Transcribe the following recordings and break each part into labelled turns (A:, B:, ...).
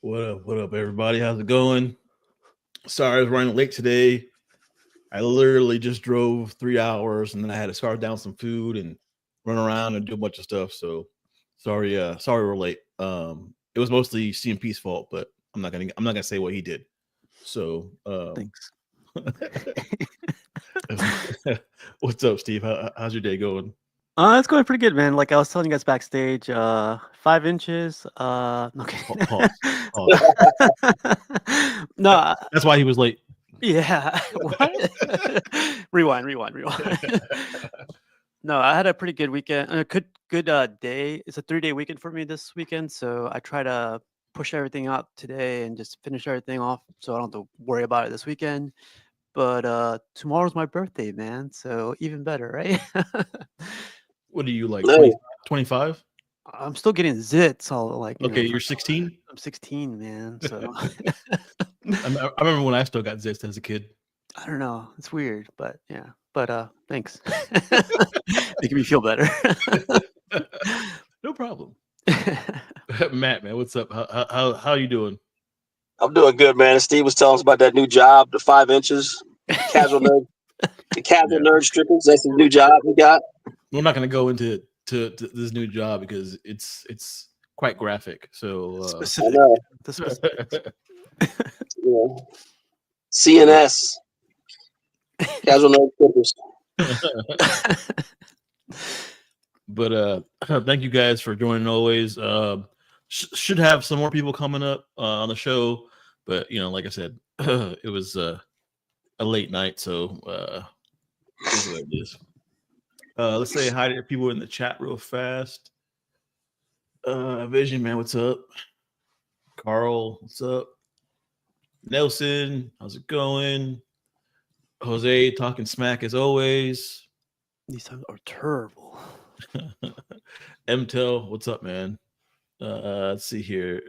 A: What up? What up, everybody? How's it going? Sorry, I was running late today. I literally just drove 3 hours, and then I had to scarf down some food and run around and do a bunch of stuff. So sorry, sorry we're late. It was mostly CMP's fault, but I'm not gonna say what he did. So
B: Thanks.
A: what's up, Steve? How's your day going?
B: It's going pretty good, man. Like I was telling you guys backstage, 5 inches. Okay.
A: Pause. Pause.
B: No,
A: That's why he was late.
B: yeah. What? Rewind. No, I had a pretty good weekend. A good day. It's a 3-day weekend for me this weekend, so I try to push everything out today and just finish everything off, so I don't have to worry about it this weekend. But tomorrow's my birthday, man. So even better, right?
A: What are you like,
C: No.
A: 25?
B: I'm still getting zits, all like
A: Okay,
B: for
A: you're 16.
B: I'm 16, man. So
A: I remember when I still got zest as a kid.
B: I don't know. It's weird, but yeah. But thanks. Making me feel better.
A: No problem. Matt, man, what's up? How you doing?
C: I'm doing good, man. Steve was telling us about that new job, the 5 inches, casual nerd, the casual
A: Yeah.
C: nerd strippers. That's the new job we got.
A: We're not going to go into to this new job because it's quite graphic. So
C: I
B: Specific.
C: know.
B: The specific.
C: Yeah. CNS, casual nerd strippers.
A: but thank you guys for joining always. Should have some more people coming up on the show, but like I said, it was a late night, so is what it is. Let's say hi to people in the chat real fast. Vision man, what's up? Carl, what's up? Nelson, how's it going? Jose talking smack as always.
B: These times are terrible.
A: Mtel, what's up, man? Let's see here.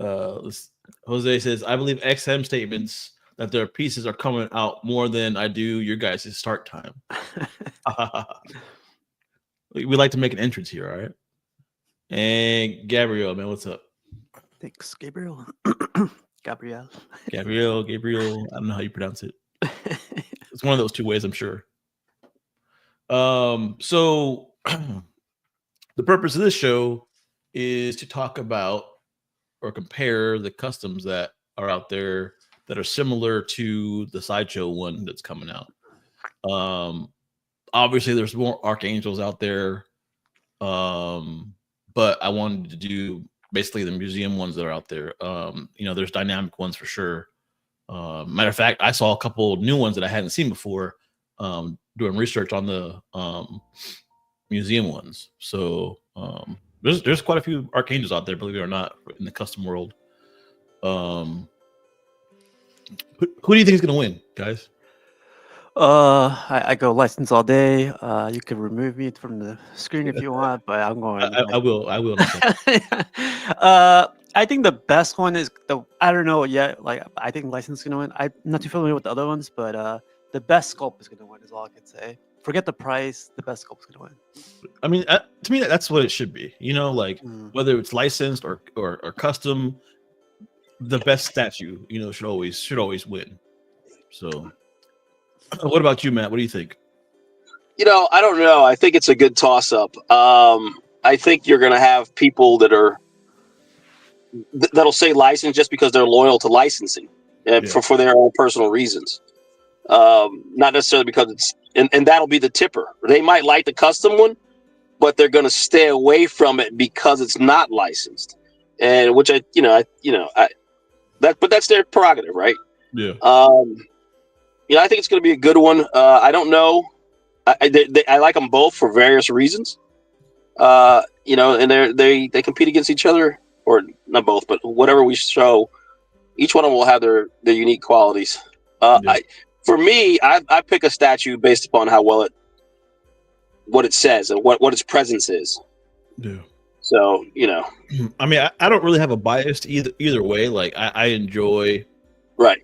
A: Jose says, I believe XM statements that their pieces are coming out more than I do your guys' start time. We like to make an entrance here, all right? And Gabriel, man, what's up?
B: Thanks, Gabriel. Gabriel.
A: Gabriel. I don't know how you pronounce it. It's one of those two ways, I'm sure. So the purpose of this show is to talk about or compare the customs that are out there that are similar to the sideshow one that's coming out. Obviously there's more archangels out there, but I wanted to do basically the museum ones that are out there. There's dynamic ones for sure. Matter of fact, I saw a couple new ones that I hadn't seen before doing research on the museum ones. So there's quite a few archangels out there, believe it or not, in the custom world. Who do you think is going to win, guys?
B: I go license all day. You can remove me from the screen if you want, but I'm going.
A: I will.
B: I think the best one is I don't know yet. Like I think license is gonna win. I'm not too familiar with the other ones, but the best sculpt is gonna win. Is all I can say. Forget the price. The best sculpt is gonna win.
A: I mean, to me, that's what it should be. Whether it's licensed or custom, the best statue, should always win. So, what about you, Matt? What do you think?
C: I don't know. I think it's a good toss-up. I think you're going to have people that'll say license just because they're loyal to licensing for their own personal reasons. Not necessarily because it's and that'll be the tipper. They might like the custom one, but they're going to stay away from it because it's not licensed. And which but that's their prerogative, right?
A: Yeah.
C: I think it's going to be a good one. I don't know. I like them both for various reasons. And they compete against each other, or not both, but whatever we show, each one of them will have their unique qualities. For me, I pick a statue based upon how well what it says and what its presence is.
A: Yeah.
C: So
A: I mean, I don't really have a bias either way. Like I enjoy,
C: right.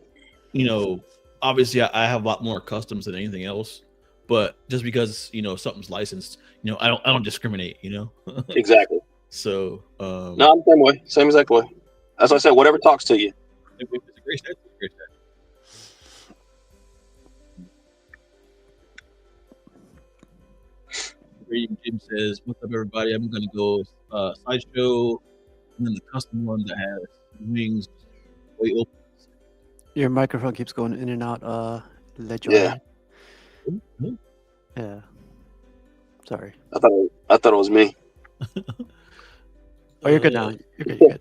A: Obviously I have a lot more customs than anything else, but just because something's licensed, I don't discriminate.
C: Exactly.
A: So
C: no, I'm the same way, same exact way. That's what I said. Whatever talks to you.
A: It's a great statue. Jim says, "What's up, everybody? I'm gonna go sideshow, and then the custom one that has wings way open."
B: Your microphone keeps going in and out.
C: Yeah.
B: Yeah. Sorry.
C: I thought it was me.
B: Oh, you're good now. You're good. You're good.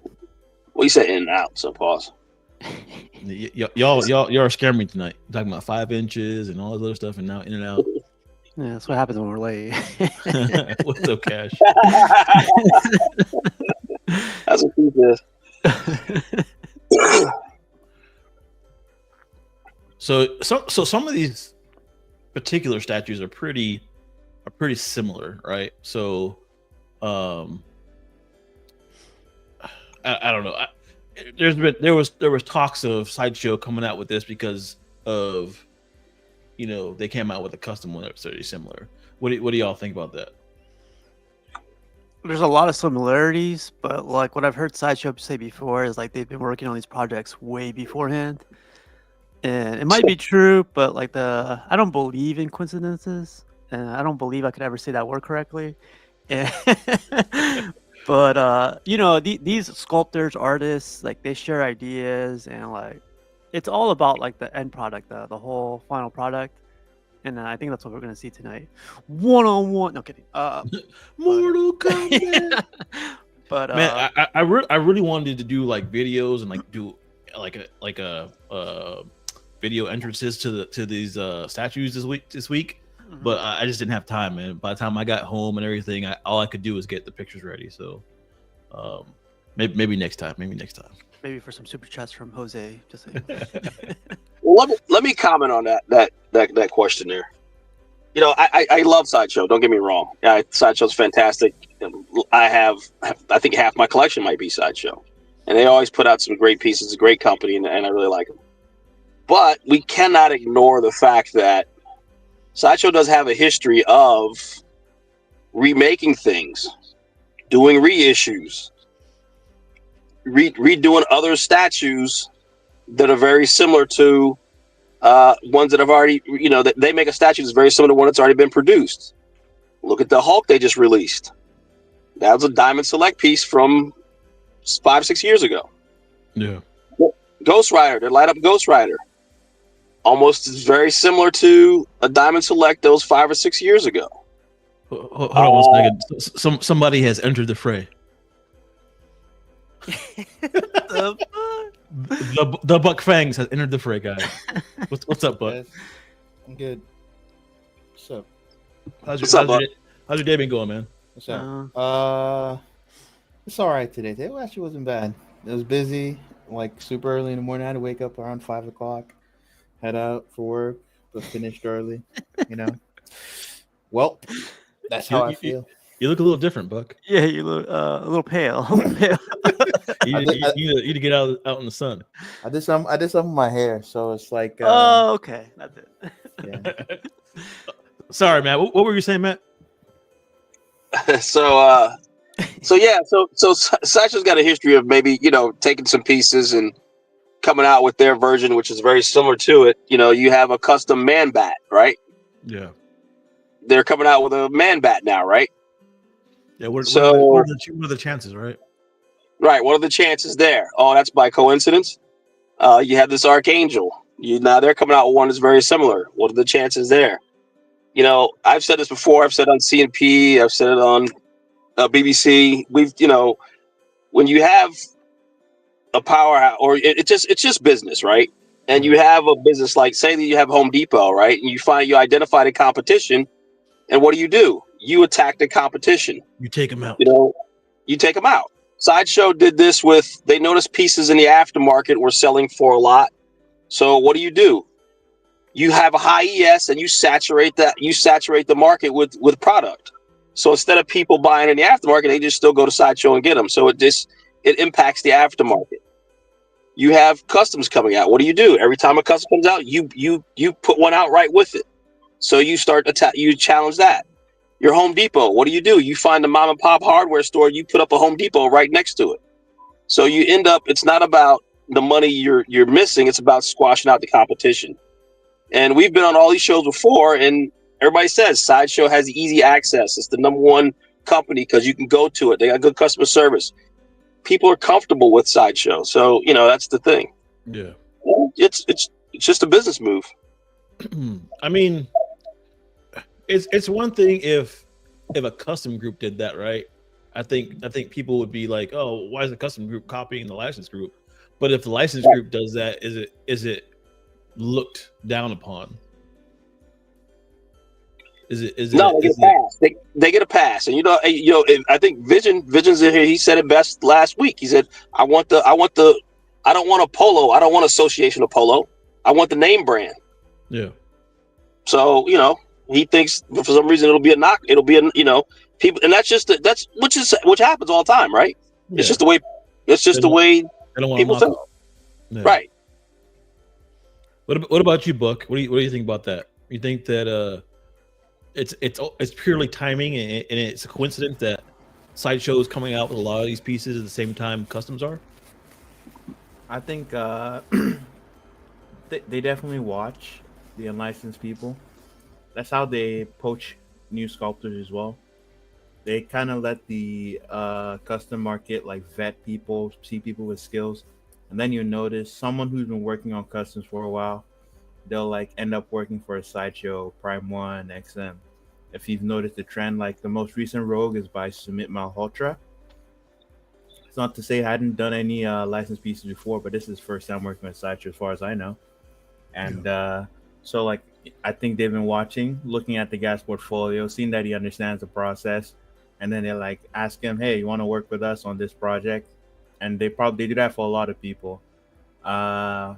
C: Well, you said in and out, so pause.
A: Y'all scaring me tonight. You're talking about 5 inches and all this other stuff, and now in and out.
B: Yeah, that's what happens when we're late.
A: What's up, Cash?
C: That's what he says.
A: So some of these particular statues are pretty similar, right? So, I don't know. There was talks of Sideshow coming out with this because of, they came out with a custom one that's very similar. What do y'all think about that?
B: There's a lot of similarities, but like what I've heard Sideshow say before is like they've been working on these projects way beforehand. And it might be true, but like I don't believe in coincidences, and I don't believe I could ever say that word correctly. But these sculptors, artists, like they share ideas, and like it's all about like the end product, the whole final product. And I think that's what we're gonna see tonight. One-on-one. No kidding.
A: Mortal Kombat.
B: But
A: man, I really wanted to do like videos and like do like a video entrances to these statues this week, but I just didn't have time, man. By the time I got home and everything, all I could do was get the pictures ready. So maybe next time.
B: Maybe for some super chats from Jose. Just saying.
C: Well, let me comment on that question there. I love Sideshow. Don't get me wrong. Sideshow's fantastic. I think half my collection might be Sideshow, and they always put out some great pieces. It's a great company, and I really like them. But we cannot ignore the fact that Sideshow does have a history of remaking things, doing reissues, redoing other statues that are very similar to ones that have already, that they make a statue that's very similar to one that's already been produced. Look at the Hulk they just released. That was a Diamond Select piece from 5-6 years ago.
A: Yeah.
C: Ghost Rider, they light up Ghost Rider. Almost very similar to a Diamond Select that was 5 or 6 years ago.
A: Hold on 1 second. Somebody has entered the fray. The Buck Fangs has entered the fray, guys. What's up, Buck?
D: I'm good. What's up?
C: What's up, Buck?
A: How's your day been going, man?
D: What's up? It's all right today. Today actually wasn't bad. It was busy, like super early in the morning. I had to wake up around 5 o'clock, head out for work, but finished early. Well, that's how I feel.
A: You look a little different, Buck.
B: Yeah, you look a little pale.
A: You need to get out in the sun.
D: I did some with my hair, so it's like.
B: Oh, okay, that's it.
D: Yeah.
A: Sorry, Matt. What were you saying, Matt?
C: So Sideshow's got a history of maybe taking some pieces and coming out with their version, which is very similar to it. You have a custom man bat, right?
A: Yeah.
C: They're coming out with a man bat now, right?
A: Yeah. What are the chances, right?
C: Right. What are the chances there? Oh, that's by coincidence. You have this Archangel. Now they're coming out with one that's very similar. What are the chances there? I've said this before. I've said it on CNP. I've said it on BBC. When you have a powerhouse, or it's just business, right? And you have a business like, say that you have Home Depot, right? And you identify the competition, and what do? You attack the competition.
A: You take them out.
C: You take them out. Sideshow did this they noticed pieces in the aftermarket were selling for a lot. So what do? You have a high ES and you saturate the market with product. So instead of people buying in the aftermarket, they just still go to Sideshow and get them. So it impacts the aftermarket. You have customs coming out. What do? Every time a custom comes out, you put one out right with it. So you you challenge that. Your Home Depot, what do? You find a mom and pop hardware store, you put up a Home Depot right next to it. So you end up, it's not about the money you're missing, it's about squashing out the competition. And we've been on all these shows before, and everybody says Sideshow has easy access. It's the number one company because you can go to it. They got good customer service. People are comfortable with Sideshow. So, that's the thing.
A: Yeah.
C: It's just a business move.
A: I mean, it's one thing if a custom group did that, right? I think people would be like, oh, why is the custom group copying the license group? But if the license group does that, is it looked down upon?
C: No, they get a pass. They get a pass, and I think Vision's in here. He said it best last week. He said, I don't want a polo. I don't want association of polo. I want the name brand.
A: Yeah.
C: So he thinks for some reason it'll be a knock. It'll be people, and that's which happens all the time, right?
A: Yeah.
C: It's just the way. It's just the way people think.
A: Yeah.
C: Right.
A: What about you, Buck? What do you think about that? You think that it's purely timing and it's a coincidence that Sideshow is coming out with a lot of these pieces at the same time customs are?
D: I think they definitely watch the unlicensed people. That's how they poach new sculptors as well. They kind of let the custom market vet people, see people with skills, and then you notice someone who's been working on customs for a while, they'll end up working for a Sideshow, Prime One, XM. If you've noticed the trend, the most recent Rogue is by Sumit Malhotra. It's not to say I hadn't done any licensed pieces before, but this is his first time working with Sideshow as far as I know. And so I think they've been watching, looking at the guy's portfolio, seeing that he understands the process, and then they ask him, hey, you want to work with us on this project? And they do that for a lot of people. Now,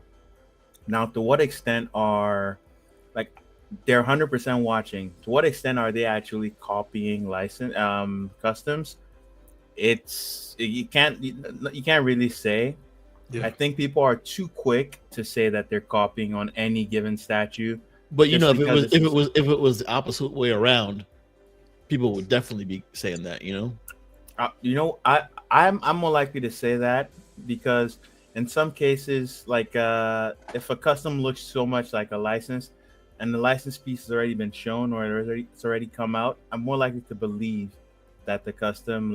D: to what extent are they're 100% watching? To what extent are they actually copying customs? You can't really say. Yeah. I think people are too quick to say that they're copying on any given statue.
A: But if it was the opposite way around, people would definitely be saying that.
D: I'm more likely to say that because in some cases, if a custom looks so much like a license, and the license piece has already been shown or it's already come out, I'm more likely to believe that the custom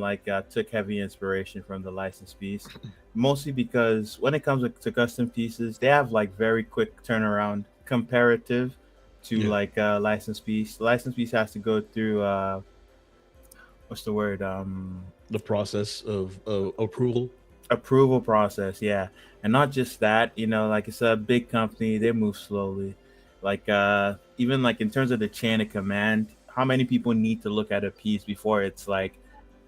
D: took heavy inspiration from the license piece. Mostly because when it comes to custom pieces, they have very quick turnaround comparative to license piece. The license piece has to go through what's the word?
A: The process of
D: approval process, yeah. And not just that, it's a big company, they move slowly. Even in terms of the chain of command, how many people need to look at a piece before it's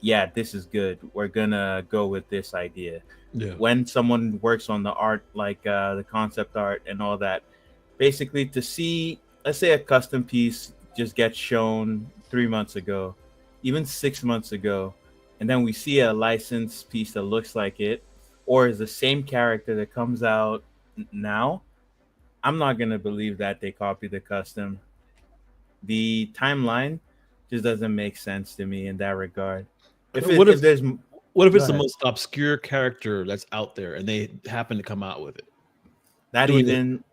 D: yeah, this is good, we're gonna go with this idea.
A: Yeah.
D: When someone works on the art, the concept art and all that, basically to see, let's say a custom piece just gets shown 3 months ago, even 6 months ago, and then we see a licensed piece that looks like it or is the same character that comes out now, I'm not going to believe that they copied the custom. The timeline just doesn't make sense to me in that regard.
A: What if it's the most obscure character that's out there and they happen to come out with it?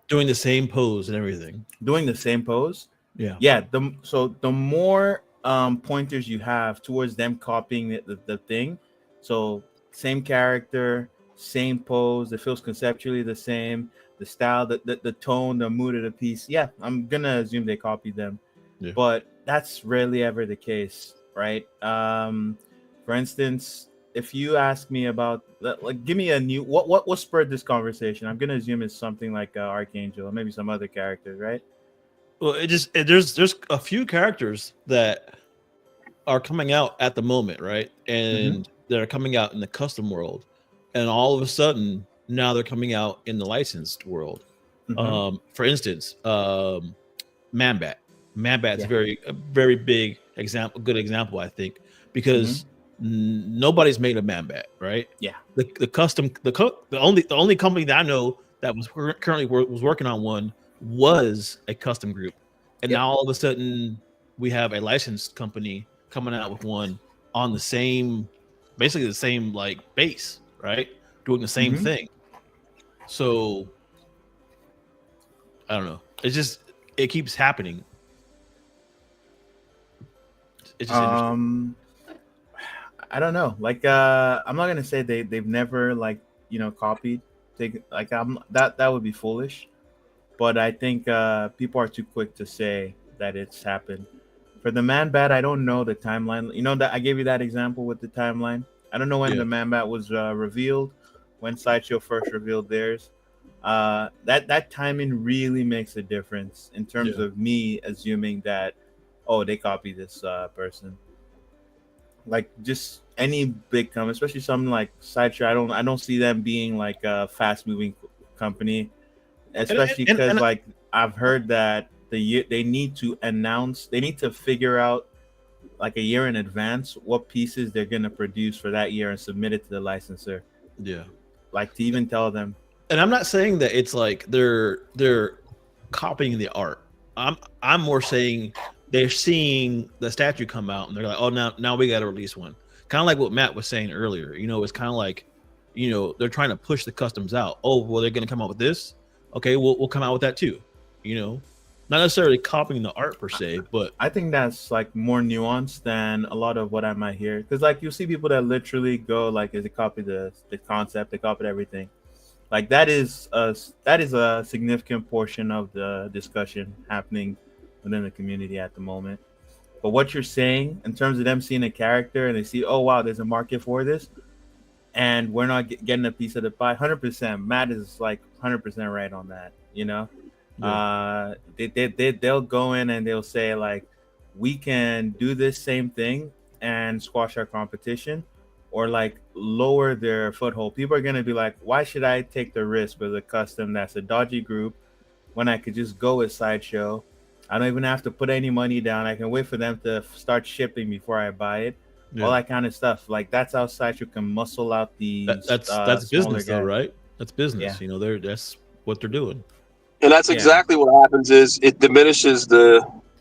A: Doing the same pose and everything.
D: Doing the same pose?
A: Yeah.
D: Yeah. The more pointers you have towards them copying the thing, so same character, same pose, it feels conceptually the same, the style, the tone, the mood of the piece. Yeah, I'm gonna assume they copied them. Yeah. But that's rarely ever the case, right? For instance, if you ask me about give me a new what spurred this conversation, I'm gonna assume it's something like Archangel or maybe some other character, right?
A: Well, there's a few characters that are coming out at the moment, right? And they're coming out in the custom world, and all of a sudden now they're coming out in the licensed world. For instance, Man-Bat. Man-Bat's a very big example, good example, I think, because nobody's made a Man-Bat, right?
D: Yeah.
A: The only company that I know that was currently working on one was a custom group, and now all of a sudden we have a licensed company coming out with one on basically the same base, right? doing the same
D: Mhm.
A: thing. So I don't know. It keeps happening. It's just interesting.
D: I don't know. Like, I'm not gonna say they've never like copied. That would be foolish. But I think people are too quick to say that it's happened. For the Man Bat, I don't know the timeline. You know that I gave you that example with the timeline. I don't know when
A: Yeah.
D: the Man Bat was revealed, when Sideshow first revealed theirs. That timing really makes a difference in terms
A: Yeah.
D: of me assuming that, oh, they copied this person. Like just any big company, especially something like Sideshow. I don't see them being like a fast moving company, especially because
A: And
D: like I've heard that they need to announce, they need to figure out like a year in advance what pieces they're gonna produce for that year and submit it to the licensor.
A: yeah.
D: Like to even tell them,
A: And I'm not saying that it's like they're copying the art. I'm more saying they're seeing the statue come out and they're like, oh, now we got to release one. Kind of like what Matt was saying earlier. It's kind of like, they're trying to push the customs out. Oh, well, they're going to come out with this. Okay, we'll come out with that too. Not necessarily copying the art per se, but
D: I think that's like more nuanced than a lot of what I might hear. Because like you see people that literally go like, they copy the concept, they copied everything. Like that is a significant portion of the discussion happening within the community at the moment. But what you're saying in terms of them seeing a character and they see, oh wow, there's a market for this, and we're not getting a piece of the pie. 100%. Matt is like 100% right on that.
A: yeah.
D: They'll go in and they'll say like, we can do this same thing and squash our competition, or like lower their foothold. People are gonna be like, why should I take the risk with a custom that's a dodgy group when I could just go with Sideshow? I don't even have to put any money down. I can wait for them to start shipping before I buy it.
A: Yeah.
D: All that kind of stuff. Like that's how Sideshow can muscle out these
A: That's
D: smaller
A: business though,
D: guys.
A: right? That's business.
D: Yeah.
A: That's what they're doing.
C: And that's
D: Yeah.
C: exactly what happens. Is it diminishes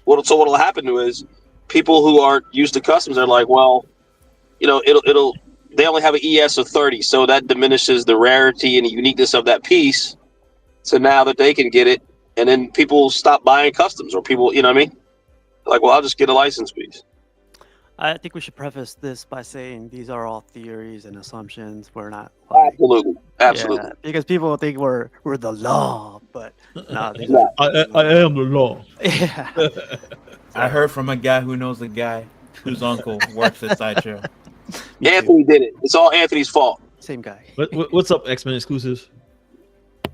C: what'll happen to is people who aren't used to customs are like, well, it'll they only have an ES of 30, so that diminishes the rarity and the uniqueness of that piece. So now that they can get it, and then people stop buying customs, or people, you know what I mean? Like, well, I'll just get a license piece.
B: I think we should preface this by saying these are all theories and assumptions. We're not like,
C: Absolutely.
B: yeah, because people think we're the law, but no, these
C: No.
A: I am the law.
B: yeah.
D: I heard from a guy who knows a guy whose uncle works at Sideshow.
B: Me too.
C: Anthony did it. It's all Anthony's fault.
B: Same guy.
A: What's up, X-Men exclusives?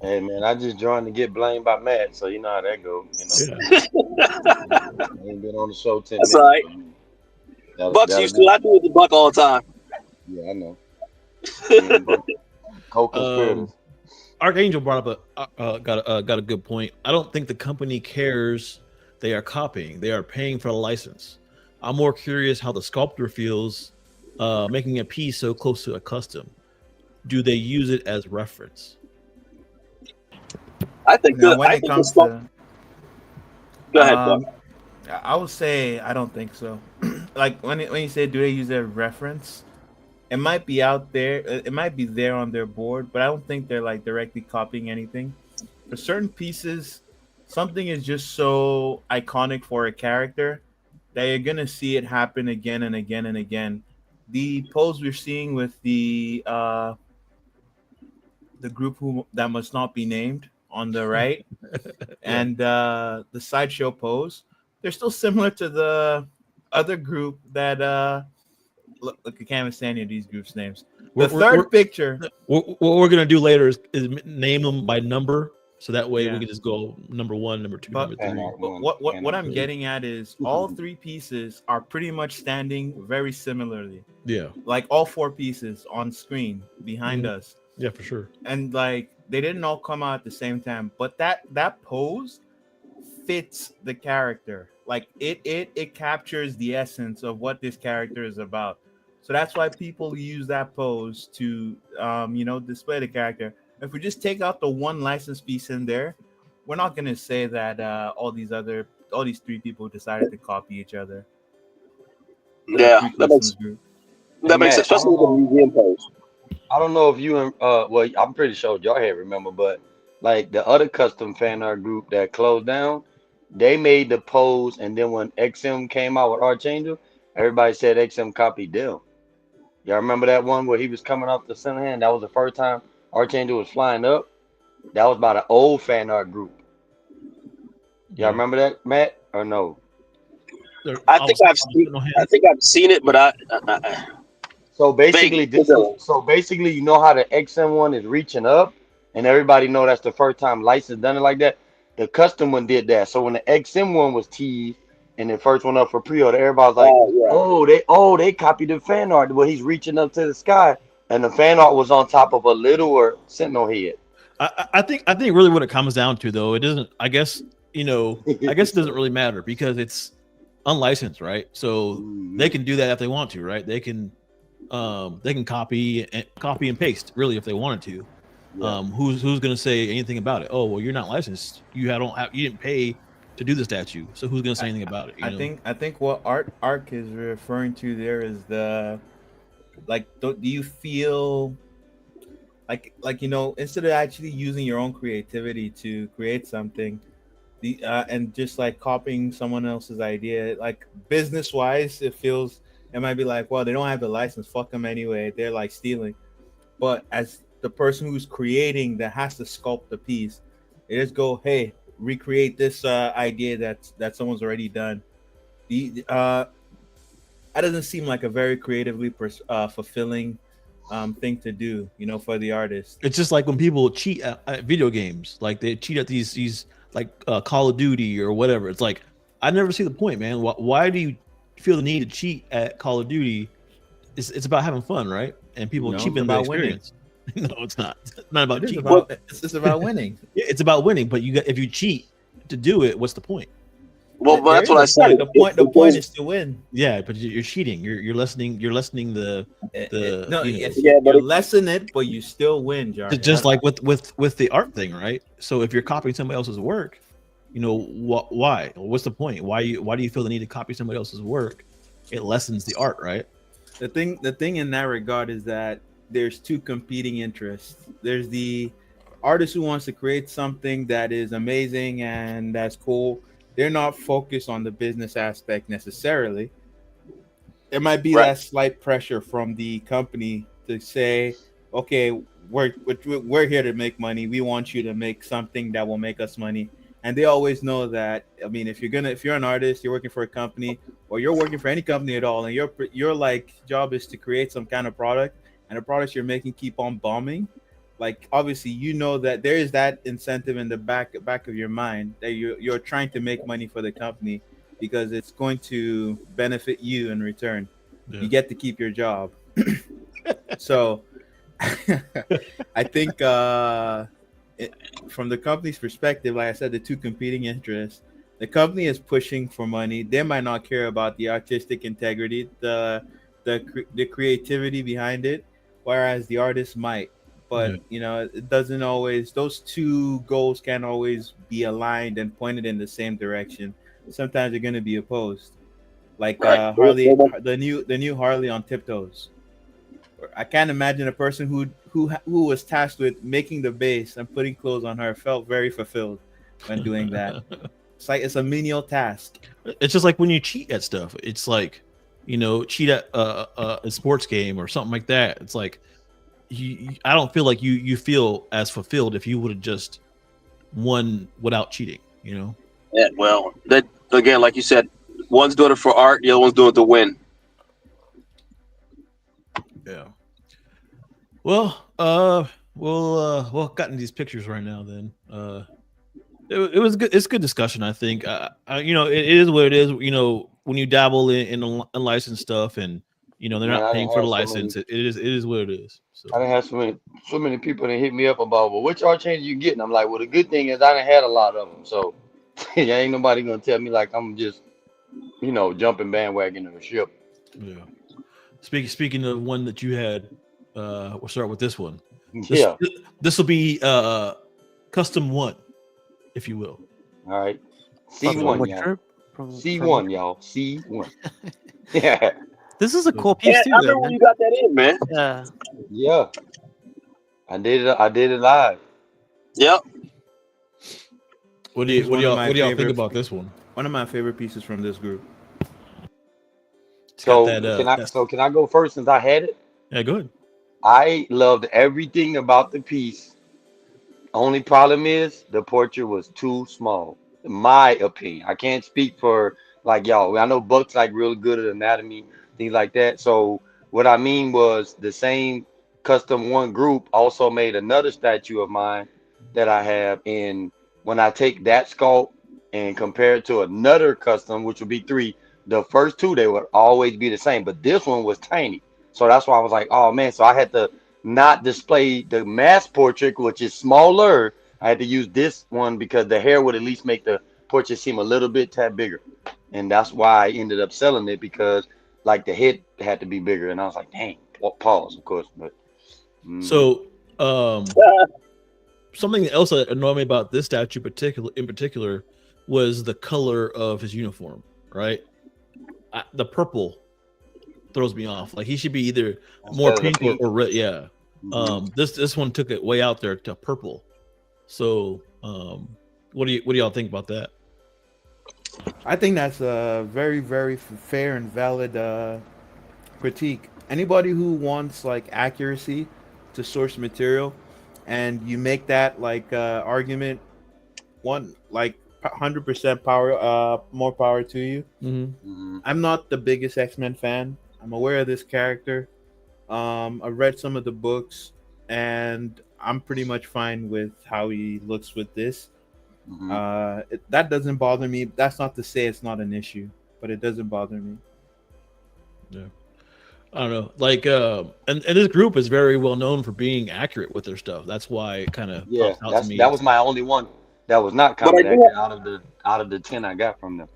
E: Hey man, I just joined to get blamed by Matt, so you know how that goes.
A: Yeah.
E: I ain't been on the show 10
C: That's
E: minutes.
C: all right.
E: That'll-
C: Bucks
E: that'll
C: used
E: be-
C: to. I do it to Buck all the time.
E: Yeah, I know. Yeah, but co-conspirators.
A: Archangel brought up got a good point. I don't think the company cares they are copying. They are paying for the license. I'm more curious how the sculptor feels making a piece so close to a custom. Do they use it as reference?
C: I think
D: Now, when it comes to,
C: Go ahead, Buck.
D: I would say I don't think so. Like when you say do they use their reference, it might be out there, it might be there on their board, but I don't think they're like directly copying anything. For certain pieces, something is just so iconic for a character that you're gonna see it happen again and again and again. The pose we're seeing with the group that must not be named on the right, and the Sideshow pose, they're still similar to the other group that look, I can't even stand any of these groups' names. The third picture.
A: What we're gonna do later is name them by number, so that way
D: Yeah.
A: we can just go number 1, number 2,
D: But-
A: number 3.
E: And
D: What I'm getting at is all three pieces are pretty much standing very similarly.
A: Yeah,
D: Like all four pieces on screen behind us.
A: yeah, for sure.
D: And like they didn't all come out at the same time, but that pose fits the character. Like it captures the essence of what this character is about. So that's why people use that pose to display the character. If we just take out the one license piece in there, we're not gonna say that all these three people decided to copy each other.
C: Yeah,
D: Three
C: that
D: customs group.
C: makes
E: Matt,
C: especially with the museum pose.
E: I don't know if you and well, I'm pretty sure y'all here remember, but like the other custom fan art group that closed down, they made the pose, and then when XM came out with Archangel, everybody said XM copied them. Y'all remember that one where he was coming up the center hand? That was the first time Archangel was flying up. That was by the old fan art group. Y'all
A: Yeah.
E: remember that, Matt? Or no?
C: I think I've seen it, but
E: So basically,
C: vaguely.
E: you know how the XM one is reaching up, and everybody know that's the first time license done it like that. The custom one did that. So when the XM one was teased and the first one up for pre-order, everybody was like,
C: Yeah.
E: they copied the fan art where he's reaching up to the sky, and the fan art was on top of a littler sentinel head.
A: I think really what it comes down to though, it doesn't. I guess I guess it doesn't really matter because it's unlicensed, right? So they can do that if they want to, right? They can copy and paste really if they wanted to.
E: Yeah.
A: Who's going to say anything about it? Oh, well, you're not licensed. You didn't pay to do the statue, so who's going to say anything about it?
D: I think what Arc is referring to there is the do you feel like instead of actually using your own creativity to create something, and just like copying someone else's idea, like business wise, it might be like, well, they don't have the license, fuck them anyway, they're like stealing. But as the person who's creating that has to sculpt the piece, they just go, hey, recreate this idea that someone's already done. That doesn't seem like a very creatively fulfilling thing to do, for the artist.
A: It's just like when people cheat at video games, like they cheat at these like Call of Duty or whatever. It's like I never see the point, man. Why do you feel the need to cheat at Call of Duty? It's about having fun, right? And people cheapen the experience. No, it's not. It's not about cheating.
D: It's just about winning.
A: Yeah, it's about winning. But if you cheat to do it, what's the point?
C: Well, that's what I said.
D: The point is to win.
A: Yeah, but you're cheating. You're lessening the
D: you lessen it, but you still win, Jarvis.
A: Just like with the art thing, right? So if you're copying somebody else's work, why? What's the point? Why do you feel the need to copy somebody else's work? It lessens the art, right?
D: The thing in that regard is that there's two competing interests. There's the artist who wants to create something that is amazing and that's cool. They're not focused on the business aspect necessarily. There might be that slight pressure from the company to say, okay, we're here to make money. We want you to make something that will make us money. And they always know that. I mean, if you're an artist, you're working for a company, or you're working for any company at all, and your like job is to create some kind of product, and the products you're making keep on bombing, like obviously that there is that incentive in the back of your mind that you're trying to make money for the company because it's going to benefit you in return. Yeah. You get to keep your job. So I think from the company's perspective, like I said, the two competing interests, the company is pushing for money. They might not care about the artistic integrity, the creativity behind it, whereas the artist might. But it doesn't always. Those two goals can't always be aligned and pointed in the same direction. Sometimes they're going to be opposed. Like Harley, the new Harley on Tiptoes. I can't imagine a person who was tasked with making the base and putting clothes on her felt very fulfilled when doing that. It's a menial task.
A: It's just like when you cheat at stuff. It's like, cheat at a sports game or something like that. It's like I don't feel like you feel as fulfilled if you would have just won without cheating. Yeah.
C: Well, that again, like you said, one's doing it for art, the other one's doing it to win.
A: Yeah. Well, we'll gotten these pictures right now. Then, it was good. It's good discussion. I think. It is what it is. When you dabble in unlicensed stuff, and they're not paying for the license, it is what it is. So
E: I done had so many people that hit me up about, well, which art change you getting? I'm like, well, the good thing is I done had a lot of them, so ain't nobody gonna tell me like I'm just, jumping bandwagon in a ship.
A: Yeah. Speaking of one that you had, we'll start with this one. This will be custom one, if you will.
E: All right. C1, y'all. C1, y'all. C1. Yeah.
B: This is a cool piece too.
C: I remember when you got that in, man.
B: Yeah.
E: Yeah. I did it. I did it live.
C: Yep.
A: What do
D: He's one of
A: y'all
D: my
A: what do y'all think
D: favorites.
A: about this one?
D: One of my favorite pieces from this group.
A: It's got
E: So
A: that
E: can I?
A: that's,
E: So can I go first since I had it?
A: yeah, go ahead.
E: I loved everything about the piece. Only problem is the portrait was too small, in my opinion. I can't speak for like y'all. I know Buck's like real good at anatomy, things like that. So what I mean was the same custom one group also made another statue of mine that I have. And when I take that sculpt and compare it to another custom, which would be three, the first two they would always be the same. But this one was tiny. So that's why I was like, oh man. So I had to not display the mass portrait, which is smaller. I had to use this one because the hair would at least make the portrait seem a little bit tad bigger. And that's why I ended up selling it because like the head had to be bigger. And I was like, dang, pause, of course. But
A: So something else that annoyed me about this statue in particular was the color of his uniform, right? The purple throws me off. Like he should be either more
E: instead of the
A: pink or red. Yeah.
E: Mhm.
A: This one took it way out there to purple. So what do y'all think about that?
D: I think that's a very, very fair and valid critique. Anybody who wants like accuracy to source material, and you make that like argument, one like 100% power, more power to you.
E: Mhm.
D: I'm not the biggest X-Men fan. I'm aware of this character. I've read some of the books, and I'm pretty much fine with how he looks with this.
E: Mhm.
D: That doesn't bother me. That's not to say it's not an issue, but it doesn't bother me.
A: Yeah. I don't know. Like and this group is very well known for being accurate with their stuff. That's why it kind of
E: Yeah,
A: pops out to me.
E: that was my only one that was not
C: But I
E: common
C: do.
E: accurate out of the 10 I got from them.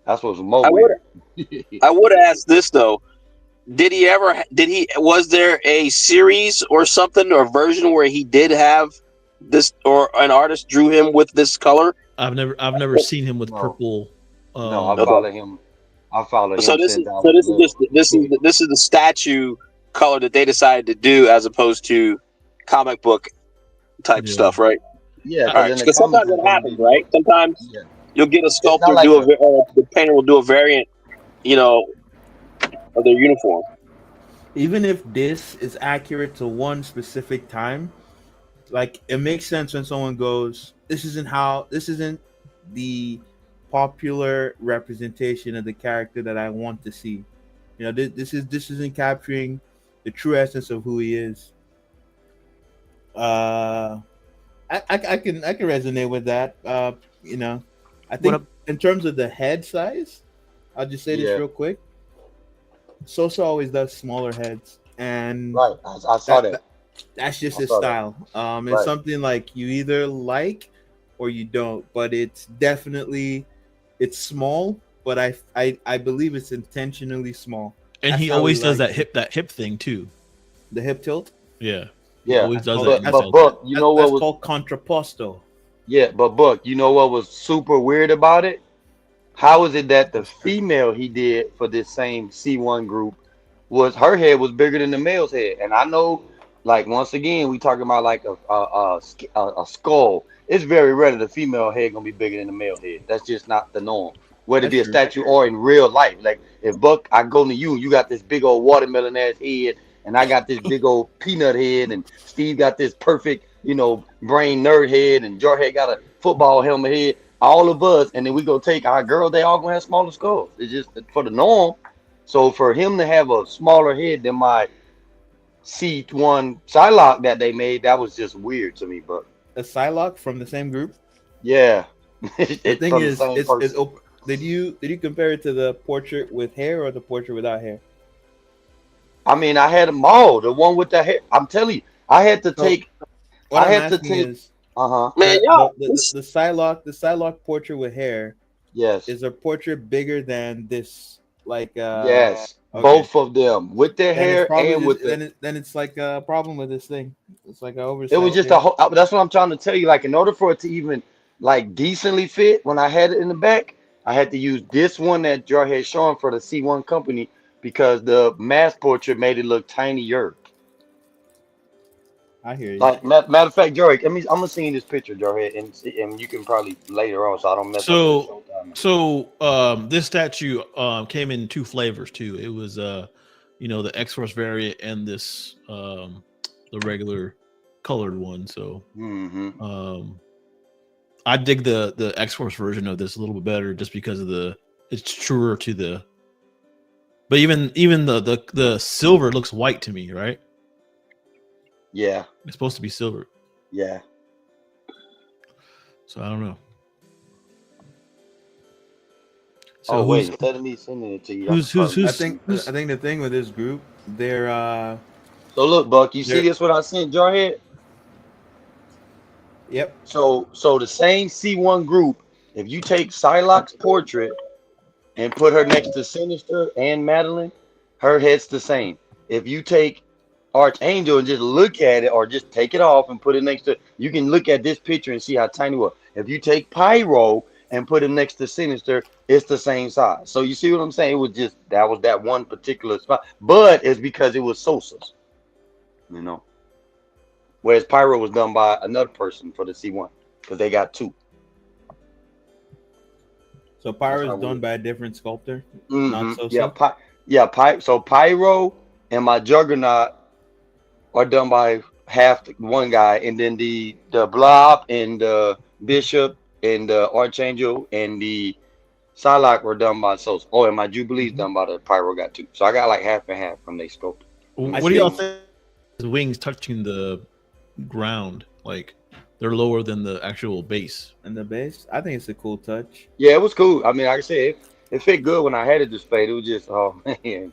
E: That's what was more
C: I would.
E: weird.
C: I would ask this though. Did he ever? Did he? Was there a series or something or version where he did have this, or an artist drew him with this color?
A: I've never seen him with
E: No,
A: purple.
E: no, I
C: Okay.
E: follow him. I follow
C: So
E: him
C: this is
E: since I
C: so
E: was
C: this is just
E: little.
C: this is the statue color that they decided to do as opposed to comic book type
A: Yeah.
C: stuff, right?
E: Yeah,
C: All
E: because
C: right,
E: in the
C: because
E: comics
C: sometimes
E: it's
C: it
E: gonna
C: happens,
E: be
C: right?
E: more.
C: Sometimes
E: Yeah,
C: you'll get a
E: it's not
C: sculptor
E: like a.
C: the painter will do a variant, of their uniform.
D: Even if this is accurate to one specific time, like it makes sense when someone goes, this isn't the popular representation of the character that I want to see. You know, this isn't capturing the true essence of who he is. I can resonate with that. You know, I
B: What
D: think in terms of the head size, I'll just say this
E: Yeah,
D: real quick. Sosa always does smaller heads, and
E: right. I saw
D: that,
E: that.
D: that that's just
E: I
D: his
E: saw that.
D: style. It's
E: Right.
D: something like you either like or you don't, but it's definitely it's small, but I believe it's intentionally small.
A: And
D: That's
A: he
D: how he
A: always does
D: likes it.
A: that hip thing too.
D: The hip tilt.
A: Yeah. He
E: Yeah,
A: always
D: That's
A: does
D: called
A: that in
E: but
A: the
D: that's
E: but
A: statue.
E: Buck, you know what
D: that's
E: was
D: called contrapposto.
E: yeah, but Buck, you know what was super weird about it? How is it that the female he did for this same C1 group was her head was bigger than the male's head? And I know, like once again, we talking about like a skull. It's very rare that the female head gonna be bigger than the male head. That's just not the norm. Whether it
D: That's
E: be a
D: true.
E: statue or in real life. Like if Buck, I go to you, you got this big old watermelon ass head, and I got this big old peanut head, and Steve got this perfect, brain nerd head, and Jorge got a football helmet head. All of us, and then we go take our girl. They all gonna have smaller skulls. It's just for the norm. So for him to have a smaller head than my C1 Psylocke that they made, that was just weird to me. But
D: A Psylocke from the same group.
E: yeah,
D: The
E: it's
D: thing
E: from the
D: is,
E: same person.
D: did you compare it to the portrait with hair or the portrait without hair?
E: I mean, I had them all. The one with the hair. I'm telling you, I had to
D: So
E: take.
D: what
E: I
D: I'm
E: had to
D: asking
E: take.
D: is
E: Uh huh.
C: Man, y'all,
D: the Psylocke portrait with hair
E: Yes.
D: is a portrait bigger than this like
E: Yes.
D: okay.
E: Both of them with their
D: Then it's
E: hair
D: probably
E: and with
D: just
E: the.
D: then it's like a problem with this thing. It's like an
E: It was
D: oversized
E: just a
D: hair.
E: whole. That's what I'm trying to tell you. Like, in order for it to even like decently fit, when I had it in the back, I had to use this one that Jar had shown for the C1 company because the mass portrait made it look tinier.
D: I hear you.
E: Like matter of fact, Joey, I'm gonna send you this picture, Joey, and you can probably later on, so I don't mess up the
A: So
E: showtime.
A: this statue came in two flavors too. It was the XForce variant and this the regular colored one. So I dig the XForce version of this a little bit better just because of it's truer to the. But even the silver looks white to me, right?
E: Yeah,
A: It's supposed to be silver.
E: yeah.
A: So I don't know. So
E: Oh wait, instead of me sending it to you,
A: who's
D: I think the thing with this group, they're
E: So look, Buck, you see
D: they're
E: this? What I sent, Jarhead?
D: yep.
E: So the same C1 group, if you take Psylocke's portrait and put her next to Sinister and Madeline, her head's the same. If you take Archangel and just look at it, or just take it off and put it next to, you can look at this picture and see how tiny it was. If you take Pyro and put him next to Sinister, it's the same size. So you see what I'm saying? It was just that one particular spot, but it's because it was Sosa's, you know. Whereas Pyro was done by another person for the C1 because they got two.
D: So Pyro is done by a different sculptor, not so.
E: So Pyro and my Juggernaut are done by one guy, and then the Blob and the Bishop and the Archangel and the Psylocke were done by Sosa. Oh, and my Jubilee's done by the Pyro got two. So I got like half and half from they sculpted.
A: What do y'all think? His wings touching the ground, like they're lower than the actual base.
D: And the base, I think it's a cool touch.
E: Yeah, it was cool. I mean, like I said, it fit good when I had it displayed. It was just, oh man,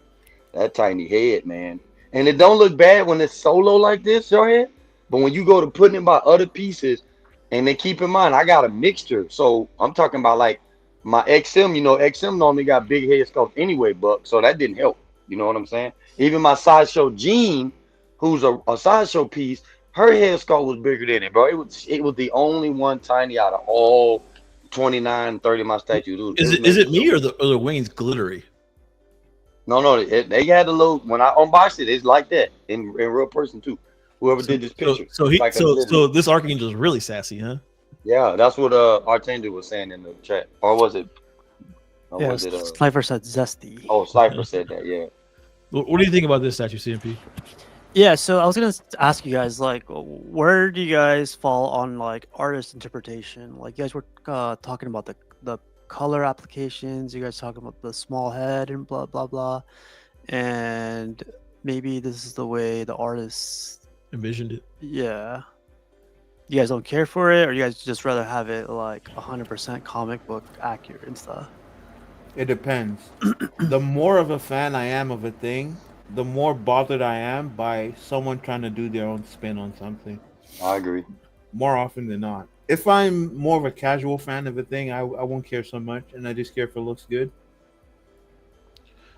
E: that tiny head, man. And it don't look bad when it's solo like this, your head. But when you go to putting it by other pieces, and then keep in mind, I got a mixture. So I'm talking about like my XM. You know, XM normally got big head sculpt anyway, Buck. So that didn't help. You know what I'm saying? Even my Sideshow Jean, who's a Sideshow piece, her head sculpt was bigger than it, bro. It was the only one tiny out of all 29, 30 of my statues.
A: Is it me or the wings glittery?
E: No, they had a little. When I unboxed it, it's like that in real person too. Whoever did this picture.
A: So this Archangel is really sassy, huh?
E: Yeah, that's what Archangel was saying in the chat. Or was it? Or
B: Yeah,
E: was it
B: Slifer said zesty.
E: Oh, Slifer said that. Yeah.
A: What do you think about this statue, CMP?
B: Yeah, so I was gonna ask you guys, like, where do you guys fall on like artist interpretation? Like, you guys were talking about the color applications. You guys talking about the small head and blah blah blah, and maybe this is the way the artist
A: envisioned it.
B: Yeah. You guys don't care for it, or you guys just rather have it like 100% comic book accurate and stuff?
D: It depends. The more of a fan I am of a thing, the more bothered I am by someone trying to do their own spin on something.
E: I agree.
D: More often than not. If I'm more of a casual fan of a thing, I won't care so much, and I just care if it looks good.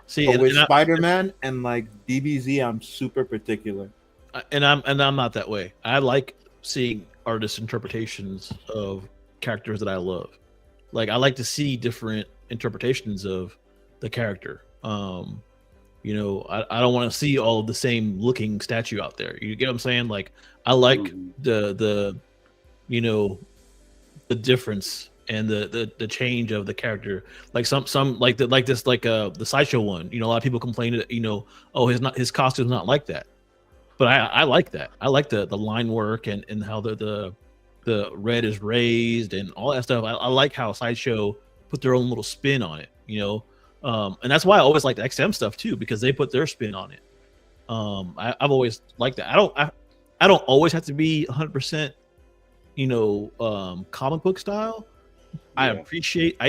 A: See,
D: but with Spider-Man and like DBZ, I'm super particular.
A: And I'm not that way. I like seeing artist interpretations of characters that I love. Like, I like to see different interpretations of the character. You know, I don't want to see all of the same looking statue out there. You get what I'm saying? Like, I like the you know, the difference and the change of the character. Like some the Sideshow one. You know, a lot of people complain that, you know, oh, his costume's not like that. But I like that. I like the line work and how the red is raised and all that stuff. I like how Sideshow put their own little spin on it, you know. And that's why I always like the XM stuff too, because they put their spin on it. I've always liked that. I don't always have to be 100%, you know, comic book style. Yeah.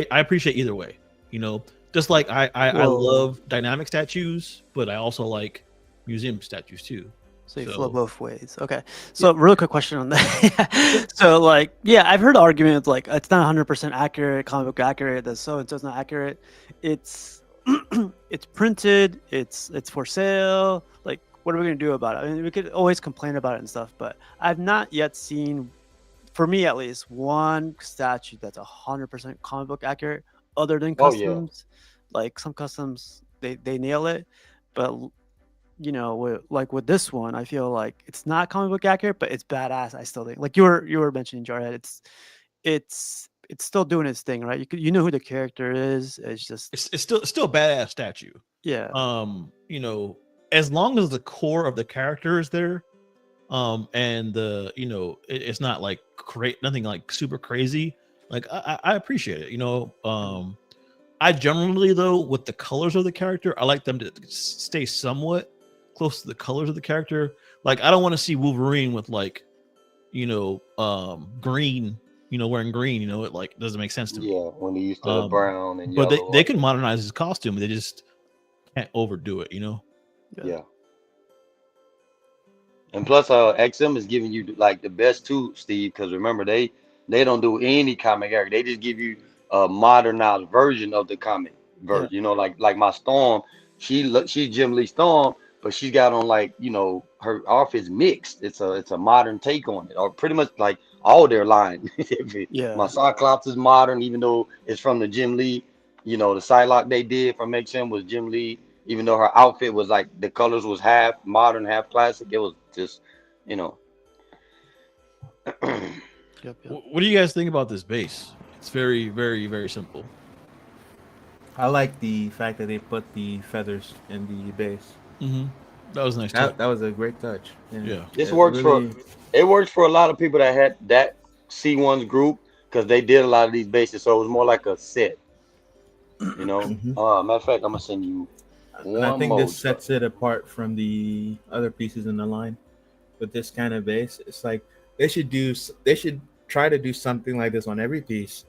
A: I appreciate either way, you know. Just like I love dynamic statues, but I also like museum statues too.
B: So you flow both ways. Okay. So real quick question on that. So like, yeah, I've heard arguments like it's not 100% accurate, comic book accurate, the so and so's not accurate. It's it's printed, it's for sale. Like, what are we gonna do about it? I mean, we could always complain about it and stuff, but I've not yet seen, for me at least, one statue that's 100% comic book accurate, other than customs. Like some customs, they nail it, but you know, with this one, I feel like it's not comic book accurate, but it's badass. I still think, like you were mentioning Jarhead, it's still doing its thing, right? You know who the character is. It's just
A: It's still a badass statue.
B: yeah,
A: You know, as long as the core of the character is there, and the it's not like nothing like super crazy. Like I appreciate it. I generally though with the colors of the character, I like them to stay somewhat close to the colors of the character. Like I don't want to see Wolverine with like green, wearing green. It like doesn't make sense to me.
E: Yeah, when he used to have brown and
A: But
E: yellow.
A: they can modernize his costume. They just can't overdo it.
E: Yeah. And plus, XM is giving you like the best too, Steve. Because remember, they don't do any comic art. They just give you a modernized version of the comic version.
B: yeah,
E: Like my Storm, she's Jim Lee Storm, but she's got on like her outfit's mixed. It's a modern take on it, or pretty much like all their line. My
B: yeah,
E: Cyclops is modern, even though it's from the Jim Lee. The Psylocke they did from XM was Jim Lee, even though her outfit was like the colors was half modern, half classic. It was just, you know.
B: yep.
A: What do you guys think about this base? It's very, very, very simple.
D: I like the fact that they put the feathers in the base.
A: Mm-hmm. That was a nice.
D: That was a great touch.
A: Yeah.
E: This
D: It
E: works
D: really-
E: it works for a lot of people that had that C1's group because they did a lot of these bases, so it was more like a set.
D: Mhm.
E: Matter of fact, I'm gonna send you
D: And I
E: one
D: think
E: more.
D: this sets it apart from the other pieces in the line. With this kind of base, it's like they should try to do something like this on every piece.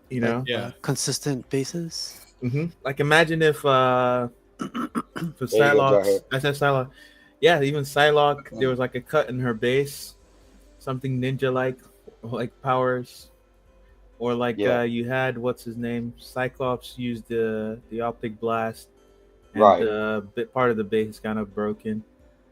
A: Yeah.
B: Consistent basis.
D: Like imagine if for
E: There you go,
D: Psylocke,
E: Jarhead.
D: I said Psylocke, yeah, even Psylocke, there was like a cut in her base, something ninja like powers, or like
E: Yeah.
D: you had what's his name, Cyclops used the optic blast, and
E: Right.
D: bit part of the base is kind of broken.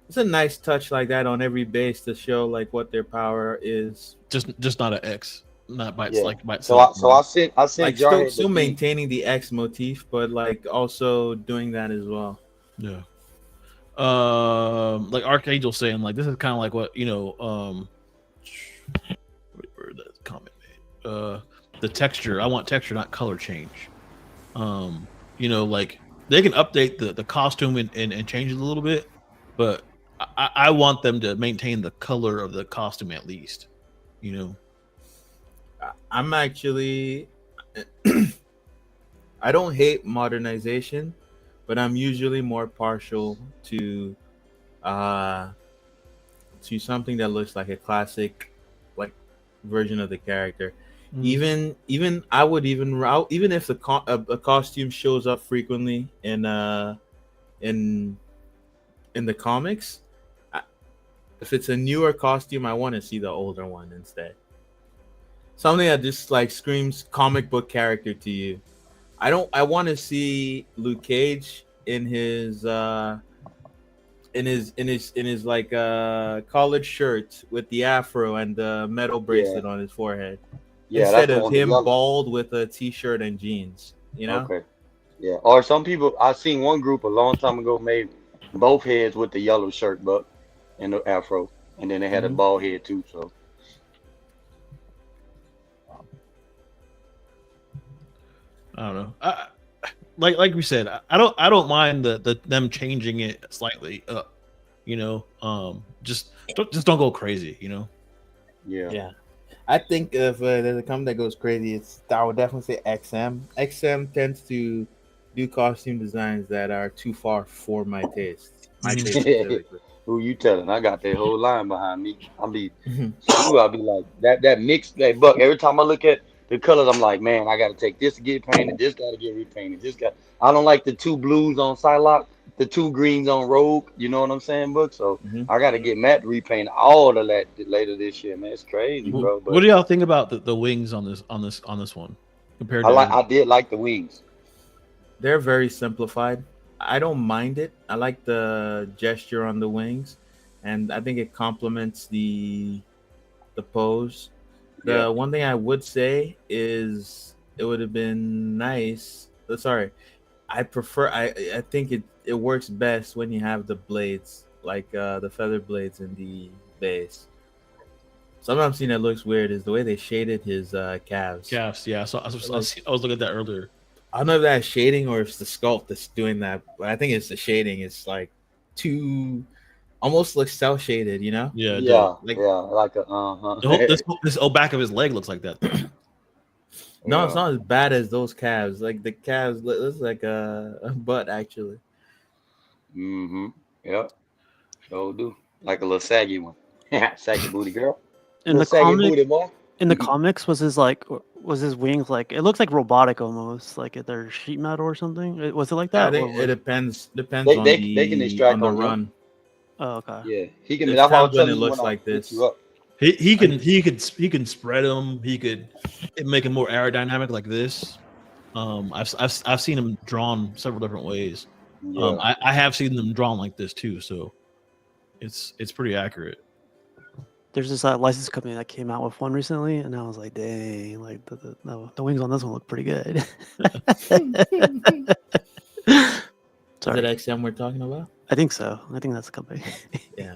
D: It's a nice touch like that on every base to show like what their power is.
A: Just not an X, not by
E: Yeah.
A: like by
E: So I
A: itself.
E: so I sent
D: Like
E: Jarhead
D: still
E: the beat.
D: maintaining the X motif, but like also doing that as well.
A: Yeah. Like Archangel saying like this is kind of like what where that comment made. The texture. I want texture, not color change. Like they can update the costume and change it a little bit, but I want them to maintain the color of the costume at least.
D: I'm actually I don't hate modernization, but I'm usually more partial to something that looks like a classic like version of the character.
A: Mm-hmm.
D: Even I would even if a costume shows up frequently in the comics, if it's a newer costume, I want to see the older one instead. Something that just like screams comic book character to you. I want to see Luke Cage in his like college shirt with the afro and the metal bracelet on his forehead,
E: Yeah,
D: instead
E: that's the
D: of
E: one. The
D: him
E: yellow.
D: bald with a t-shirt and jeans.
E: Okay. Yeah. Or some people I seen one group a long time ago made both heads with the yellow shirt but and the afro. And then they had a
D: Mhm.
E: bald head too, so
A: I don't know. Like we said, I don't mind them changing it slightly up. Just don't go crazy.
E: yeah.
D: Yeah. I think if there's a company that goes crazy, I would definitely say XM. XM tends to do costume designs that are too far for my taste. My taste specifically.
E: Who you telling? I got that whole line behind me. I'll be like that mix that buck. Every time I look at the colors, I'm like, man, I gotta take this to get painted, this gotta get repainted, I don't like the two blues on Psylocke, the two greens on Rogue, you know what I'm saying, Book? So I gotta get Matt to repaint all of that later this year, man. It's crazy, bro.
A: What
E: But
A: do y'all think about the wings on this one compared to
E: I did like the wings.
D: They're very simplified. I don't mind it. I like the gesture on the wings, and I think it complements the pose. The one thing I would say is it would have been nice. Sorry, I prefer. I think it works best when you have the blades, like the feather blades in the base. Something I'm seeing that looks weird is the way they shaded his calves.
A: Calves, yeah. So I was looking at that earlier.
D: I don't know if that's shading or if it's the sculpt that's doing that, but I think it's the shading. It's like too almost looks cell shaded, you know?
A: Yeah, it
E: Yeah,
A: does.
D: Like
E: like a
A: The whole, this whole back of his leg looks like that. Though.
D: no, it's
E: Yeah.
D: not as bad as those calves. Like the calves looks like a butt actually.
E: Mm-hmm. Yep. So do like a little saggy one. Saggy booty girl.
B: In the
E: Little saggy
B: comic,
E: booty boy.
B: in the comics, was his wings like? It looks like robotic almost, like they're sheet metal or something. Was it like
D: I
B: that?
D: think
B: Or
D: it depends
E: They
D: on
E: can
D: the
E: extract
D: on the
E: on them.
D: run.
B: oh, okay.
E: Yeah, he can.
D: There's
E: That's why I
D: times
E: was
D: when
E: telling
D: it
E: you
D: looks
E: when I
D: like
E: hit
D: this.
E: you up.
A: He can spread them. He could make him more aerodynamic like this. I've seen him drawn several different ways.
E: Yeah.
A: I have seen them drawn like this too, so it's pretty accurate.
B: There's this license company that came out with one recently, and I was like, dang, like the wings on this one look pretty good.
D: Is
B: Sorry,
D: it XM we're talking about?
B: I think so. I think that's the company.
D: Yeah.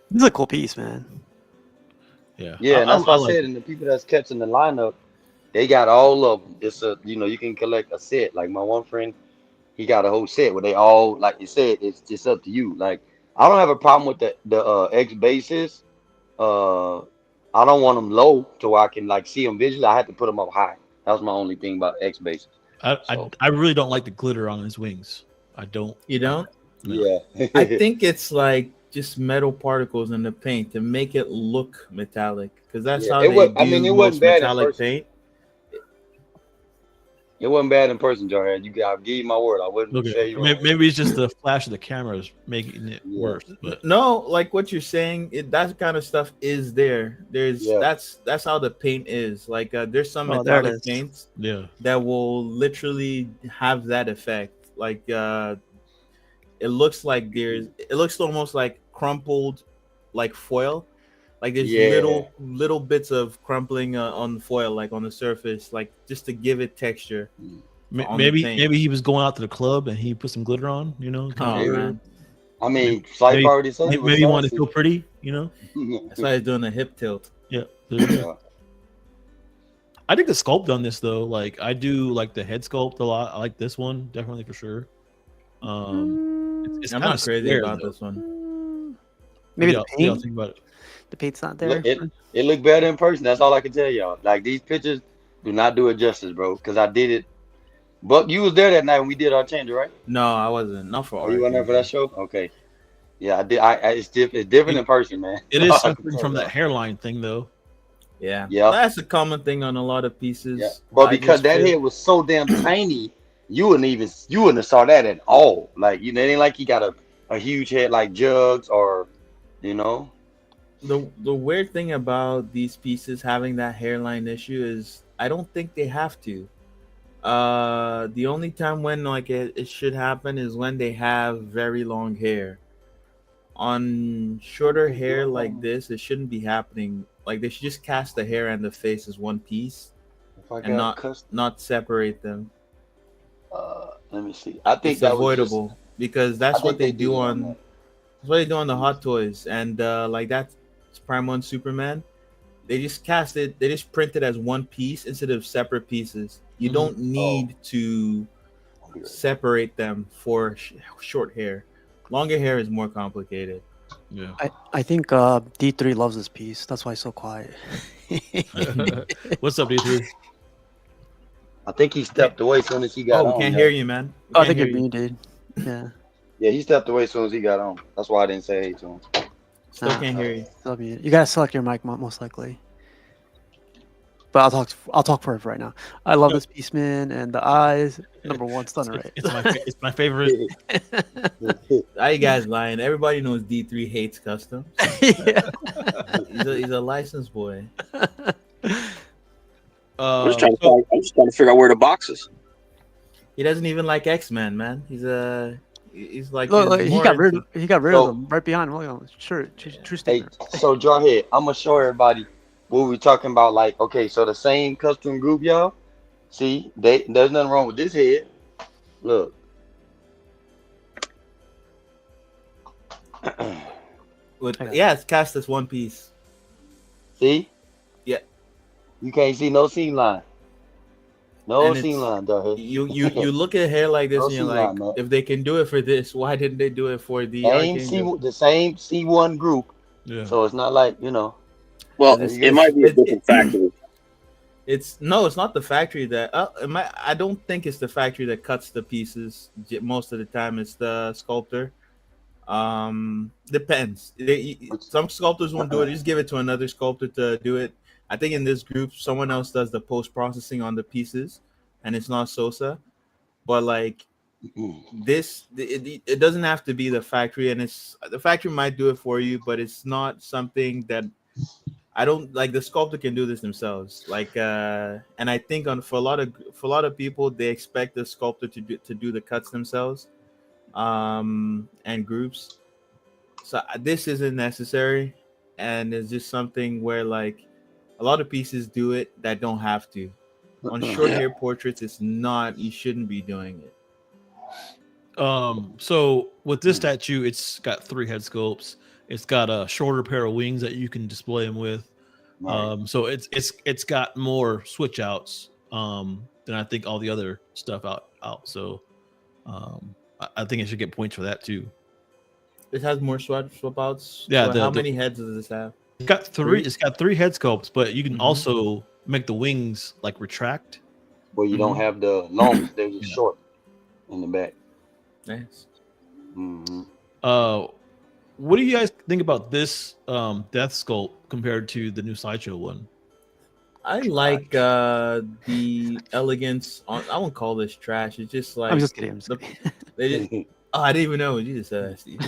B: This is a cool piece, man.
A: Yeah,
E: Yeah, and that's
A: I
E: what I
A: like
E: said. And the people that's catching the lineup, they got all of them. It's a you can collect a set. Like my one friend, he got a whole set where they all like you said. It's just up to you. Like I don't have a problem with the X bases. Uh, I don't want them low so I can like see them visually. I had to put them up high. That was my only thing about X bases. So
A: I really don't like the glitter on his wings. I don't.
D: You don't?
A: No.
E: yeah,
D: I think it's like just metal particles in the paint to make it look metallic because that's
E: yeah.
D: how
E: It
D: they
E: was.
D: do
E: I mean, it
D: most
E: wasn't bad in
D: metallic
E: person.
D: paint.
E: It wasn't bad in person, Jarhead. I'll give you my word. I wouldn't say
A: Okay,
E: you wrong.
A: maybe it's just the flash of the cameras making it
E: Yeah.
A: worse. But
D: No, like what you're saying, that kind of stuff is there.
E: Yeah.
D: That's how the paint is. Like there's some
B: Oh, there it
D: metallic
B: is.
D: paints
A: yeah,
D: that will literally have that effect. Like it looks like it looks almost like crumpled like foil. Like there's
E: Yeah.
D: little bits of crumpling on the foil, like on the surface, like just to give it texture. On the paint.
A: maybe he was going out to the club and he put some glitter on.
D: Oh
E: Maybe.
D: man,
E: I mean, Slife already said he was
A: maybe he wanted to
E: saucy.
A: feel pretty. You know.
D: that's why he's doing a hip tilt.
A: Yeah.
E: Yeah.
A: I think the sculpt on this though, like I do like the head sculpt a lot. I like this one definitely for sure. It's
D: I'm
A: kinda
D: not crazy
A: square,
D: about
A: though.
D: this one.
B: Maybe the
A: What do y'all
B: paint.
A: think about it?
B: The paint's not there.
E: It looked better in person. That's all I can tell y'all. Like these pictures do not do it justice, bro. Because I did it. But you was there that night when we did our change, right?
D: No, I wasn't. Not for
E: Oh, you weren't there for
D: art.
E: that show? Okay. Yeah, I did. It's different in person, man.
A: It is suffering from that hairline thing though.
D: Yeah,
E: Yeah.
D: that's a common thing on a lot of pieces.
E: Yeah. But
D: I
E: because
D: just
E: that
D: feel-
E: head was so damn tiny, you wouldn't have saw that at all. Like it ain't like he got a huge head like Jugs or
D: the weird thing about these pieces having that hairline issue is I don't think they have to. The only time when like it should happen is when they have very long hair. On shorter hair like this, it shouldn't be happening. Like they should just cast the hair and the face as one piece
E: If I
D: and
E: got
D: not separate them.
E: let me see. I think
D: It's
E: that was just-
D: avoidable because
E: I
D: that's
E: think
D: what they
E: did
D: do
E: it
D: on.
E: that.
D: That's what they do on the Hot Toys, and like that's Prime One Superman. They just cast it. They just print it as one piece instead of separate pieces. You
A: Mhm.
D: don't need to
E: Okay.
D: separate them for short hair. Longer hair is more complicated.
A: Yeah.
B: I think D3 loves this piece. That's why he's so quiet.
A: What's up, D3?
E: I think he stepped away as soon as he got
D: Oh,
E: on.
D: we can't
E: yeah.
D: hear you, man. We
B: Oh, I
D: can't
B: think you're
D: hear you.
B: muted. Yeah.
E: Yeah, he stepped away as soon as he got on. That's why I didn't say hey to him.
D: Still
B: Ah.
D: can't hear you.
B: Still muted. You gotta select your mic most likely. But I'll talk for it right now. I love this piece, man, and the eyes. Number one, stunner, right?
A: It's my favorite.
D: How you guys lying? Everybody knows D3 hates customs.
B: Yeah.
D: He's a licensed boy.
C: I'm just trying to figure out where the box is.
D: He doesn't even like XMen, man. He's like
B: Look,
D: he's
B: he
D: more
B: got rid.
D: into-
B: He got rid
E: So-
B: of them right behind him. Look at him. Sure, true
E: Hey,
B: statement.
E: so Jarhead, I'm gonna show everybody what we talking about. Like, okay, so the same custom group, y'all. See, there's nothing wrong with this head. Look.
D: Yeah, it's cast as one piece.
E: See?
D: Yeah.
E: You can't see no seam line. No
D: And
E: seam
D: it's-
E: line, dog.
D: You look at hair like this
E: No
D: and you're
E: seam
D: like,
E: line, man.
D: if they can do it for this, why didn't they do it for the
E: The same C1 group.
A: Yeah.
E: So it's not like,
C: Well,
D: It's-
C: it might be a different factory.
D: It's not the factory that I don't think it's the factory that cuts the pieces. Most of the time, it's the sculptor. Depends. Some sculptors won't do it. You just give it to another sculptor to do it. I think in this group, someone else does the post processing on the pieces, and it's not Sosa. But like it doesn't have to be the factory, and the factory might do it for you, but it's not something that I don't like. The sculptor can do this themselves. And I think for a lot of people, they expect the sculptor to do the cuts themselves, and groups. So this isn't necessary, and it's just something where like a lot of pieces do it that don't have to. On short hair portraits, it's not. You shouldn't be doing it.
A: So with this statue, it's got 3 head sculpts. It's got a shorter pair of wings that you can display them with. So it's got more switch outs than I think all the other stuff out. So I think it should get points for that too.
D: It has more swap outs.
A: Yeah,
D: So how many heads does this have?
A: It's got 3. It's got 3 head sculpts, but you can
D: Mhm.
A: also make the wings like retract.
E: Well, you don't have the long, they're just short in the back.
D: Nice.
E: Mm-hmm.
A: What do you guys think about this death sculpt compared to the new Sideshow one?
D: I like the elegance. I won't call this trash. It's just like
B: I'm just kidding. I'm just kidding.
D: They just, I didn't even know what you just said, Steve.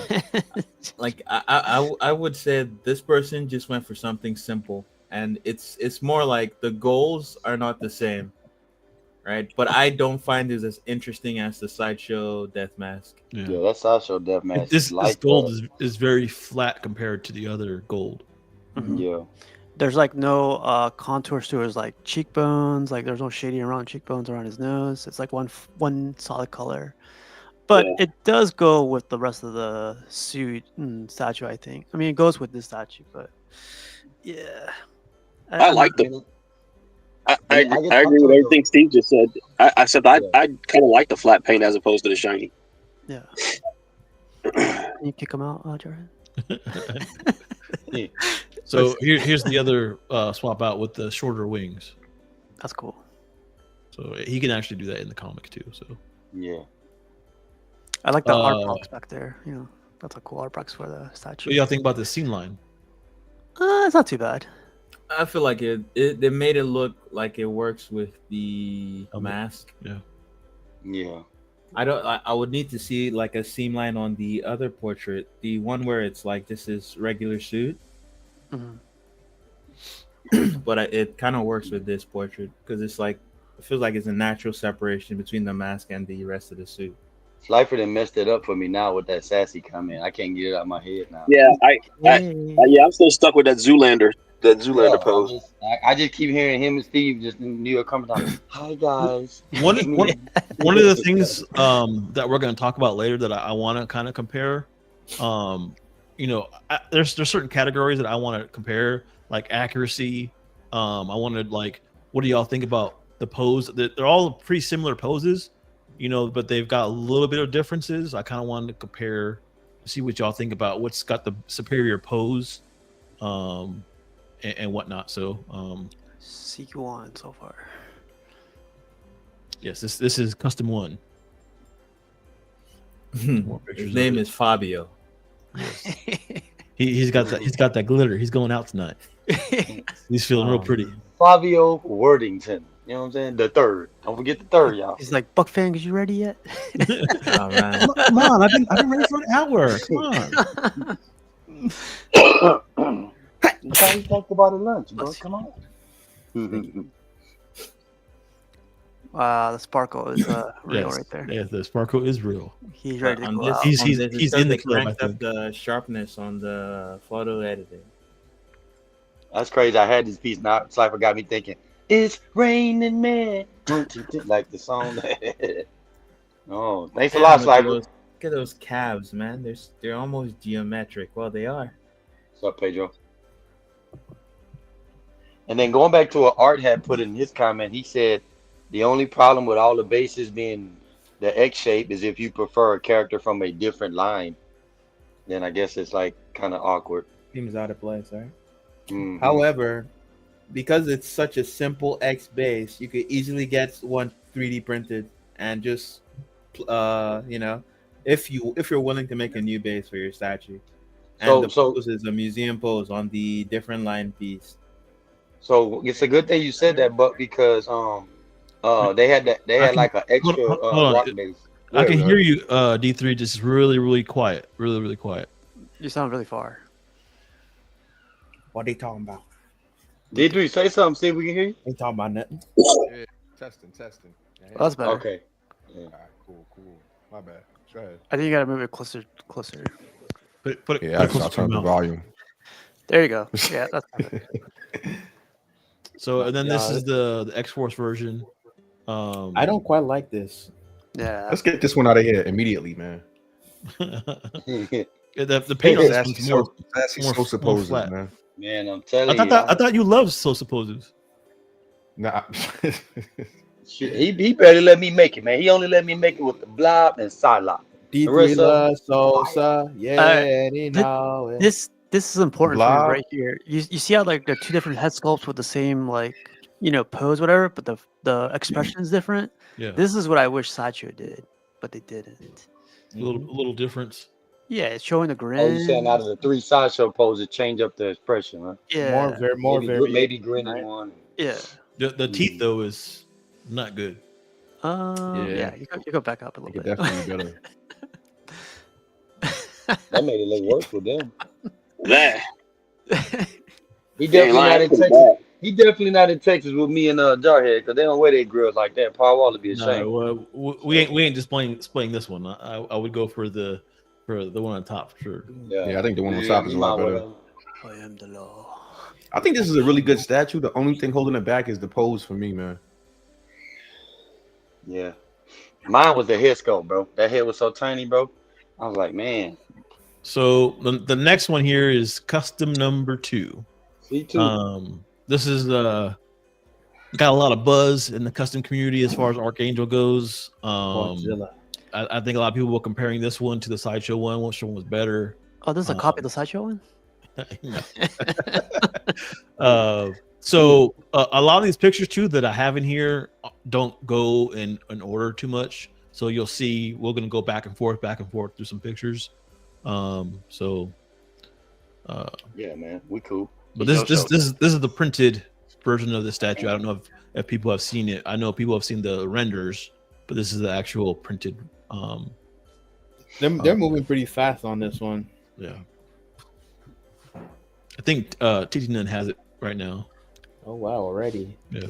D: Like I would say this person just went for something simple, and it's more like the goals are not the same, right? But I don't find this as interesting as the Sideshow death mask.
E: Yeah, that's Sideshow death mask.
A: This
E: Like
A: gold is very flat compared to the other gold.
B: Mhm.
E: Yeah.
B: There's like no contours to his like cheekbones. Like there's no shading around cheekbones around his nose. It's like one solid color. But it does go with the rest of the suit and statue, I think. I mean, it goes with this statue, but yeah.
C: I like the. I agree with everything Steve just said. I said I kind of like the flat paint as opposed to the shiny.
B: Yeah. Can you kick him out, Jared?
A: So here's the other swap out with the shorter wings.
B: That's cool.
A: So he can actually do that in the comic too. So
E: Yeah.
B: I like the art box back there. You know, that's a cool art box for the statue.
A: what do y'all think about the scene line?
B: It's not too bad.
D: I feel like they made it look like it works with the mask.
E: Yeah.
D: I would need to see like a seam line on the other portrait, the one where it's like this is regular suit.
B: Mhm.
D: But it kind of works with this portrait because it's like it feels like it's a natural separation between the mask and the rest of the suit.
E: Slifer done messed it up for me now with that sassy comment. I can't get it out of my head now.
C: Yeah,
B: Yay.
C: I'm still stuck with that Zoolander pose.
E: I just keep hearing him and Steve just in New York coming down. Hi guys.
A: One of the things that we're going to talk about later that I want to kind of compare, there's certain categories that I want to compare, like accuracy. I wanted like, what do y'all think about the pose? They're all pretty similar poses, but they've got a little bit of differences. I kind of wanted to compare, see what y'all think about what's got the superior pose, and whatnot. So,
B: CQ1 so far.
A: yes, this is custom one. More pictures
D: His
A: of
D: name
A: it.
D: is Fabio.
A: He's got that glitter. He's going out tonight. He's feeling real pretty.
E: Fabio Worthington. You know what I'm saying? The third. Don't forget the third, y'all.
B: He's like, Buck Fangs, you ready yet?
D: Oh, man.
A: Come on, I've been ready for an hour. Come on.
E: That's how we talked about at lunch, bro. Come on.
B: Wow, the sparkle is real
A: Yes.
B: right there.
A: Yeah, the sparkle is real.
B: He's ready to
D: On
B: go
D: this-
B: out.
A: He's-
D: on
A: he's-
D: this, it
A: he's
D: says
A: in the
D: they
A: club, I
D: cranked up
A: think.
D: the sharpness on the photo editing.
E: That's crazy. I had this piece now. Slifer got me thinking, it's raining man. like the song. Oh, thanks a
D: Damn,
E: lot,
D: look at
E: Slifer.
D: those, look at those calves, man. They're almost geometric. Well, they are.
E: What's up, Pedro? And then going back to what Art had put in his comment, he said the only problem with all the bases being the X shape is if you prefer a character from a different line. Then I guess it's like kind of awkward.
D: Seems out of place, right?
E: Mhm.
D: However, because it's such a simple X base, you could easily get one 3D printed and just if you're willing to make a new base for your statue. And the
E: So
D: pose is a museum pose on the different line piece.
E: so it's a good thing you said that, but because they
A: I
E: had
A: can
E: like an extra
A: hold on.
E: rock base.
A: I can
E: Go
A: hear
E: ahead.
A: you, D3, just really quiet, really quiet.
B: You sound really far.
D: What are they talking about?
E: D3, say something. See if we can hear you.
D: They talking about nothing.
F: Yeah, testing. Yeah,
B: Well, that's better.
E: Okay.
F: all right, cool. My bad. Go ahead.
B: I think you gotta move it closer.
A: Put it
F: Yeah,
A: close
F: I'll
A: to
F: turn
A: your
F: up the
A: mouth.
F: volume.
B: There you go. Yeah, that's
A: So, and then this
D: Yeah,
A: is the XForce version.
D: I don't quite like this.
B: yeah.
F: Let's get this one out of here immediately, man.
A: the paint on this
F: Sassy
A: one's
F: Sassy
A: more
F: Sosa
A: more
F: poses,
A: flat.
F: man.
E: Man, I'm
A: I
E: telling
A: thought
E: you.
A: that I thought you loved so supposes.
F: Nah.
E: Shit, he barely let me make it, man. He only let me make it with the blob and Psylocke. The
D: D3
E: rest of
D: La
E: them,
D: Sosa, yeah, they know it.
B: This is important for me
F: Blob.
B: right here. You see how like the two different head sculpts with the same like pose, whatever, but the expression is different.
A: Yeah,
B: This is what I wish Sideshow did, but they didn't.
A: a little difference.
B: Yeah, it's showing the grin.
E: oh, you saying out of the 3 sideshow poses, change up the expression, huh?
B: Yeah,
D: more variation,
E: Maybe grinning
D: right?
E: one.
B: yeah.
A: The teeth though is not good.
B: Yeah. You go back up a
F: It
B: little
F: could
B: bit.
F: definitely be better.
E: That made it look worse with them.
C: That
E: He
C: you ain't
E: definitely not
C: lying.
E: in Texas. He definitely not in Texas with me and Jarhead, because they don't wear their grills like that. Paul Waller be ashamed.
A: No, we ain't displaying this one. I would go for the one on top for sure.
F: Yeah, I think the one on top is a lot better.
B: I am the law.
F: I think this is a really good statue. The only thing holding it back is the pose for me, man.
E: Yeah. Mine was the head sculpt, bro. That head was so tiny, bro. I was like, man.
A: So the next one here is custom number 2.
E: C2.
A: This is got a lot of buzz in the custom community as far as Archangel goes.
D: Godzilla.
A: I think a lot of people were comparing this one to the Sideshow one. Which one was better?
B: Oh, this is a copy of the Sideshow one?
A: So a lot of these pictures too that I have in here don't go in order too much. So you'll see we're gonna go back and forth through some pictures.
E: Yeah, man. We cool.
A: But this is the printed version of the statue. I don't know if people have seen it. I know people have seen the renders, but this is the actual printed.
D: They're moving pretty fast on this one.
A: Yeah, I think TT9 has it right now.
D: Oh wow, already.
A: Yeah.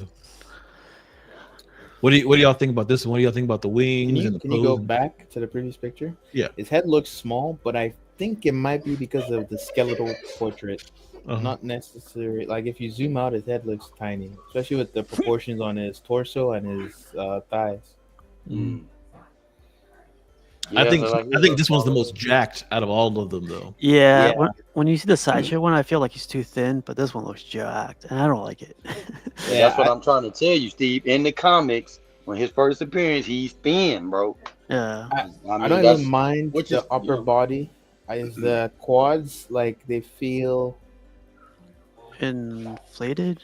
A: What do y'all think about this one? What do y'all think about the wings and the
D: Can you go
A: pose?
D: back to the previous picture?
A: Yeah.
D: His head looks small, but I think it might be because of the skeletal portrait.
A: Uh-huh.
D: Not necessary. Like if you zoom out, his head looks tiny, especially with the proportions on his torso and his thighs.
A: Mm.
E: Yeah,
A: I think
E: so, like,
A: I think this one's the most jacked out of all of them, though.
B: Yeah.
D: Yeah.
B: When you see the Sideshow one, I feel like he's too thin, but this one looks jacked, and I don't like it.
E: That's what I'm trying to tell you, Steve. In the comics, when his first appearance, he's thin, bro.
B: Yeah.
E: I
D: I
E: mean,
D: don't
E: that's
D: even mind
E: which
D: the
E: is,
D: upper
E: you know.
D: body. Is the quads like they feel
B: Inflated.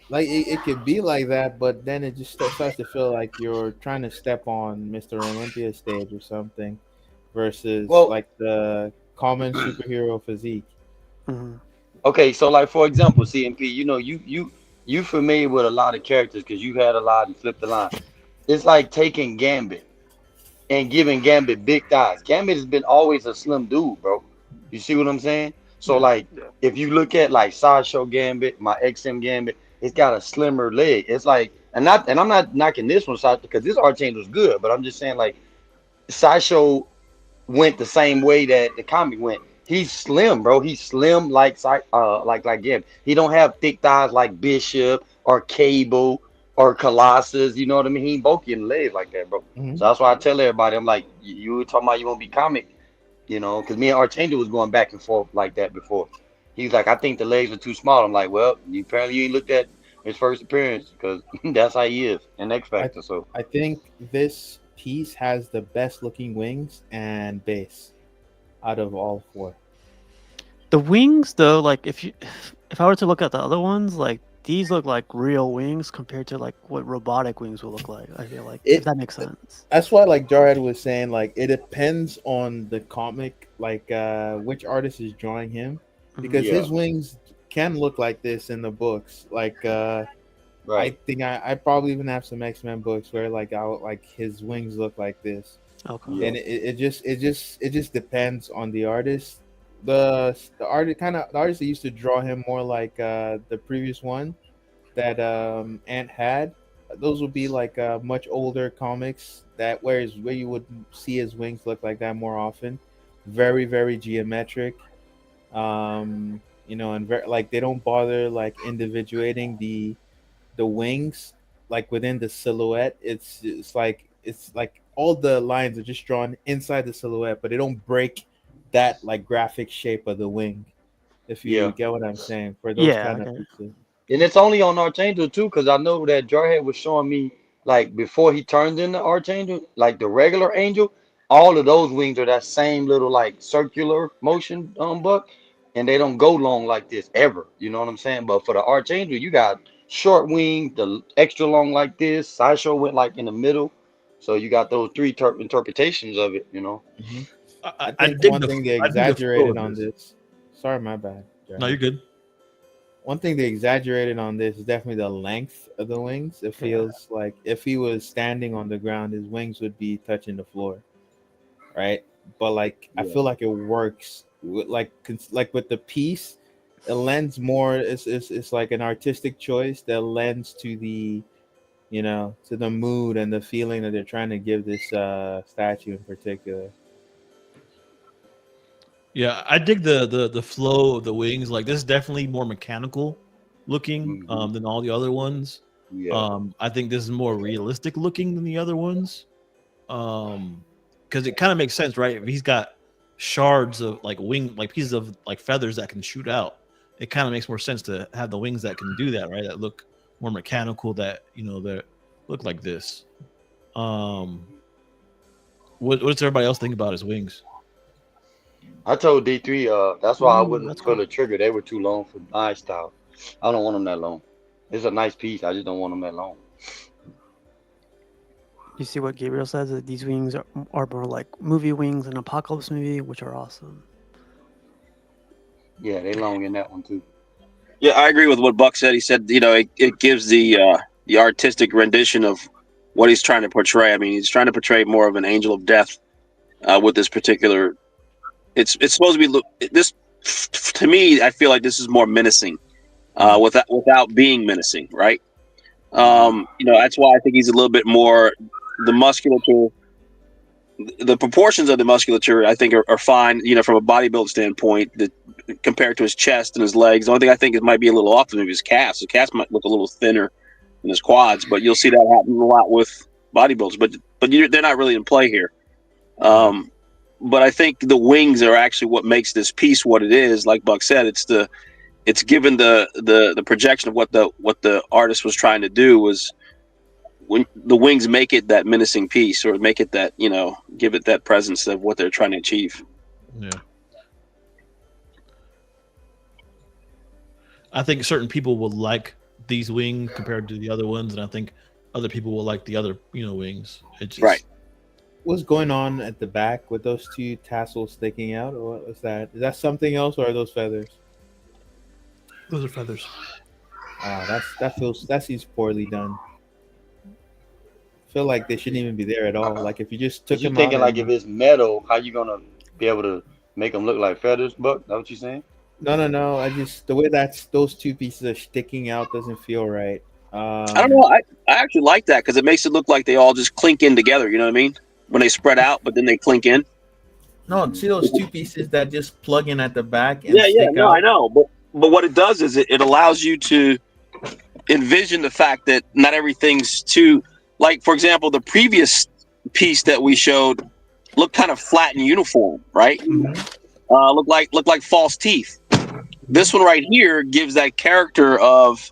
D: like it could be like that, but then it just starts to feel like you're trying to step on Mr. Olympia stage or something, versus
E: Well-
D: like the common superhero physique.
B: Mhm.
E: Okay, so like for example, CMP, you know, you familiar with a lot of characters because you had a lot and flipped the line. It's like taking Gambit and giving Gambit big thighs. Gambit has been always a slim dude, bro. You see what I'm saying? So like, if you look at like Sideshow Gambit, my XM Gambit, it's got a slimmer leg. It's like, and I'm not knocking this one side because this Archangel's good, but I'm just saying like, Sideshow went the same way that the comic went. He's slim, bro. He's slim like Gambit. He don't have thick thighs like Bishop or Cable or Colossus. You know what I mean? He ain't bulky in the legs like that, bro.
D: Mhm.
E: So that's why I tell everybody, I'm like, you were talking about you want to be comic, you know, because me and Archangel was going back and forth like that before. He's like, I think the legs are too small. I'm like, well, apparently you ain't looked at his first appearance because that's how he is in X
D: I
E: Factor. So
D: I think this piece has the best looking wings and base out of all four.
B: The wings, though, like if I were to look at the other ones, like these look like real wings compared to like what robotic wings will look like. I feel like if that makes sense.
D: That's why, like Jarhead was saying, like it depends on the comic, like which artist is drawing him, because
E: Yeah.
D: his wings can look like this in the books. Like I
E: right.
D: think I probably even have some X-Men books where like his wings look like this,
B: Okay.
E: Yeah.
D: and it just depends on the artist. The artist that used to draw him more like the previous one that Ant had. Those would be like much older comics that where you would see his wings look like that more often. Very very geometric, and like they don't bother like individuating the wings like within the silhouette. It's like all the lines are just drawn inside the silhouette, but they don't break that like graphic shape of the wing. If
E: Yeah.
D: you get what I'm saying, for those
B: Yeah.
D: kind of
B: Okay.
D: pieces.
E: And it's only on Archangel too, because I know that Jarhead was showing me like before he turned into Archangel, like the regular angel, all of those wings are that same little like circular motion buck, and they don't go long like this ever. You know what I'm saying? But for the Archangel, you got short wings, the extra long like this. Sideshow went like in the middle, so you got those three interpretations of it. You know?
D: hmm
A: I,
D: I
A: I I
D: think
A: dig
D: one
A: the
D: thing they
A: I dig the flow
D: exaggerated
A: of
D: on
A: this.
D: this. Sorry, my bad.
A: No, you're good.
D: One thing they exaggerated on this is definitely the length of the wings. It feels like if he was standing on the ground, his wings would be touching the floor, right? But like I
E: Yeah.
D: feel like it works with like with the piece, it lends more. It's like an artistic choice that lends to to the mood and the feeling that they're trying to give this statue in particular.
A: Yeah, I dig the flow of the wings. Like this is definitely more mechanical looking
E: Mhm.
A: than all the other ones.
E: Yeah.
A: I think this is more realistic looking than the other ones. Because it kind of makes sense, right? If he's got shards of like like pieces of like feathers that can shoot out, it kind of makes more sense to have the wings that can do that, right? That look more mechanical, that that look like this. Um, what does everybody else think about his wings?
E: I told D3, that's why I wouldn't
B: That's
E: pull
B: cool.
E: the trigger. They were too long for my style. I don't want them that long. It's a nice piece. I just don't want them that long.
B: You see what Gabriel says, that these wings are more like movie wings in Apocalypse movie, which are awesome.
E: Yeah, they long in that one too.
C: Yeah, I agree with what Buck said. He said, it gives the artistic rendition of what he's trying to portray. I mean, he's trying to portray more of an angel of death with this particular. It's supposed to be this. To me, I feel like this is more menacing, without being menacing, right? That's why I think he's a little bit more. The musculature, the proportions of the musculature, I think are fine. From a bodybuild standpoint, compared to his chest and his legs. The only thing I think it might be a little off is maybe his calves. His calves might look a little thinner than his quads, but you'll see that happen a lot with bodybuilders. But they're not really in play here. But I think the wings are actually what makes this piece what it is. Like Buck said, it's given the projection of what the artist was trying to do was. When the wings make it that menacing piece, or make it that give it that presence of what they're trying to achieve.
A: Yeah. I think certain people will like these wings compared to the other ones, and I think other people will like the other wings. It's
C: Right.
D: What's going on at the back with those two tassels sticking out, or what was that? Is that something else, or are those feathers?
A: Those are feathers.
D: That seems poorly done. I feel like they shouldn't even be there at all. Like if you just took
E: You
D: them out
E: thinking like if
D: and
E: it's metal, how you gonna be able to make them look like feathers, Buck? That what you saying?
D: no. I just the way those two pieces are sticking out doesn't feel right.
C: I don't know. I actually like that because it makes it look like they all just clink in together. You know what I mean? When they spread out, but then they clink in.
D: No, see those two pieces that just plug in at the back and
C: Yeah,
D: stick
C: no,
D: out.
C: I know. But what it does is it allows you to envision the fact that not everything's too, like, for example, the previous piece that we showed looked kind of flat and uniform, right? Looked like false teeth. This one right here gives that character of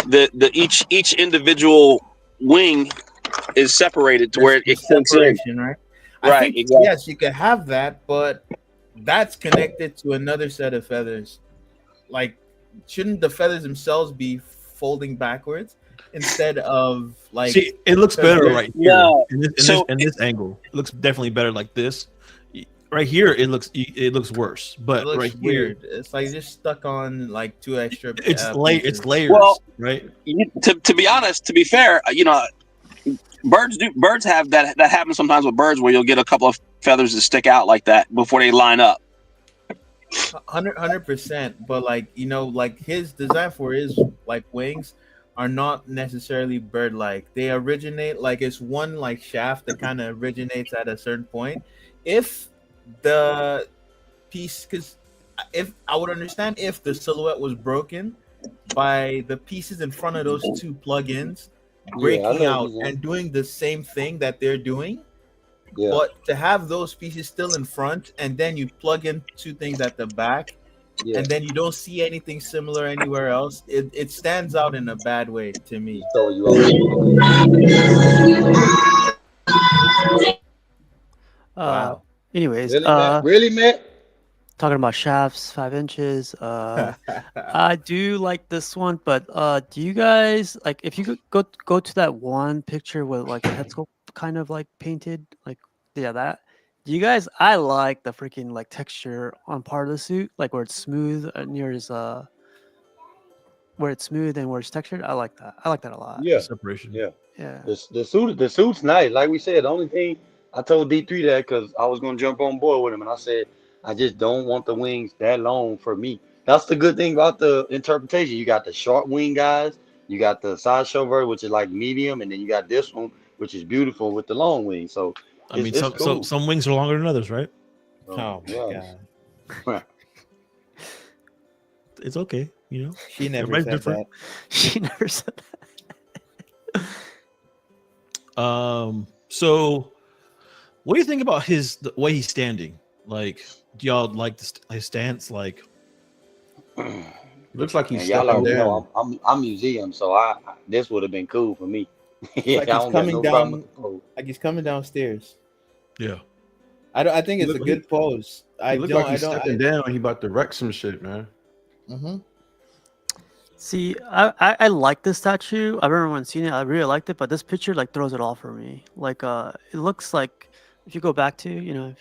C: the each individual wing is separated to where it sinks in.
D: separation, right? I
C: Right,
D: think
C: exactly.
D: yes, you could have that, but that's connected to another set of feathers. Like, shouldn't the feathers themselves be folding backwards instead of like?
A: See, it looks
D: because
A: better
D: there's-
A: right here
C: No.
A: in
C: So-
A: this angle. It looks definitely better like this. Right here, it looks worse. But
D: It looks
A: right
D: weird.
A: here,
D: It's like just stuck on like two extra.
A: it's
D: pieces.
A: layers,
C: Well,
A: right?
C: To be honest, to be fair, birds have that happens sometimes with birds where you'll get a couple of feathers that stick out like that before they line up.
D: 100%. But like like his design for his like wings are not necessarily bird-like. They originate like it's one like shaft that kind of originates at a certain point. If the piece, because if I would understand if the silhouette was broken by the pieces in front of those two plugins breaking
E: know what
D: out
E: you're saying.
D: and doing the same thing that they're doing.
E: Yeah.
D: But to have those pieces still in front and then you plug in two things at the back
E: Yeah.
D: and then you don't see anything similar anywhere else, it stands out in a bad way to me.
E: So you already.
D: Wow.
B: Anyways,
E: Really, Matt? Really, Matt?
B: talking about shafts, 5 inches. I do like this one, but do you guys like if you could go to that one picture with like the head sculpt kind of like painted, like that? Do you guys? I like the freaking like texture on part of the suit, like where it's smooth near his where it's smooth and where it's textured. I like that. I like that a lot.
E: Yeah.
A: Separation.
E: Yeah.
B: Yeah.
E: The suit's nice. Like we said, the only thing I told D3 that because I was gonna jump on board with him, and I said I just don't want the wings that long for me. That's the good thing about the interpretation. You got the short wing guys, you got the sideshow version, which is like medium, and then you got this one, which is beautiful with the long wing. So
A: I mean,
E: it's cool.
A: some wings are longer than others, right?
D: Oh my
E: yeah.
D: god.
A: It's okay, you know.
D: She never
A: Everybody's
D: said
A: different.
B: She never said that.
A: So what do you think about the way he's standing? Like, do y'all like his stance? Like,
F: Looks like he's
E: And y'all
F: stepping
E: already
F: down.
E: know I'm museum, so I this would have been cool for me. Yeah,
D: Like
E: I
D: he's
E: don't got
D: coming
E: no
D: down-
E: problem with the pose.
D: Like he's coming downstairs.
A: yeah,
D: I think it's a
F: Look-
D: good pose.
F: It looks like he's stepping down and he about to wreck some shit, man.
D: Mm-hmm.
B: See, I like this statue. I remember when seeing it, I really liked it, but this picture like throws it off for me. Like it looks like if you go back to,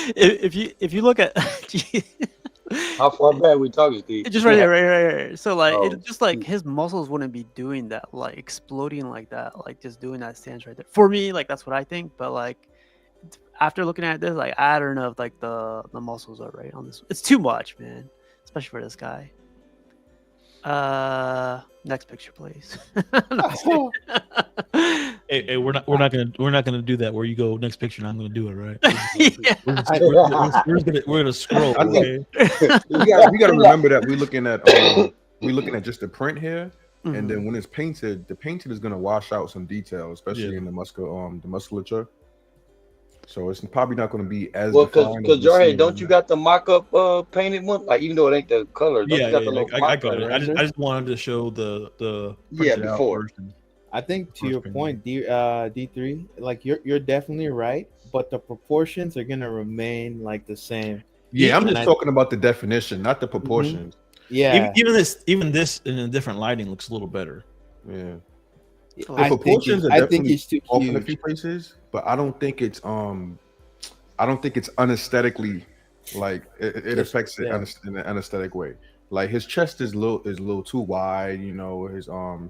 B: if you if you look at
E: How far back we talking, Steve?
B: just right here, right here. So like
E: Oh,
B: it just like his muscles wouldn't be doing that, like exploding like that, like just doing that stance right there. For me, like that's what I think. But like after looking at this, like I don't know if like the muscles are right on this. It's too much, man, especially for this guy. Next picture, please. No, just kidding.
A: hey, we're not gonna do that. Where you go next picture, and I'm gonna do it, right?
B: Yeah.
A: We're gonna scroll.
F: I think-
A: Okay?
F: We gotta remember that we're looking at just the print here, and then when it's painted, the painted is gonna wash out some detail, especially
A: Yeah.
F: in the musculature. So it's probably not gonna be as
E: Well,
F: defined
E: because
F: as we see
E: Jorge,
F: in
E: don't
F: the-
E: you got the mock-up painted one? Like even though it ain't the color, don't
A: Yeah,
E: you got the little
A: I got it.
E: mock-up?
A: I just wanted to show the
E: Yeah,
A: printed out
E: before.
A: version.
D: I think to
A: First
D: your
A: painting.
D: point, D3, like you're definitely right, but the proportions are gonna remain like the same.
F: Yeah, I'm
D: And
F: just
D: I-
F: talking about the definition, not the proportions.
D: Yeah,
A: Even this in a different lighting looks a little better.
F: Yeah,
D: I think
F: proportions are
D: I think
F: definitely
D: it's too
F: off in a few
D: huge.
F: places, but I don't think it's unesthetically like it affects it
D: Yeah.
F: in an unesthetic way. Like his chest is a little too wide,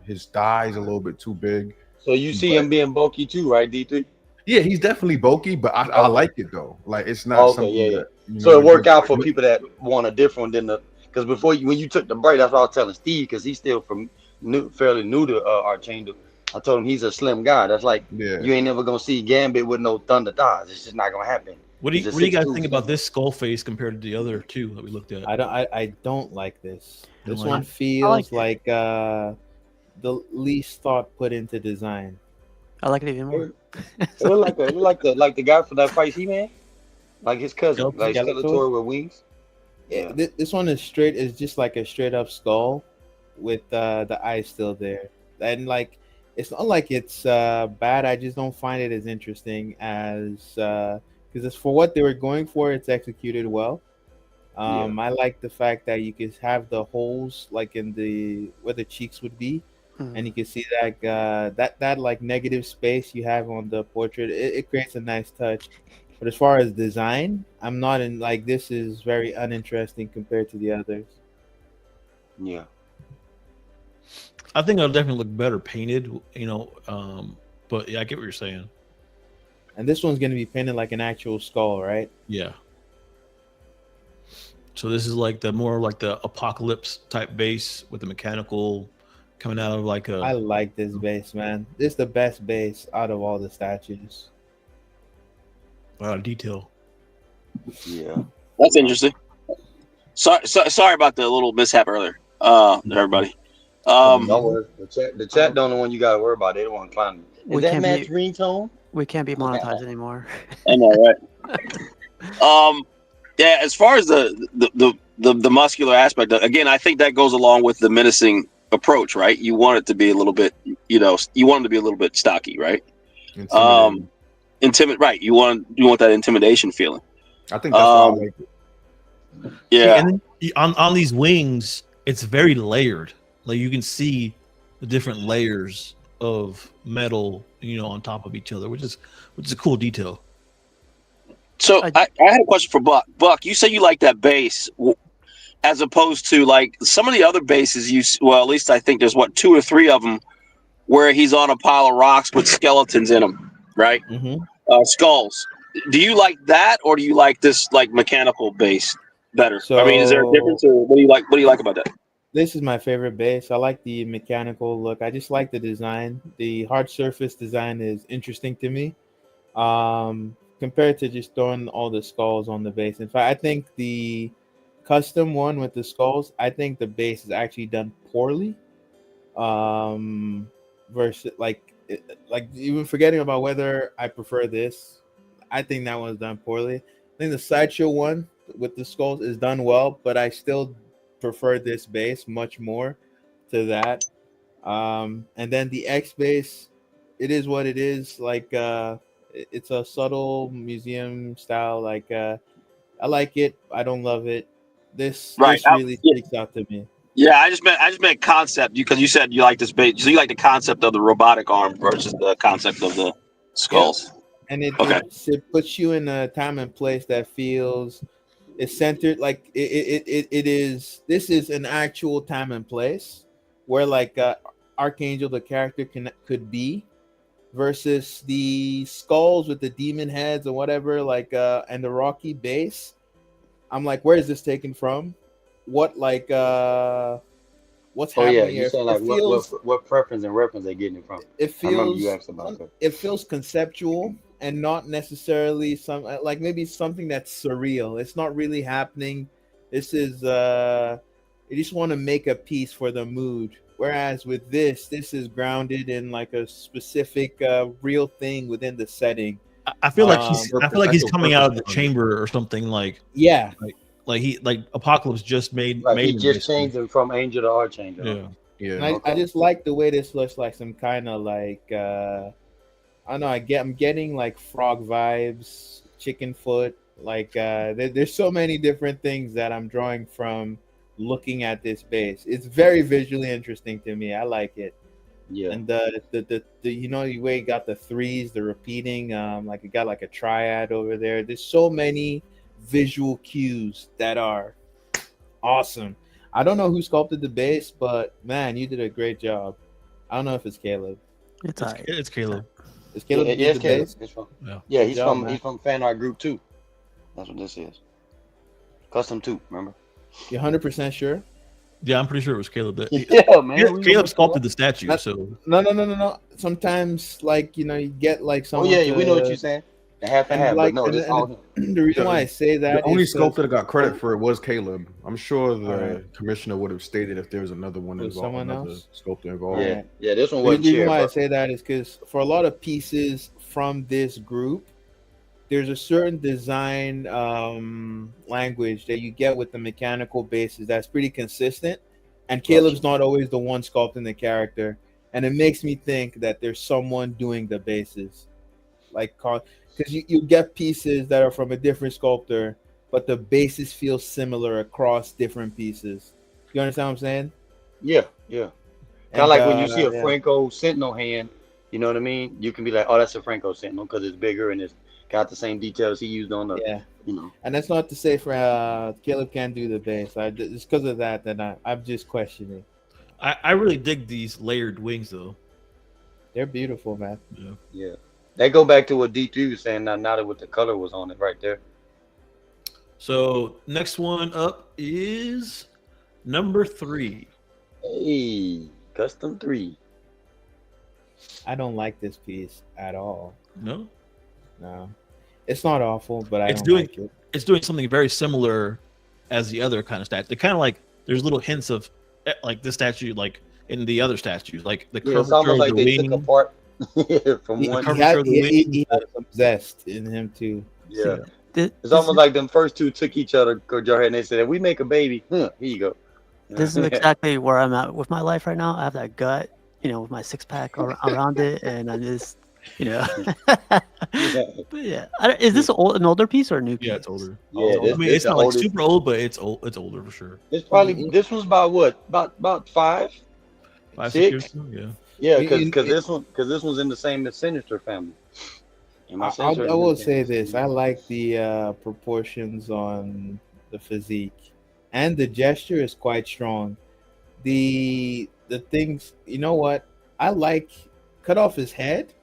F: his thighs a little bit too big.
E: So you see him being bulky too, right, D3?
F: Yeah, he's definitely bulky, but I
E: Okay.
F: like it though. Like it's not
E: Okay,
F: something
E: yeah.
F: that
E: So it worked out for people that want a different than the because before when you took the break, that's what I was telling Steve because he's still fairly new to Archangel. I told him he's a slim guy. That's like
F: Yeah.
E: you ain't never gonna see Gambit with no thunder thighs. It's just not gonna happen.
A: What do
E: He's a
A: you guys
E: 6'2"
A: think about
E: center.
A: this skull face compared to the other two that we looked at?
D: I don't like this.
A: Don't
D: This
A: like
D: one
A: it?
D: feels
B: like
D: like the least thought put into design.
B: I like it even more.
E: It look like the guy from that fight He-Man, like his cousin,
A: Skeletor?
E: like
D: Skeletor?
E: Skeletor with wings.
D: Yeah,
E: Yeah.
D: this one is straight. Is just like a straight up skull with the eyes still there, and like it's not like it's bad. I just don't find it as interesting as because it's for what they were going for. It's executed well.
E: Yeah.
D: I like the fact that you can have the holes like in the where the cheeks would be,
B: Mm.
D: and you can see that like negative space you have on the portrait. It creates a nice touch. But as far as design, I'm not in like this is very uninteresting compared to the others.
E: Yeah.
A: I think it'll definitely look better painted, you know. But yeah, I get what you're saying.
D: And this one's gonna be painted like an actual skull, right?
A: Yeah. So this is like the more like the apocalypse type base with the mechanical coming out of like
D: I
A: a
D: like this base, man. This is the best base out of all the statues.
A: lot of detail.
E: Yeah.
C: That's interesting. Sorry about the little mishap earlier, everybody.
E: Don't worry. The chat don't know when you gotta worry about. They don't want to climb. Is
B: We
E: that
B: can't
E: match
B: be-
E: ringtone?
B: We can't be monetized anymore.
C: I know, right? Yeah. As far as the muscular aspect, again, I think that goes along with the menacing approach, right? You want it to be a little bit, you want them to be a little bit stocky, right?
F: Intimidating.
C: Right. You want that intimidation feeling.
F: I think that's why I like it.
C: Yeah.
A: And then on these wings, it's very layered. Like you can see the different layers of metal, on top of each other, which is a cool detail.
C: So I had a question for Buck. Buck, you say you like that base as opposed to like some of the other bases well, at least I think there's 2 or 3 of them where he's on a pile of rocks with skeletons in them, right?
D: Mm-hmm.
C: Skulls. Do you like that, or do you like this like mechanical base better?
D: So,
C: I mean, is there a difference, or what do you like? What do you like about that?
D: This is my favorite base. I like the mechanical look. I just like the design. The hard surface design is interesting to me, compared to just throwing all the skulls on the base. In fact, I think the custom one with the skulls, I think the base is actually done poorly. Versus like even forgetting about whether I prefer this, I think that one's done poorly. I think the sideshow one with the skulls is done well, but I still prefer this base much more to that. And then the X base, it is what it is. Like it's a subtle museum style. Like I like it. I don't love it. This really sticks out to me.
C: Yeah, I just meant concept, because you said you like this base. So you like the concept of the robotic arm versus the concept of the skulls.
D: And it puts you in a time and place that feels it's centered like it is. This is an actual time and place where like Archangel the character could be, versus the skulls with the demon heads or whatever, like and the rocky base. I'm like, where is this taken from? What like what's happening
E: yeah,
D: here?
E: you saying like what preference and reference they getting it from?
D: It
E: I remember
D: feels
E: you asked about that.
D: it feels conceptual and not necessarily some like maybe something that's surreal. It's not really happening. This is you just want to make a piece for the mood. Whereas with this is grounded in like a specific real thing within the setting.
A: I feel like he's coming out of the chamber or something like
D: yeah.
A: Like Apocalypse just made
E: he just changed him from Angel to Archangel.
D: Yeah. And I just like the way this looks like some kind of like I don't know. I'm getting like frog vibes, chicken foot. Like there's so many different things that I'm drawing from looking at this base. It's very visually interesting to me. I like it.
E: Yeah.
D: And the the way you got the threes, the repeating, like it got like a triad over there. There's so many visual cues that are awesome. I don't know who sculpted the base, but man, you did a great job. I don't know if it's Caleb.
A: It's Caleb.
D: Is Caleb
E: the
D: base?
E: He's from Fan Art Group 2. That's what this is. Custom 2, remember?
D: You're 100% sure?
A: Yeah, I'm pretty sure it was Caleb.
E: Yeah, man.
A: Caleb sculpted the statue. So
D: no. Sometimes, like you get like some.
E: Oh yeah, we know what you're saying. half and
D: And
E: half.
D: like,
E: But no,
D: and,
E: this all him.
D: the reason why I say
F: The
D: that
F: only
D: is 'cause-
F: sculptor that got credit for it was Caleb. I'm sure the
D: Alright.
F: commissioner would have stated if there was another one
D: Was
F: involved,
D: someone
F: another
D: else?
F: sculptor involved.
E: Yeah,
D: Alright.
E: yeah. This one
D: The
E: wasn't
D: reason
E: shared,
D: why I
E: bro.
D: say that is because for a lot of pieces from this group, there's a certain design language that you get with the mechanical bases that's pretty consistent. And Caleb's not always the one sculpting the character. And it makes me think that there's someone doing the bases. Like, because you get pieces that are from a different sculptor, but the bases feel similar across different pieces. You understand what I'm saying?
E: Yeah, yeah. Kind
D: And,
E: of like when you see a
D: yeah.
E: Franco Sentinel hand, you know what I mean? You can be like, oh, that's a Franco Sentinel because it's bigger and it's got the same details he used on the,
D: Yeah.
E: you know.
D: And that's not to say for Caleb can't do the base. It's because of that I'm just questioning.
A: I really dig these layered wings though.
D: They're beautiful, man.
A: Yeah.
E: Yeah. They go back to what D3 was saying now that what the color was on it right there.
A: So next one up is number 3.
E: Hey, custom 3.
D: I don't like this piece at all.
A: No,
D: No, it's not awful, but I
A: It's
D: don't
A: doing-
D: like it.
A: it's doing something very similar as the other kind of statue. They're kind of like there's little hints of like this statue, like in the other statues, like the
E: Yeah, it's
A: curvature
E: almost
A: of
E: like
A: the
E: they
A: wing.
E: took apart from
D: He,
E: one.
D: he,
A: curvature
D: had,
A: of the
D: he
A: wing.
D: had some zest in him too.
E: Yeah.
B: This,
E: It's almost like them first two took each other, go Jarhead, and they said, if we make a baby, here you go.
B: this is exactly where I'm at with my life right now. I have that gut, with my 6-pack around it, and I'm just, But yeah, is this an older piece or a new piece?
A: Yeah, it's older.
E: Yeah,
A: I mean, it's not like super old, but it's old. It's older for sure.
E: It's probably this was about what? About 5,
A: 5, 6
E: 6?
A: years ago. Yeah.
E: Yeah,
D: You-
E: because this one's in the same as Sinister family. And my
D: I
E: Sinister is in
D: will
E: the
D: say
E: same-
D: this: I like the proportions on the physique, and the gesture is quite strong. The things, you know what? I like cut off his head.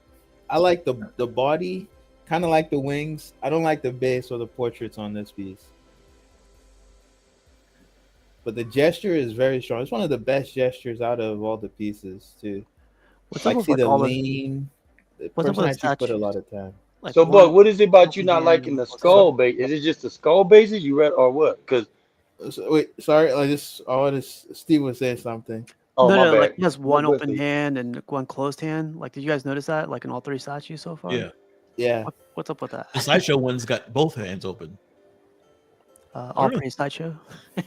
D: I like the body, kind of like the wings. I don't like the base or the portraits on this piece. But the gesture is very strong. It's one of the best gestures out of all the pieces too.
B: What's
D: Like
B: up with
D: see
B: like
D: the
B: all the
D: lean. The
B: what's up
D: person
B: with
D: actually put a
B: statues?
D: lot of time.
B: Like
E: So,
B: one-
E: Buck, what is it about you not
B: hand
E: liking
B: and
E: the
B: what's up?
E: skull base? Is it just the skull bases you read, or what? Because
D: Wait, sorry. Steve was saying something.
E: oh, my
B: no,
E: bad.
B: like he has one
E: Go
B: open
E: Steve.
B: hand and one closed hand. Like, did you guys notice that? Like in all 3 statues so far?
A: Yeah.
D: Yeah.
B: What's up with that?
A: The sideshow one's got both hands open.
B: All pretty sideshow.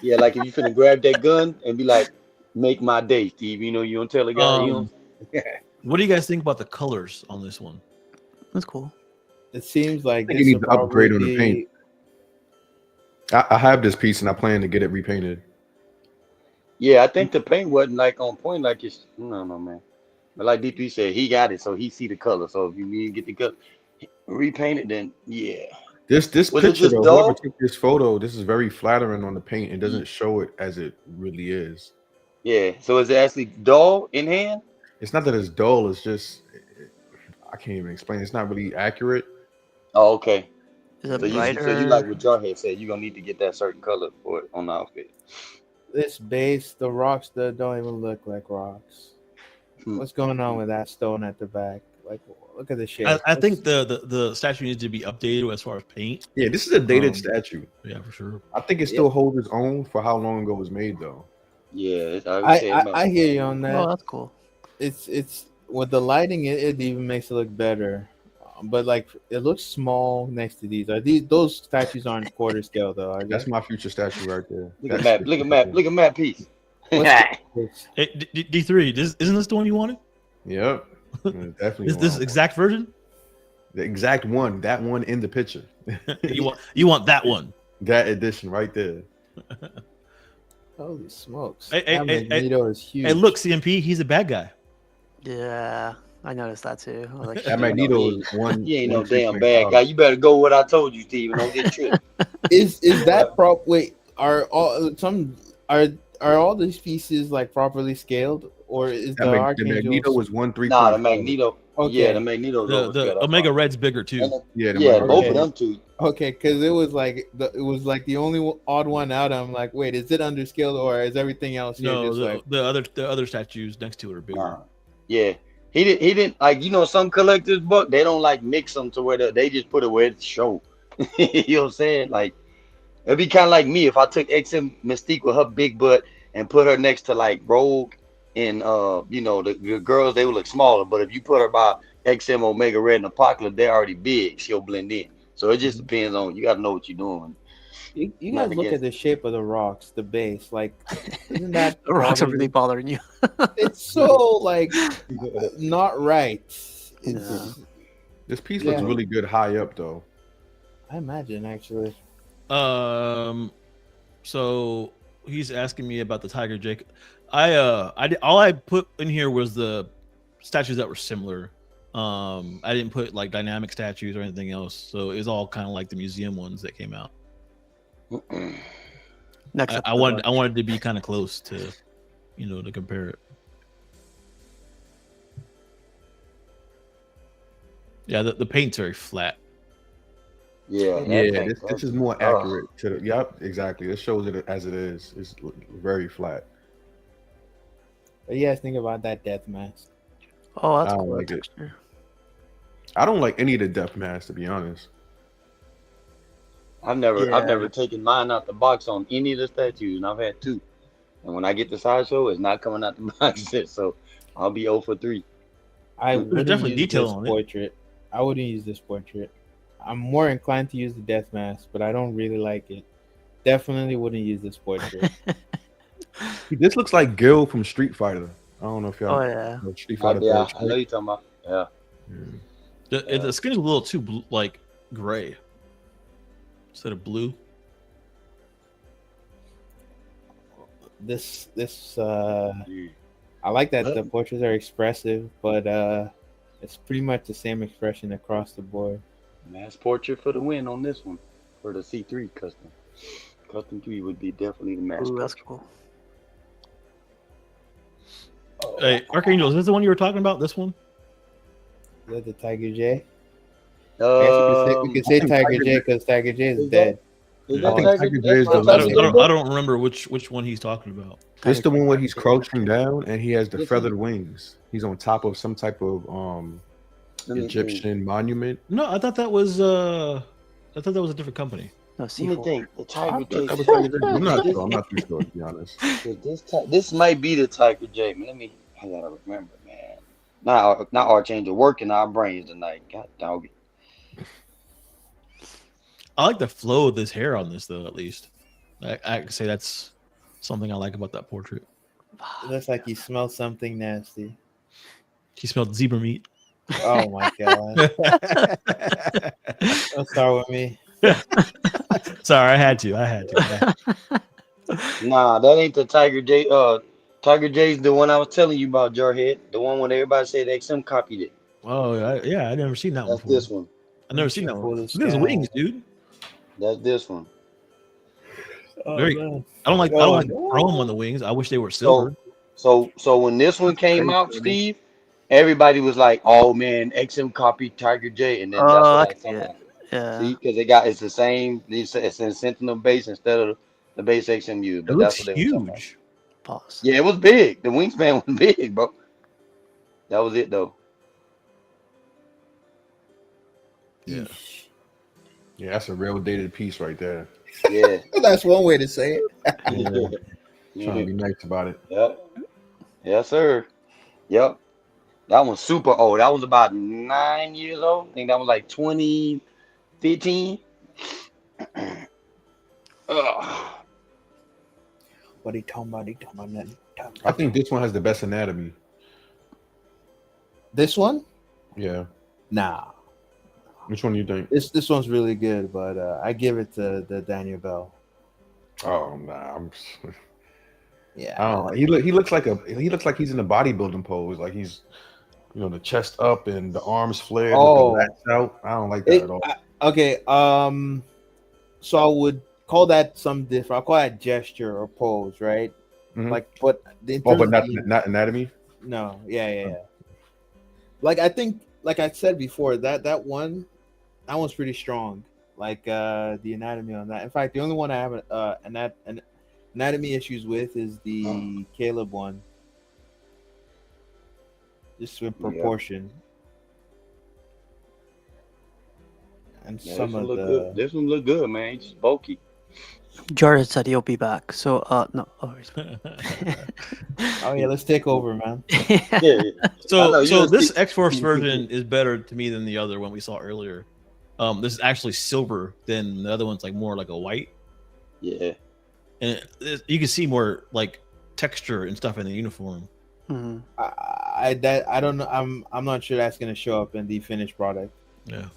E: Yeah, like if you finna grab that gun and be like, "Make my day, Steve." You don't tell the guy.
A: What do you guys think about the colors on this one?
B: That's cool.
D: It seems like
F: I think
D: this
F: you need
D: will
F: to upgrade
D: probably
F: on the paint. I have this piece and I plan to get it repainted.
E: Yeah, I think the paint wasn't like on point. Like it's no, man. But like D3 said, he got it, so he see the color. So if you need to get the color, repaint it, then yeah.
F: This
E: Was it
F: picture,
E: just
F: though,
E: dull?
F: whoever took this photo, this is very flattering on the paint. It doesn't show it as it really is.
E: Yeah. So is it actually dull in hand?
F: It's not that it's dull. It's just I can't even explain. It's not really accurate.
E: Oh, okay.
B: Is it
E: So you
B: brighter?
E: like what Jarhead said, you're gonna need to get that certain color for it on the outfit.
D: This base, the rocks that don't even look like rocks. What's going on with that stone at the back? Like, look at the shape.
A: I think the statue needs to be updated as far as paint.
F: Yeah, this is a dated statue.
A: Yeah, for sure.
F: I think it still holds its own for how long ago it was made, though.
E: Yeah, I would say
D: I hear you on that.
B: Oh, that's cool.
D: It's with the lighting, it even makes it look better. But like, it looks small next to these. Those statues aren't quarter scale though? Are
F: That's
D: they?
F: my future statue right there.
E: Look at Matt. Look at Matt. Look at Matt piece.
D: What's
A: Hey, D3, isn't this the one you wanted?
F: Yep. Definitely.
A: This exact version?
F: the exact one, that one in the picture.
A: you want that one?
F: That edition right there.
D: Holy smokes!
A: Hey,
D: That Magneto is huge.
A: Hey, look, CMP, he's a bad guy.
B: Yeah, I noticed that too. I was like,
F: That Magneto is one.
E: You ain't no
F: one
E: damn
F: 3.5.
E: bad guy. You better go what I told you, Steven. Don't get tricked.
D: Is that prop? Wait, are all these pieces like properly scaled, or is
F: That
D: the
F: the
D: Archangel?
F: Magneto was 1
E: Nah, the
F: 3.5.
E: Magneto.
D: Okay.
E: Yeah, the Magneto's
A: The Omega Red's bigger too.
F: Yeah,
E: Yeah,
F: the
E: both
D: Okay.
E: of them two.
D: Okay, because it was like the only odd one out. I'm like, wait, is it underscaled or is everything else here
A: No,
D: just like?
A: the other statues next to it are bigger.
E: Yeah, He didn't like some collectors book they don't like mix them to where they just put it where it's show. You know what I'm saying? Like it'd be kind of like me if I took XM Mystique with her big butt and put her next to like Rogue and the girls they would look smaller, but if you put her by XM Omega Red and Apocalypse, they're already big. She'll blend in. So it just depends on you got to know what you're doing.
D: You
E: Not
D: guys look
E: against
D: at the shape of the rocks, the base. Like, isn't that
B: The rocks are
D: probably-
B: really bothering you.
D: It's so like not right. It's,
B: Yeah.
F: This piece looks
D: Yeah.
F: really good high up though.
D: I imagine actually.
A: So he's asking me about the Tiger Jake. All I put in here was the statues that were similar. I didn't put like dynamic statues or anything else. So it was all kind of like the museum ones that came out.
B: Next up,
A: I wanted to be kind of close to, to compare it. Yeah, the paint's very flat.
E: Yeah,
F: Yeah, this is more accurate to the. Yep, exactly. This shows it as it is. It's very flat.
D: What do you guys think about that death mask?
B: Oh, that's
F: I don't
B: cool.
F: like it.
B: Texture.
F: I don't like any of the death masks, to be honest.
E: I've never taken mine out the box on any of the statues, and I've had 2. And when I get the sideshow, it's not coming out the box, so I'll be 0 for 3.
D: I
A: There's
D: wouldn't
A: definitely
D: use
A: detail
D: this
A: on it.
D: portrait. I wouldn't use this portrait. I'm more inclined to use the death mask, but I don't really like it. Definitely wouldn't use this portrait.
F: This looks like Gil from Street Fighter. I don't know if y'all
B: Oh yeah.
F: know Street
E: Oh,
F: Fighter.
E: yeah,
F: Third
E: I know you're talking about. Yeah.
F: Strike.
A: The skin is a little too like gray instead of blue.
D: This I like that the portraits are expressive, but it's pretty much the same expression across the board.
E: Mass portrait for the win on this one for the C3 custom. Custom 3 would be definitely the mass
B: Ooh, that's
E: portrait.
B: cool.
A: Hey, Archangel, is this the one you were talking about? This one?
D: Is that the Tiger J? I guess we could say Tiger J because Tiger J is dead.
E: Is
F: I think
E: Tiger
F: Tiger
E: J?
F: J is the
A: I don't remember which one he's talking about.
F: This the one where he's crouching down and he has the
E: This
F: feathered wings. He's on top of some type of
E: Let me
F: Egyptian monument.
A: No, I thought that was a different company.
B: No,
E: Let me
B: C4.
E: think. The Tiger J.
F: I'm not sure. I'm not too sure, to be honest.
E: This might be the Tiger J. Man, I gotta remember, man. Not Archangel working our brains tonight. God dog it.
A: I like the flow of this hair on this, though. At least I can say that's something I like about that portrait.
D: It looks like he smells something nasty.
A: He smelled zebra meat.
D: Oh my god! Don't start with me.
A: Sorry, I had to.
E: Nah, that ain't the Tiger J. Tiger J's the one I was telling you about, Jarhead. The one when everybody said XM copied it.
A: Oh, I never seen that one.
E: That's this one.
A: I never seen that one.
D: Full
A: Look
D: of
A: at his
D: sky.
A: wings, dude.
E: That's this one.
A: Very-
D: man.
A: I don't like chrome on the wings. I wish they were silver.
E: So when this one came out, Steve, everybody was like, "Oh man, XM copied Tiger J," and then that's
B: Oh,
E: what
B: I
E: I
B: see
E: saw.
B: it. Yeah.
E: See, because it's the same. It's in Sentinel base instead of the base XM used.
A: It
E: But
A: looks
E: that's what they were talking about.
A: huge.
B: Pause.
E: Yeah, it was big. The wingspan was big, bro. That was it though.
F: Yeah. Yeah, that's a real dated piece right there.
E: Yeah.
D: That's one way to say it.
F: Yeah. Trying to be nice about it.
E: Yep. Yes, sir. Yep. That one's super old. That was about 9 years old. I think that was like 2015. Ugh.
D: What he talking about? Nothing.
F: I think this one has the best anatomy.
D: This one?
F: Yeah.
D: Nah.
F: Which one do you think?
D: This one's really good, but I give it to the Daniel Bell.
F: Oh nah,
D: Yeah.
F: I don't. He looks like he's in a bodybuilding pose. Like he's, the chest up and the arms flared
D: Oh.
F: with the lats out. I don't like that at all.
D: Okay. So I would call that some different. I'll call that gesture or pose, right?
F: Mhm.
D: Like, but
F: But not anatomy.
D: No. Yeah. Like I think, like I said before, that one's pretty strong. Like the anatomy on that. In fact, the only one I have anatomy issues with is the Caleb one. just with
E: Yeah.
D: proportion. And
E: Yeah,
D: some
E: this one
D: of
E: look
D: the
E: good. This one look good, man. It's just bulky.
B: Jarrett said he'll be back. So no. Oh, he's
D: oh yeah, let's take over, man.
E: Yeah, yeah. I know,
A: So
E: you
A: so
E: don't
A: this
E: see-
A: X-Force version is better to me than the other one we saw earlier. This is actually silver than the other one's like more like a white,
E: Yeah.
A: and you can see more like texture and stuff in the uniform.
B: Mhm.
D: I don't know. I'm not sure that's gonna show up in the finished product.
A: Yeah,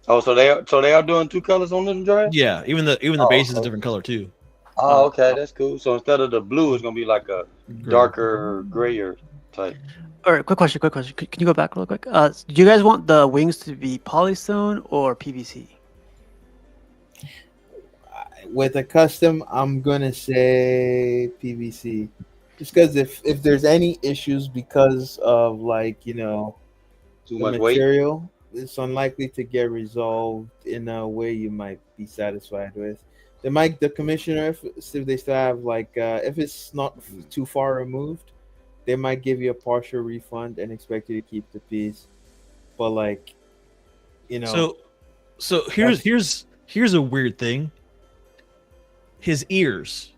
E: Oh, so they are doing 2 colors on this drive?
A: yeah. Even the
E: Oh,
A: base is a
E: okay.
A: different color too.
E: Oh, okay, that's cool. So instead of the blue, it's gonna be like a
A: Gray.
E: darker grayer type.
B: All right, quick question. Can you go back real quick? Do you guys want the wings to be polystone or PVC?
D: With a custom, I'm gonna say PVC, just because if there's any issues because of like
E: Too
D: the
E: much weight.
D: material, it's unlikely to get resolved in a way you might be satisfied with. The commissioner, if they still have like if it's not too far removed, they might give you a partial refund and expect you to keep the piece. But like,
A: So here's a weird thing. His ears,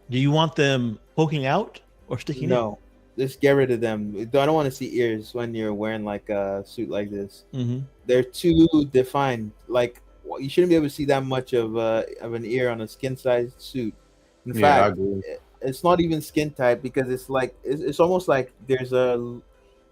A: do you want them poking out or sticking in?
D: no, just get rid of them. I don't want to see ears when you're wearing like a suit like this.
A: Mm-hmm.
D: They're too defined. Like you shouldn't be able to see that much of an ear on a skin-sized suit. In
F: Yeah, I
D: fact,
F: agree.
D: it's not even skin tight because it's like it's almost like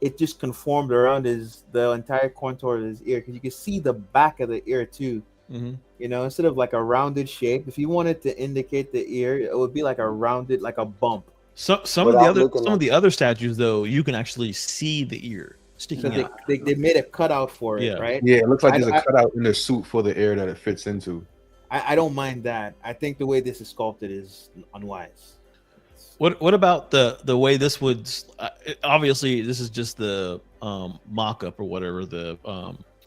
D: it just conformed around the entire contour of his ear because you can see the back of the ear too.
A: Mm-hmm.
D: Instead of like a rounded shape, if you wanted to indicate the ear, it would be like a rounded, like a bump.
A: Some
E: But I'm
A: of
E: looking
A: the other statues though, you can actually see the ear sticking
D: So
A: out.
D: they made a cutout for it,
A: Yeah.
D: right?
F: Yeah, it looks like
D: I-
F: there's a
D: I-
F: cutout in the suit for the air that it fits into.
D: I don't mind that. I think the way this is sculpted is unwise.
A: What about the way this would? Obviously, this is just the mock-up or whatever the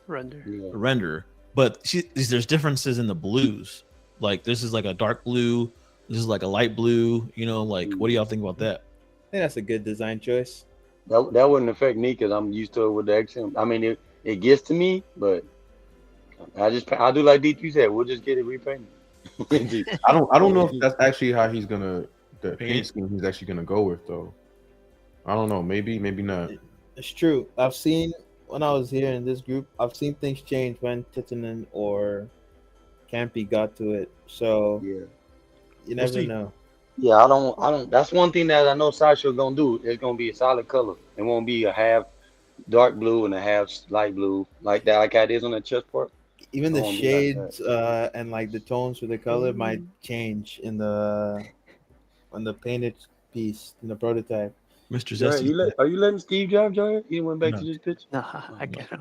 B: Render.
E: Yeah.
A: render, but there's differences in the blues. Like this is like a dark blue. This is like a light blue. Like what do y'all think about that?
D: I think that's a good design choice.
E: That wouldn't affect me because I'm used to it with the XM. I mean, it gets to me, but I do like D3 said. We'll just get it repainted.
F: I don't know if that's actually how he's gonna the
A: Paint
F: paint
A: it?
F: scheme he's actually gonna go with though. I don't know. Maybe not.
D: It's true. I've seen when I was here in this group, I've seen things change when Titanen or Campy got to it. So
E: Yeah.
D: you
A: We'll
D: never
A: see.
D: know.
E: Yeah, I don't. That's one thing that I know Sideshow gonna do. It's gonna be a solid color. It won't be a half dark blue and a half light blue like that, like how it is on the chest part.
D: Even
E: It
D: the
E: won't be like that.
D: shades and like the tones for the color might change on the painted piece in the prototype.
A: Mr.
E: Jared,
A: Zesty.
E: are you letting Steve drive, Jared? He went back
A: No.
E: to this picture.
B: No, I get it.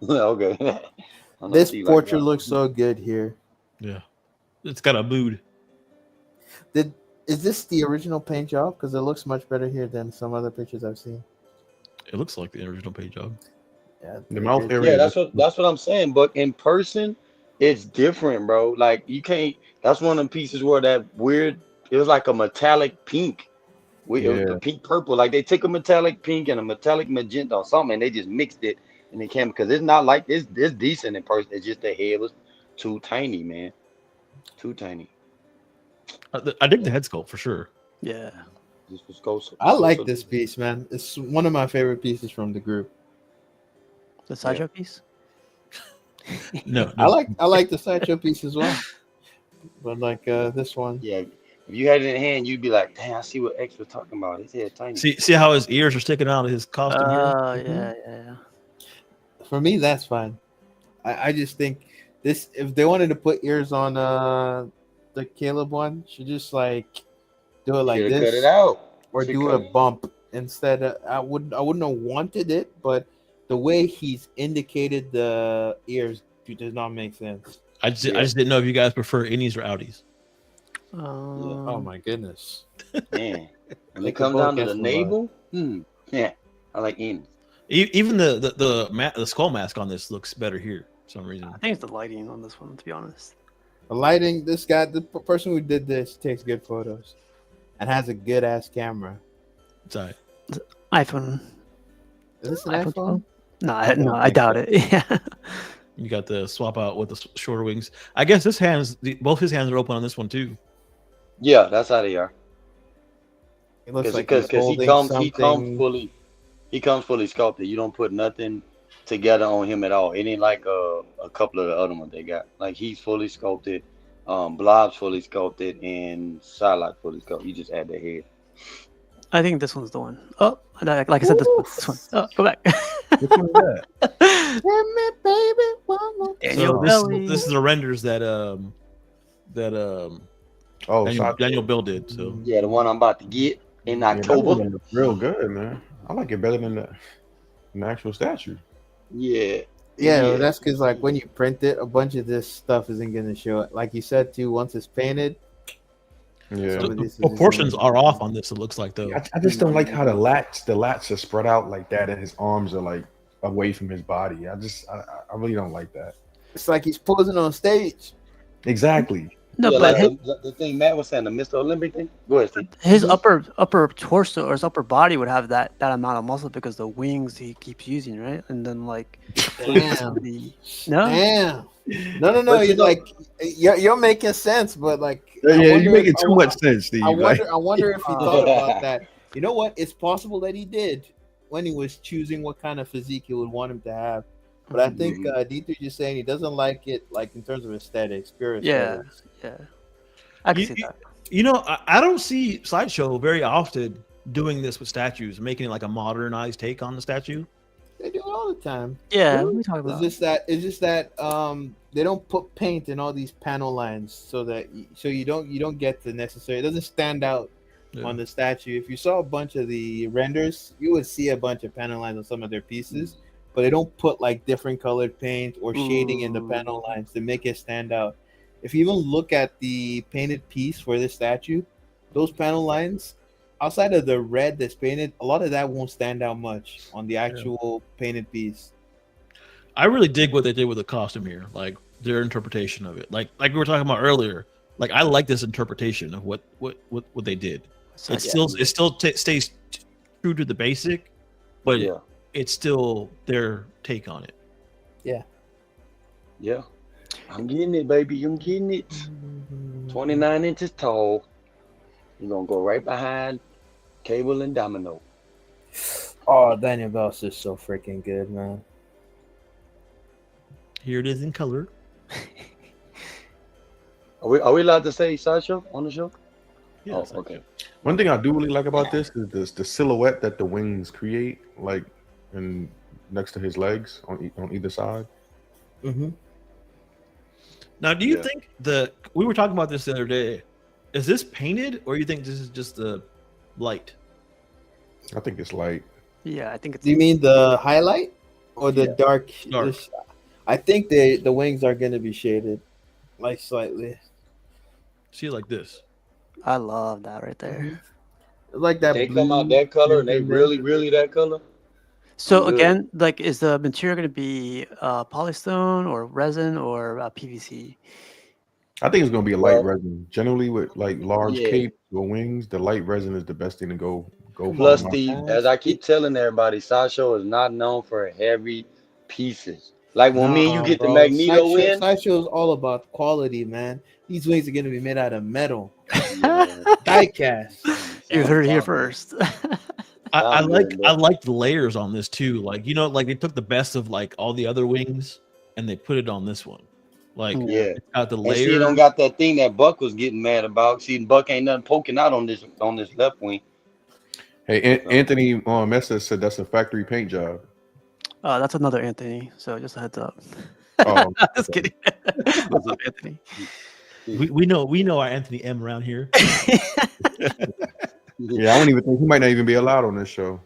E: Okay. I know
D: This
E: Steve like
D: portrait
E: that.
D: looks so good here.
A: Yeah, it's got a mood.
D: Is this the original paint job? Because it looks much better here than some other pictures I've seen.
A: It looks like the original paint job.
D: Yeah,
F: The mouth
D: it-
F: area.
E: Yeah, that's what I'm saying. But in person, it's different, bro. Like you can't. That's one of the pieces where that weird. It was like a metallic pink. It was
F: Yeah.
E: the pink purple. Like they took a metallic pink and a metallic magenta or something, and they just mixed it and it came because it's not like it's decent in person. It's just the head was too tiny, man. Too tiny.
A: I dig the head sculpt for sure.
B: Yeah.
E: This was go.
D: I like this piece, man. It's one of my favorite pieces from the group.
B: The sideshow piece?
A: No,
D: I like the sideshow piece as well. But like this one.
E: Yeah, if you had it in hand, you'd be like, "Damn, I see what X was talking about. His head tiny."
A: See how his ears are sticking out of his costume here?
B: Oh, yeah.
D: For me, that's fine. I just think this if they wanted to put ears on the Caleb one, should just like do it like
E: Should've
D: this
E: cut it out.
D: or
E: Should
D: do
E: cut
D: a bump instead. I wouldn't have wanted it, but the way he's indicated the ears does not make sense.
A: I just didn't know if you guys prefer innies or outies.
D: Oh my goodness!
E: Man, when
D: They
E: it
D: could
E: comes
D: both
E: down to
D: get
E: the
D: some
E: navel, yeah, I like ends.
A: Even the skull mask on this looks better here for some reason.
B: I think it's the lighting on this one, to be honest.
D: The lighting. This guy, the person who did this, takes good photos and has a good ass camera.
A: It's all right.
B: iPhone.
D: Is this an
B: iPhone
D: iPhone?
B: 12? No,
D: I don't
B: I
D: think
B: doubt
D: so.
B: it. Yeah.
A: You got the swap out with the shorter wings. I guess both his hands are open on this one too.
E: Yeah, that's how they are.
D: It looks like
E: Because
D: he's
E: he
D: holding
E: comes
D: something.
E: fully sculpted. You don't put nothing together on him at all. It ain't like a couple of the other ones they got. Like he's fully sculpted, Blob's fully sculpted, and Psylocke fully sculpted. You just add the head.
B: I think this one's the one. Oh, like I said, this one. Oh, go back.
F: Which one is that?
D: Give me, baby, one more.
B: Daniel
A: So
B: Belly.
A: this is the renders that
F: Oh,
A: Daniel Bill did. So
E: Yeah, the one I'm about to get in
F: yeah, that
E: October.
F: one looks real good, man. I like it better than the actual statue.
E: Yeah.
D: Yeah, that's because like when you print it, a bunch of this stuff isn't gonna show it. Like you said too, once it's painted,
F: Yeah.
D: some of
A: the
D: this is just
A: proportions
D: gonna-
A: are off on this. It looks like though.
F: I just don't like how the lats are spread out like that, and his arms are like away from his body. I really don't like that.
D: It's like he's posing on stage.
F: Exactly.
B: No,
E: Yeah,
B: but
E: like the thing Matt was saying, the Mr. Olympic thing. Go ahead, Steve.
B: his upper torso or his upper body would have that amount of muscle because the wings he keeps using, right? And then like
D: Damn.
B: no,
D: Damn. No.
E: But you know-
D: Like you're making sense, but like
F: Yeah,
D: I
F: you're
D: wonder
F: making
D: if-
F: too much sense, Steve.
D: I wonder if he thought about that. You know what? It's possible that he did when he was choosing what kind of physique he would want him to have. But I think D3 just saying he doesn't like it, like in terms of aesthetics, pure
B: yeah,
D: aesthetics.
B: yeah. I can see that.
A: You know, I don't see Sideshow very often doing this with statues, making it like a modernized take on the statue.
D: They do it all the time.
B: Yeah, we talk
D: It's
B: about.
D: just that they don't put paint in all these panel lines so you don't get the necessary. It doesn't stand out
A: Yeah.
D: on the statue. If you saw a bunch of the renders, you would see a bunch of panel lines on some of their pieces, but they don't put like different colored paint or shading in the panel lines to make it stand out. If you even look at the painted piece for this statue, those panel lines, outside of the red that's painted, a lot of that won't stand out much on the actual painted piece.
A: I really dig what they did with the costume here, like their interpretation of it. Like we were talking about earlier. Like I like this interpretation of what they did.
B: So,
A: It
B: yeah.
A: still stays true to the basic, but
E: Yeah.
A: it's still their take on it.
E: Yeah. I'm getting it, baby. I'm getting it. 29 inches tall. You're gonna go right behind Cable and Domino.
D: Oh, Daniel Bell's is so freaking good, man.
A: Here it is in color.
E: Are we allowed to say Sideshow on the show?
A: Yes,
E: Oh, okay.
F: One thing I do really like about this is the silhouette that the wings create, like, and next to his legs on either side.
D: Mm-hmm.
A: Now, do you
E: Yeah.
A: think we were talking about this the other day? Is this painted, or you think this is just the light?
F: I think it's light.
B: Yeah, I think it's.
D: Do you mean the highlight or the dark?
A: Dark.
D: I think the wings are going to be shaded, like slightly,
A: See it like this.
B: I love that right there.
D: like that.
E: They come out that color and they really that color.
B: So
E: Good.
B: again, like, is the material going to be polystone or resin or PVC?
F: I think it's gonna be a light
E: Well-
F: resin. Generally, with like large
E: Yeah.
F: capes or wings, the light resin is the best thing to go
E: Plus,
F: for.
E: Steve, as I keep telling everybody, Sideshow is not known for heavy pieces. Like when me and you get the Magneto in,
D: Sideshow is all about quality, man. These wings are going to be made out of metal,
E: yeah.
D: die cast.
B: You heard it here first.
A: I
E: I'm
A: like
E: good,
A: I
E: bro.
A: like the layers on this too. Like like they took the best of like all the other wings and they put it on this one. Like
E: Yeah.
A: it's got the
E: And see,
A: layer.
E: it don't got that thing that Buck was getting mad about. See, Buck ain't nothing poking out on this left wing.
F: Hey, Anthony Mesa said that's a factory paint job.
B: That's another Anthony. So just a heads up.
F: Oh,
B: Just kidding. What's up, Anthony?
A: we know our Anthony M around here.
F: yeah, I don't even think he might not even be allowed on this show.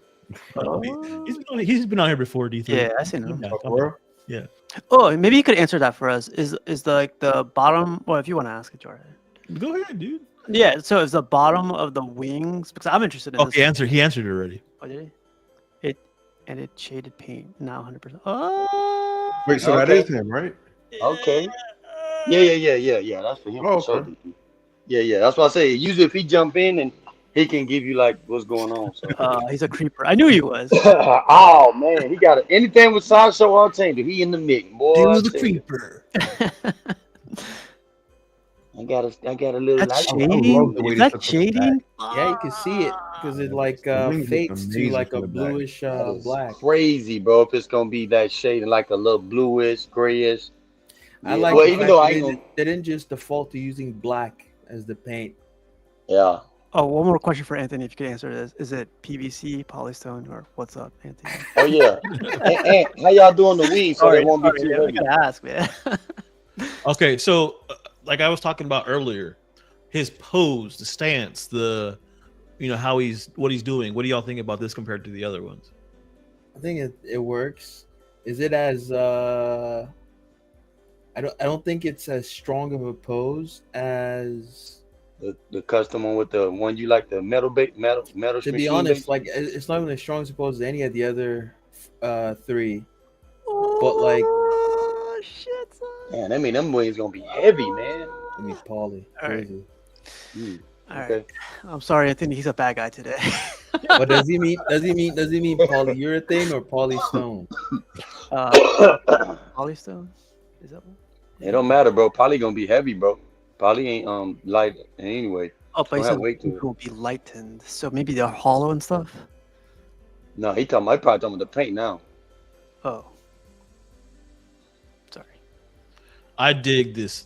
A: He's been on here before, D3.
B: Yeah, I seen him.
A: Yeah,
F: Oh, for real?
B: Oh, maybe you could answer that for us. Is the bottom? Well, if you want to ask it, Jordan.
A: Go ahead, dude.
B: Yeah. So is the bottom of the wings? Because I'm interested in
A: Okay,
B: this.
A: he answered it already.
B: Oh, did he? It shaded paint now 100%. Oh.
F: Wait, so that
E: Okay.
F: is him, right?
E: Okay. Yeah. That's for him.
F: Oh,
E: for sure.
F: okay.
E: Yeah. That's what I say. Usually, if he jump in and he can give you like what's going on. So.
B: He's a creeper. I knew he was.
E: Oh man, he got anything with Sideshow or Change. He in the mix, boy. I
A: the
E: tell you.
A: creeper.
E: I got a little
B: That's
E: light.
B: shading.
F: the way
B: Is
F: they
B: that
F: took the
B: shading?
D: Yeah, you can see it because it like
F: The wings look
D: fades to
F: amazing
D: like
F: from
D: a
F: the back.
D: bluish
E: That is
D: black.
E: crazy, bro. If it's gonna be that shading, like a little bluish, grayish.
D: I
E: Yeah.
D: like
E: Well,
D: the
E: even
D: fact
E: though
D: that
E: I ain't gonna.
D: they didn't just default to using black as the paint.
E: Yeah.
B: Oh, one more question for Anthony. If you could answer this, is it PVC, polystone, or what's up, Anthony?
E: Oh yeah. And how y'all doing the wings so they won't be too
B: man, I
E: heavy?
B: gotta ask, man.
A: Okay, so like I was talking about earlier, his pose, the stance, the how what he's doing. What do y'all think about this compared to the other ones?
D: I think it works. Is it as I don't think it's as strong of a pose as.
E: The custom one with the one you like, the metal
D: To be honest, like it's not even as strong as opposed to any of the other three. But like,
B: oh shit, son.
E: man, I mean them wings gonna be heavy, man.
D: I mean, Pauly,
B: All right.
D: crazy.
B: All right.
E: Okay.
B: I'm sorry, Anthony. He's a bad guy today.
D: But does he mean polyurethane or polystone?
B: Polystone? Is that one?
E: It don't matter, bro. Probably gonna be heavy, bro. Probably ain't light anyway.
B: Oh, but he
E: Don't have
B: said
E: weight to it.
B: it will be lightened, so maybe they're hollow and stuff.
E: No, he probably talking about the paint now.
B: Oh, sorry.
A: I dig this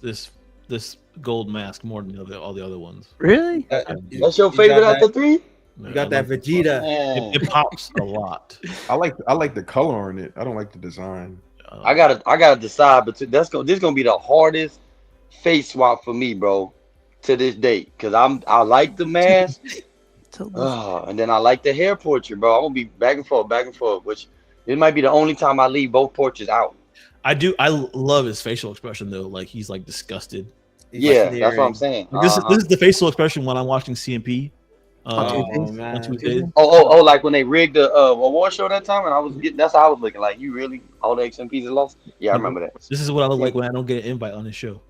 A: gold mask more than all the other ones.
B: Really?
E: That's your favorite out the three?
D: You got that Vegeta.
E: Man.
A: It pops a lot.
F: I like the color on it. I don't like the design.
E: I gotta decide, but this gonna be the hardest face swap for me, bro, to this date. Cause I like the mask, and then I like the hair portrait, bro. I'm gonna be back and forth, which it might be the only time I leave both portraits out.
A: I love his facial expression though. Like he's like disgusted.
E: Yeah, that's what I'm saying.
A: Like, this is the facial expression when I'm watching CMP.
D: Man.
A: Tuesdays.
E: Oh, like when they rigged the award show that time, and that's how I was looking. Like, you really all the XMPs are lost? Yeah, I remember that.
A: This is what I look like when I don't get an invite on this show.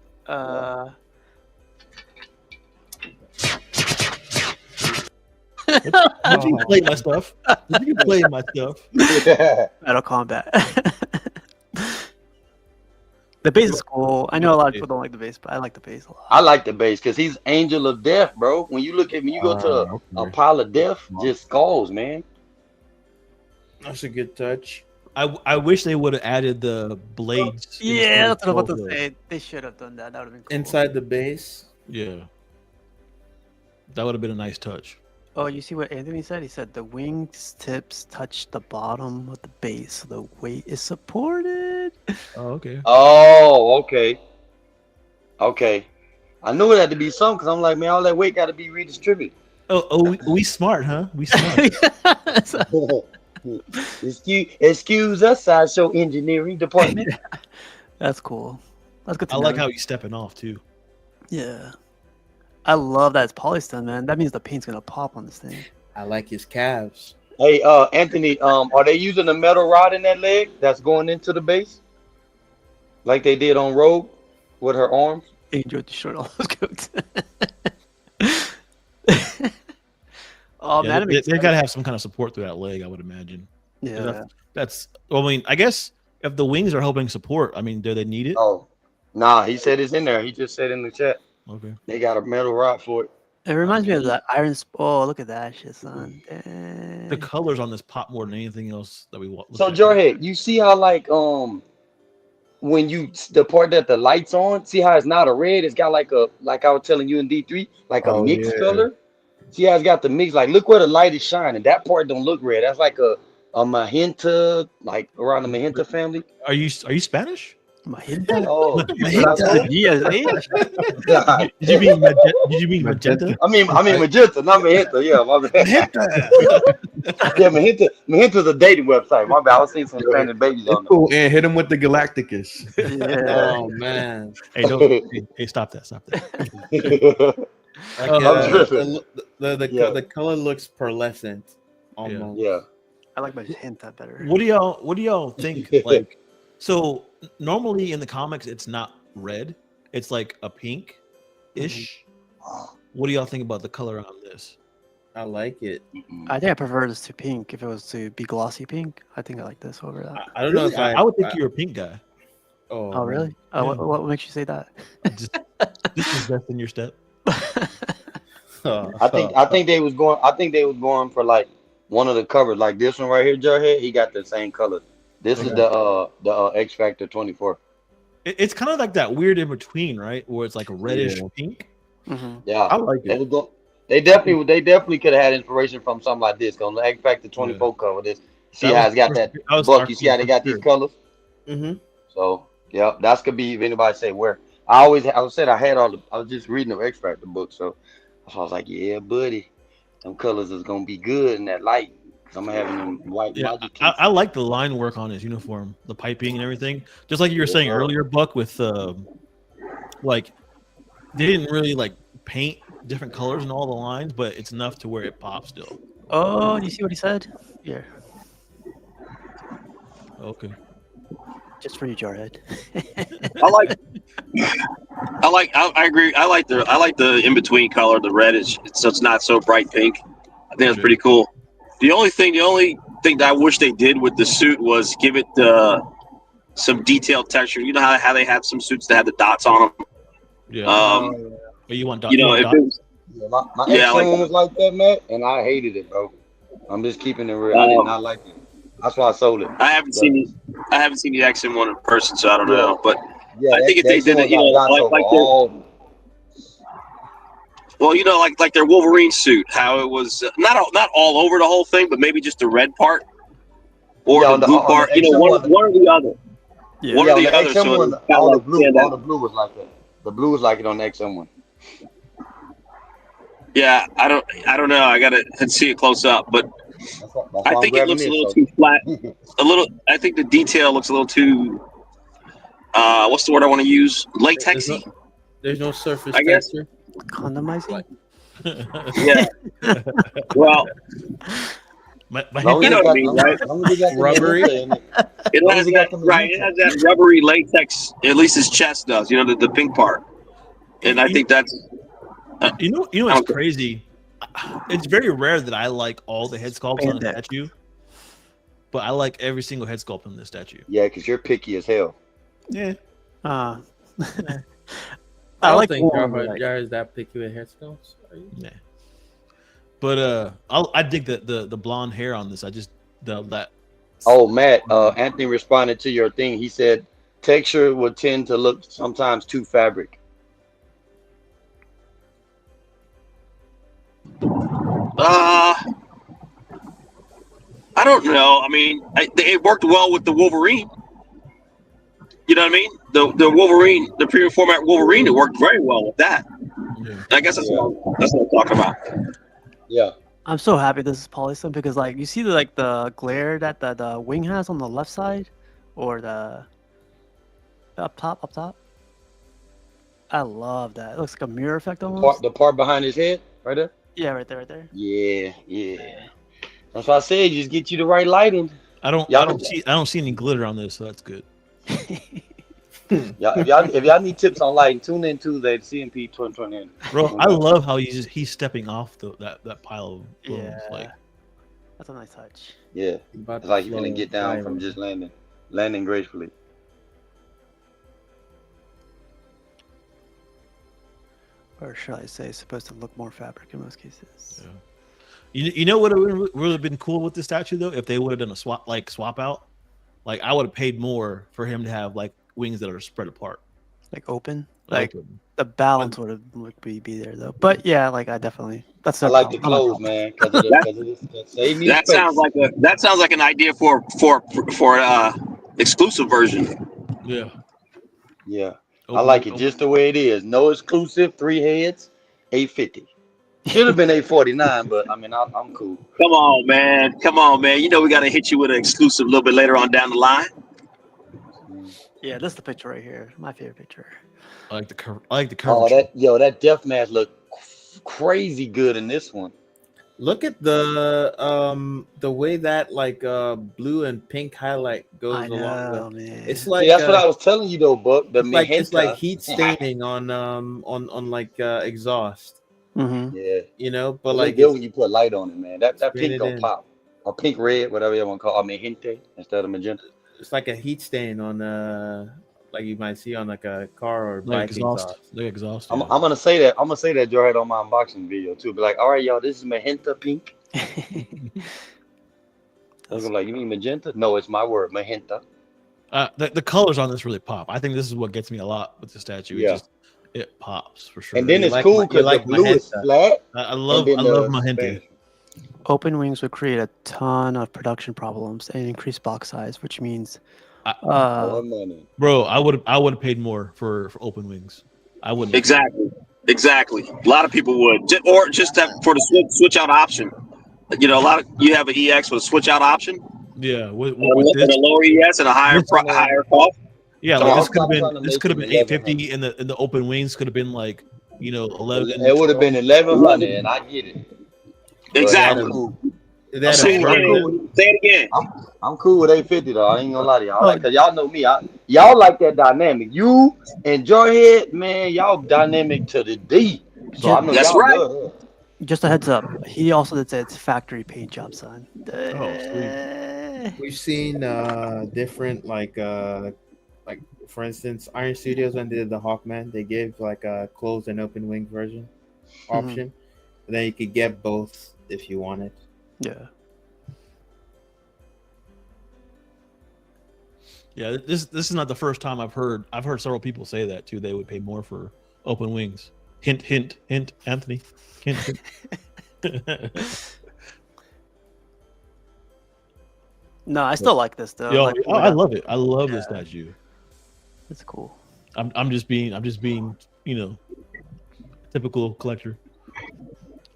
A: Did you play my stuff? Did you play my stuff?
B: Metal Combat. The bass is cool. I know a lot of people don't like the bass, but I like the bass a lot.
E: I like the bass because he's Angel of Death, bro. When you look at me, you go to a pile of death, just skulls, man.
D: That's a good touch.
A: I wish they would have added the blades.
B: Yeah, that's what I'm about to say. They should have done that. That would have been cool.
D: Inside the base.
A: Yeah, that would have been a nice touch.
B: Oh, you see what Anthony said? He said the wings tips touch the bottom of the base, so the weight is supported.
A: Oh, okay.
E: Oh, okay. Okay. I knew it had to be some because I'm like, man, all that weight got to be redistributed.
A: We smart, huh? We smart.
E: Excuse us, Sideshow Engineering Department.
B: That's cool. That's good to
A: I
B: know.
A: like how he's stepping off too.
B: Yeah. I love that it's polystone, man. That means the paint's gonna pop on this thing.
D: I like his calves.
E: Hey, Anthony, are they using a metal rod in that leg that's going into the base? Like they did on Rogue with her arms?
B: Angel destroyed all those goats. Oh
A: Yeah,
B: man,
A: they got to have some kind of support through that leg, I would imagine.
B: yeah.
A: That's. Well, I mean, I guess if the wings are helping support, I mean, do they need it?
E: Oh, nah, he said it's in there. He just said in the chat.
A: Okay.
E: They got a metal rod for it.
B: It reminds me of that iron. Oh, look at that shit, son. Dang.
A: The colors on this pop more than anything else that we want.
E: So Jarhead, you see how like when you the part that the light's on, see how it's not a red, it's got like I was telling you in D3, like a mixed color. See how it's got the mix, like look where the light is shining. That part don't look red. That's like a magenta, like around the magenta family.
A: Are you Spanish?
B: Magenta?
E: Oh,
B: Yes,
A: Did you mean magenta?
E: I mean magenta, not magenta. Yeah, my bad. Yeah, magenta's a dating website. My bad. I was seeing some Spanish babies on there.
F: Cool, and hit him with the Galacticus.
B: Yeah.
D: Oh man.
A: Hey, hey, stop that! Stop that!
D: Like, the color looks pearlescent. Almost.
E: Yeah.
B: I like magenta better.
A: What do y'all think? Like, so normally in the comics, it's not red; it's like a pink-ish. What do y'all think about the color on this?
D: I like it.
B: I think I prefer this to pink. If it was to be glossy pink, I think I like this over that.
D: I don't know
A: Really?
D: if
A: I would think you're a pink guy.
D: Oh,
B: Oh, really?
A: Yeah.
B: What makes you say that?
A: This is best in your step.
E: I think they was going for like one of the covers, like this one right here, Jarhead. He got the same color. This is the X Factor 24.
A: It's kind of like that weird in between, right? Where it's like a reddish pink.
B: Mhm.
E: Yeah,
A: I like it.
E: They definitely could have had inspiration from something like this. On the X Factor 24 cover, this see how it's got that buck. You see how they got these colors.
D: Mm-hmm.
E: So yeah, that's could be if anybody say where. I was just reading the X Factor book, so I was like, yeah, buddy, them colors is gonna be good in that light. Cause I'm having them white
A: Yeah,
E: Logic.
A: I like the line work on his uniform, the piping and everything. Just like you were saying earlier, Buck, with like they didn't really like paint different colors in all the lines, but it's enough to where it pops still.
B: Oh, do you see what he said? Yeah,
A: Okay.
B: just for you, Jarhead.
C: I agree. I like the in between color, the reddish, so it's not so bright pink. I think that's pretty cool. The only thing that I wish they did with the suit was give it some detailed texture. You know how they have some suits that have the dots on them.
A: Yeah. But you want dots?
C: You know, if it was,
E: My X1 was like that, Matt, and I hated it, bro. I'm just keeping it real. I did not like it. That's why I sold it.
C: I haven't seen the XM1 in person, so I don't know. But
E: yeah,
C: I think if they did it, you know, like their Wolverine suit, how it was not all over the whole thing, but maybe just the red part or the blue part. You know, one or the other.
B: Yeah.
C: One or the other.
E: XM1,
C: So
E: all the blue was like that. The blue was like it on the XM1.
C: Yeah, I don't know. I gotta see it close up, but
E: That's
C: I think it looks a little too flat. I think the detail looks a little too. What's the word I want to use? Latexy.
D: There's no surface
C: I guess.
D: texture.
B: Condomizing?
C: Yeah. Well, you know what I mean, right?
D: Rubbery.
C: It has that rubbery latex. At least his chest does. You know, the pink part. And I think that's.
A: You know what's crazy? It's very rare that I like all the head sculpts on a statue, but I like every single head sculpt on this statue.
E: Yeah, because you're picky as hell.
A: Yeah.
B: I
D: I
B: like
D: don't think
B: one,
D: Jar is that picky with head sculpts.
A: Yeah. But I dig the blonde hair on this. I just that.
E: Oh, Matt, Anthony responded to your thing. He said texture would tend to look sometimes too fabric.
C: I don't know. I mean, it worked well with the Wolverine. You know what I mean? The Wolverine, the premium format Wolverine, it worked very well with that. Yeah. I guess that's what I'm talking about.
E: Yeah.
B: I'm so happy this is polysym because, like, you see the glare that the wing has on the left side, or the up top. I love that. It looks like a mirror effect almost.
E: The part behind his head, right there.
B: Yeah, right there.
E: Yeah. That's why I said just get you the right lighting.
A: I don't see any glitter on this, so that's good.
E: If y'all need tips on lighting, tune in Tuesday to CMP 2020.
A: Bro, I love how he's stepping off that pile of balloons.
B: Yeah.
A: Like,
B: that's a nice touch.
E: Yeah, it's like you're gonna get down from just landing gracefully.
B: Or should I say, it's supposed to look more fabric in most cases.
A: Yeah. You know what would really have been cool with the statue though? If they would have done a swap out, like I would have paid more for him to have like wings that are spread apart,
B: like open. Like the balance would be there though. But yeah, like I definitely I
E: like the clothes, man.
C: That sounds like an idea for exclusive version.
A: Yeah.
E: Yeah. I like it just the way it is. No exclusive, 3 heads, $850. Should have been $849, but I mean, I'm cool.
C: Come on, man. You know we got to hit you with an exclusive a little bit later on down the line.
B: Yeah, this is the picture right here. My favorite picture.
A: I like the curvature.
E: Oh, that death mask looked crazy good in this one.
D: Look at the way that like blue and pink highlight goes along.
B: Man.
D: It's like
E: that's what I was telling you though, Buck.
D: It's like heat staining on like exhaust.
B: Mm-hmm.
E: Yeah.
D: you know. But
E: But
D: like
E: good
D: it's
E: when you put light on it, man. That pink
D: painted
E: gonna
D: in.
E: pop. Or pink red, whatever you want to call it. I mean hinte instead of magenta.
D: It's like a heat stain on like you might see on like a car or
A: Like
D: bike exhaust.
A: exhaust.
E: I'm,
A: Yeah.
E: I'm gonna say that. I'm gonna say that Joe had on my unboxing video too. Be like, all right, y'all, this is magenta pink. They're gonna be like, you mean magenta? No, it's my word, magenta.
A: The colors on this really pop. I think this is what gets me a lot with the statue.
E: Yeah.
A: It pops for sure.
E: And then
D: You
E: it's
D: like
E: cool
D: you
E: because the
D: like
E: blue is
D: magenta.
E: flat,
A: I
E: and
A: love
E: then the
A: magenta.
E: Spanish.
B: Open wings would create a ton of production problems and increase box size, which means
E: More money.
A: Bro, I would have paid more for open wings. I wouldn't.
C: Exactly. A lot of people would, or just have for the switch out option. You know, you have an EX with a switch out option,
A: Yeah, with
C: and
A: this,
C: a lower ES and a higher
A: this-
C: higher cost.
A: yeah,
C: So
A: like
C: I'm
A: this could have
E: trying to
A: been this
E: make
A: could have
E: it
A: been
E: 1100.
A: 850, and the open wings could have been like 11.
E: It would have been 1100, and I get it. But
C: Exactly.
E: I'm cool.
D: That
C: Say it
E: I'm cool
C: again.
E: with
C: Say it again.
E: I'm cool with 850 though. I ain't gonna lie to y'all.
B: Oh.
E: Like, cause y'all know me. Y'all like that dynamic. You and Joyhead, man, y'all dynamic to the D. So I know
C: That's
E: y'all
C: right.
E: love
B: just a heads up. He also did say it's factory paint job, son.
A: sweet.
D: We've seen different like for instance, Iron Studios when they did the Hawkman, they gave like a closed and open wing version option. And then you could get both if you wanted.
B: Yeah.
A: Yeah, this is not the first time I've heard several people say that too. They would pay more for open wings. Hint, hint, hint, Anthony. Hint, hint.
B: No, I still like this though.
A: Yo,
B: Like,
A: I love it. I love this statue.
B: It's cool.
A: I'm just being typical collector.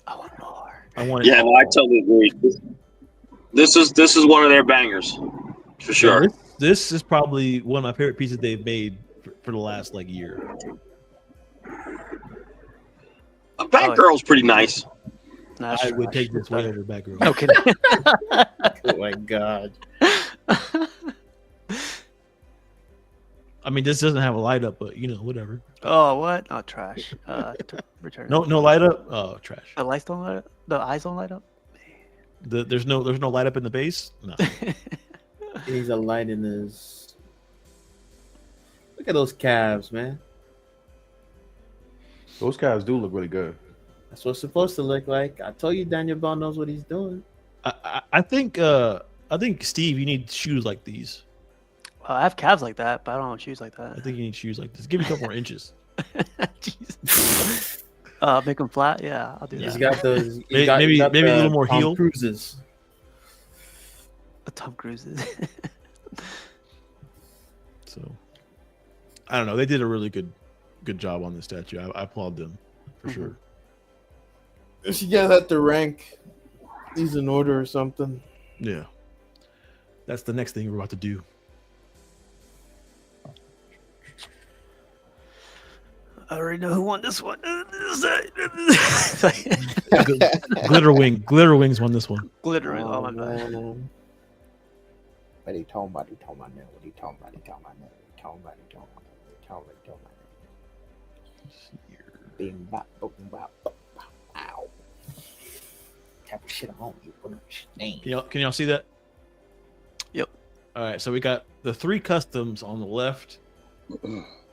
B: I want more.
A: I want it.
C: Yeah, no, I totally agree. This is one of their bangers, for sure.
A: This is probably one of my favorite pieces they've made for the last like year.
C: Batgirl's pretty nice.
B: Nah,
A: I would
B: trash.
A: take this way over Batgirl.
B: No kidding.
D: Oh my god.
A: I mean, this doesn't have a light up, but whatever.
B: Oh, what? Oh, trash. Return.
A: No light up. Oh, trash.
B: The lights don't light up. The eyes don't light up.
A: There's no light up in the base. No.
D: He needs a light in his. Look at those calves, man.
F: Those calves do look really good.
D: That's what it's supposed to look like. I told you Daniel Bell knows what he's doing.
A: I think Steve, you need shoes like these.
B: Well, I have calves like that, but I don't have shoes like that.
A: I think you need shoes like this. Give me a couple more inches.
B: Jeez. Make them flat. Yeah, I'll do
D: He's
B: that.
D: got those.
A: Maybe a little more
D: Tom
A: heel.
D: Cruises.
B: Tom Cruise.
A: So I don't know. They did a really good job on this statue. I applaud them for sure.
D: You guys have to rank these in order or something.
A: Yeah. That's the next thing we're about to do.
B: I already know who won this one.
A: Glitter Wings won this one.
B: Glittering. Oh, my bad.
D: man. What he talking about? He talking about that. What he talking about? He talking about that. He talking about. He talking about that. He talking about. He talking about that. Bing bop, boom bop, bop, bop, ow. Tap shit on you. What a name.
A: Can y'all see that?
B: Yep.
A: All right, so we got the 3 customs on the left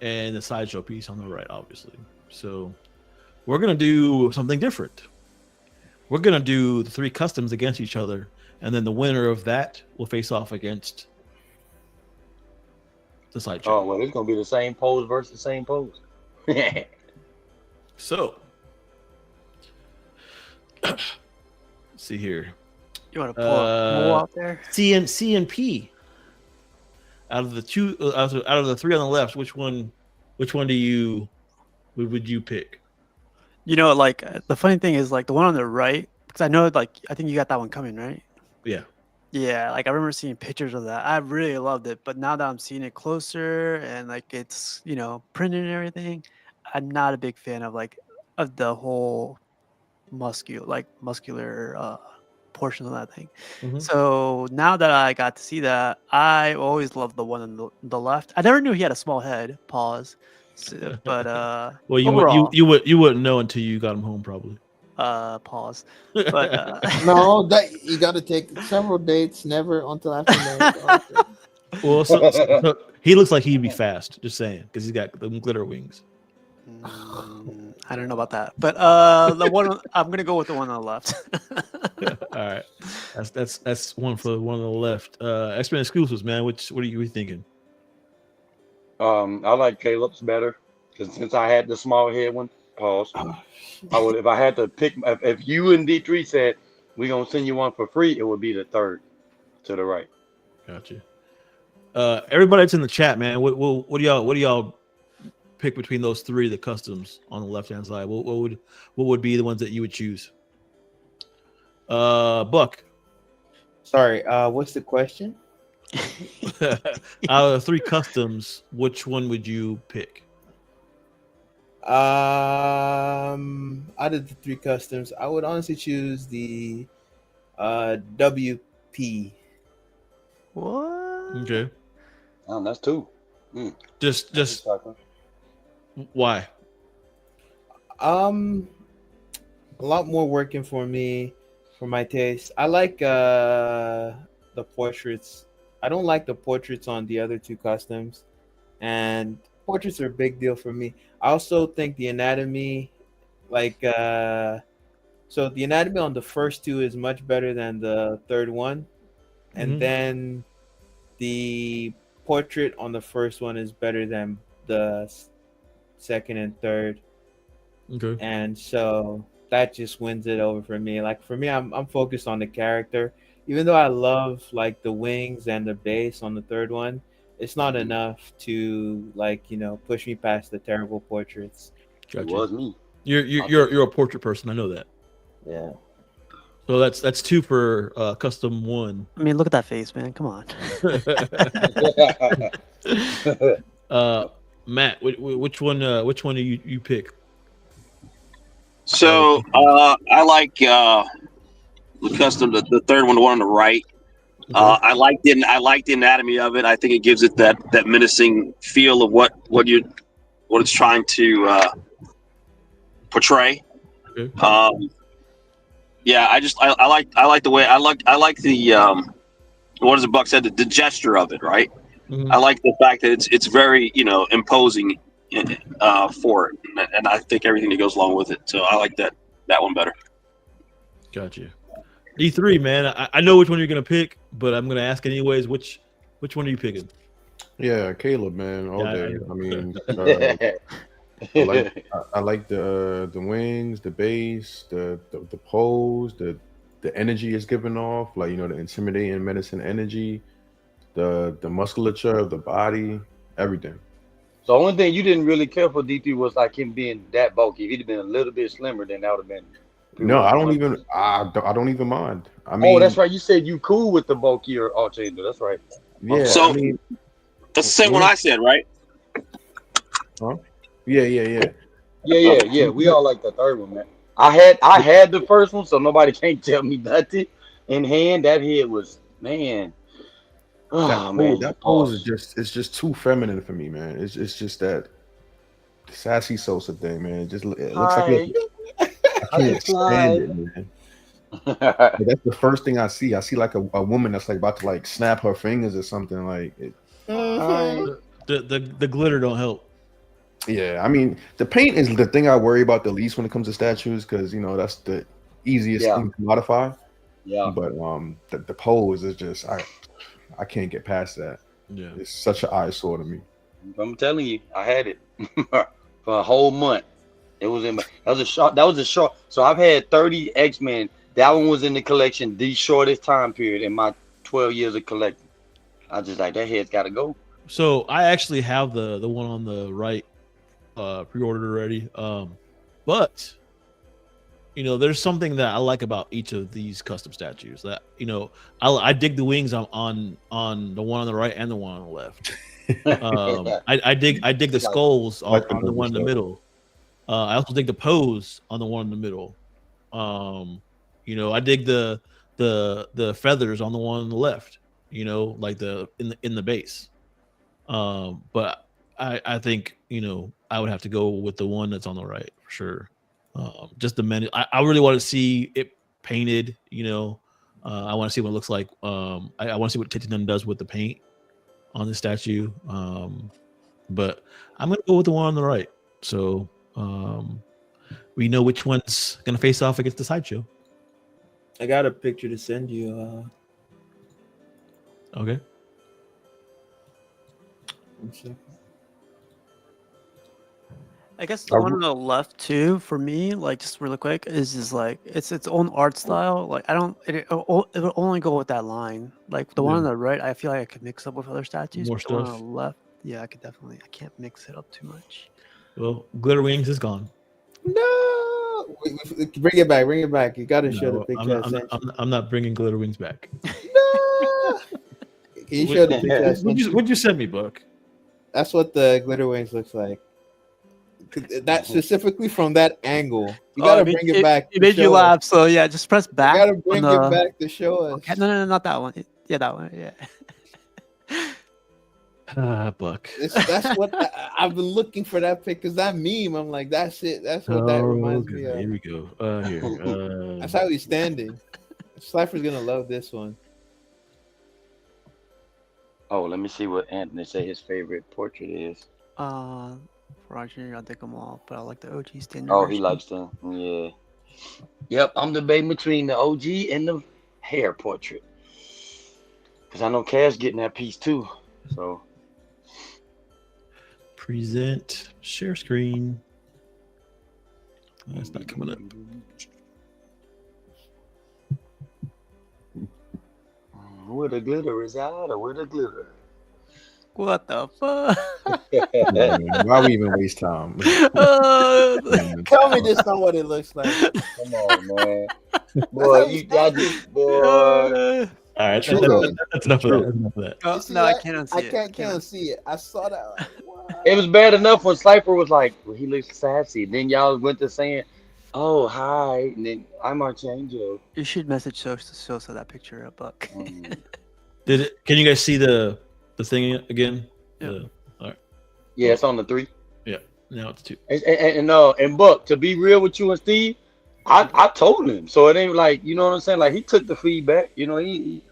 A: and the sideshow piece on the right, obviously. So we're gonna do something different. We're gonna do the 3 customs against each other, and then the winner of that will face off against the sideshow.
E: Oh well, it's gonna be the same pose versus the same pose.
A: So let's see here.
B: You want to pull a mole out there?
A: CNP. Out of the 2, out of the 3 on the left, which one would you pick?
B: Like the funny thing is, like the one on the right, because I know, like I think you got that one coming, right?
A: Yeah.
B: Yeah, like I remember seeing pictures of that. I really loved it, but now that I'm seeing it closer and like it's printed and everything, I'm not a big fan of the whole muscular portion of that thing.
A: Mhm.
B: So now that I got to see that, I always loved the one on the left. I never knew he had a small head. Pause. But
A: Well,
B: overall,
A: you wouldn't know until you got them home, probably.
B: pause. But
D: No, that you got to take several dates. Never until after marriage. Okay.
A: Well, so he looks like he'd be fast. Just saying, because he's got the glitter wings.
B: I don't know about that. But the one I'm gonna go with the one on the left.
A: All right, that's one for the one on the left. XMen exclusives, man. What are you thinking?
E: I like Caleb's better because since I had the small head one, pause. I would if I had to pick if you and D3 said we're gonna send you one for free, it would be the third to the right.
A: Gotcha. Everybody that's in the chat, man. What do y'all pick between those three, the customs on the left hand side? What would be the ones that you would choose? Buck.
D: Sorry. What's the question?
A: Out of the three customs, which one would you pick?
D: Out of the three customs, I would honestly choose the WP.
B: What?
A: Okay.
E: That's two.
A: Just why?
D: A lot more working for me, for my taste. I like the portraits. I don't like the portraits on the other two customs, and portraits are a big deal for me. I also think the anatomy, so the anatomy on the first two is much better than the third one, and then the portrait on the first one is better than the second and third.
A: Okay.
D: And so that just wins it over for me. Like for me, I'm focused on the character. Even though I love like the wings and the base on the third one, it's not enough to push me past the terrible portraits.
A: Gotcha.
E: It was me.
A: You're a portrait person. I know that.
D: Yeah.
A: So that's two for custom one.
B: I mean, look at that face, man. Come on.
A: Matt, which one do you pick?
C: So I like the custom, the third one, the one on the right.
A: Okay.
C: I like the anatomy of it. I think it gives it that menacing feel of what it's trying to portray.
A: Okay.
C: Yeah, I like the way I like the what does the Buck said, the gesture of it, right?
A: Mhm.
C: I like the fact that it's very imposing for it, and I think everything that goes along with it. So I like that one better.
A: Gotcha. D3, man. I know which one you're gonna pick, but I'm gonna ask anyways. Which one are you picking?
F: Yeah, Caleb, man, all
A: Yeah,
F: day.
A: I
F: I mean, I like the wings, the base, the pose, the energy it's giving off, like the intimidating medicine energy, the musculature of the body, everything.
E: The only thing you didn't really care for D3 was like him being that bulky. If he'd have been a little bit slimmer, then that would have been.
F: No, I don't even mind. I mean,
E: that's right. You said you cool with the bulkier Archangel. That's right.
F: Yeah.
C: So
F: I mean,
C: that's the same one I said, right?
F: huh? Yeah.
E: Yeah. We all like the third one, man. I had the first one, so nobody can't tell me nothing. In hand, that head was, man.
F: That pose is just too feminine for me, man. It's just that sassy Sosa thing, man. It looks like I can't stand it, man. But that's the first thing I see. I see like a woman that's like about to like snap her fingers or something like it.
A: The glitter don't help.
F: Yeah, I mean the paint is the thing I worry about the least when it comes to statues because that's the easiest thing to modify.
E: Yeah.
F: But the pose is just I can't get past that.
A: Yeah.
F: It's such an eyesore to me.
E: I'm telling you, I had it for a whole month. It was in my that was a short. So I've had 30 X-Men. That one was in the collection the shortest time period in my 12 years of collecting. I just like that head's gotta go.
A: So I actually have the one on the right pre-ordered already. But there's something that I like about each of these custom statues. That I dig the wings on the one on the right and the one on the left. I dig the skulls on the one in the middle. I also dig the pose on the one in the middle. I dig the feathers on the one on the left. Like in the base. But I think I would have to go with the one that's on the right for sure. Just the menu. I really want to see it painted. I want to see what it looks like. I want to see what Titian does with the paint on the statue. But I'm gonna go with the one on the right. So we know which one's gonna face off against the sideshow.
D: I got a picture to send you.
A: Okay.
D: One second.
B: I guess the one on the left too, for me, like just really quick, is just like it's its own art style. Like I don't, it'll only go with that line. Like the one on the right, I feel like I could mix up with other statues.
A: More
B: But the one on
A: stuff.
B: the left, yeah, I can't mix it up too much.
A: Well, Glitter Wings is gone.
D: No, bring it back. You got to show the picture.
A: I'm not bringing Glitter Wings back.
D: No. Can you show the picture?
A: What'd you send me, Buck?
D: That's what the Glitter Wings looks like. That specifically from that angle. You gotta bring it back.
B: It made you laugh, so yeah, just press back.
D: You gotta bring it back to show us.
B: Okay, no, not that one. Yeah, that one. Yeah.
A: Buck.
D: That's what I've been looking for, that pic, because that meme. I'm like, that's it. That's what that reminds me of.
A: Here we go. Here.
D: That's how he's standing. Slifer's gonna love this one.
E: Oh, let me see what Anthony say his favorite portrait is.
B: Roger, I think them all, but I like the OG standard.
E: Oh, he likes them. Yeah. Yep, I'm debating between the OG and the hair portrait. Because I know Cash getting that piece too. So.
A: Present. Share screen. That's not coming up.
E: Where the glitter reside, or where the glitter?
B: What the fuck?
F: Why we even waste time?
D: Tell me this not what it looks like.
E: Come on, man. Boy, you got this, boy.
A: All right, that's enough of that.
B: Oh, no, I can't unsee it.
D: I can't see it. I saw that. Like, wow.
E: It was bad enough when Slifer was like, well, he looks sassy. Then y'all went to saying, oh, hi. And then I'm Archangel.
B: You should message Sosa that picture up, Buck.
A: Can you guys see the thing again?
B: Yeah.
A: All right.
E: Yeah, it's on the 3.
A: Yeah. Now it's 2.
E: And Buck, to be real with you and Steve, I told him. So it ain't like, you know what I'm saying? Like, he took the feedback. You know, he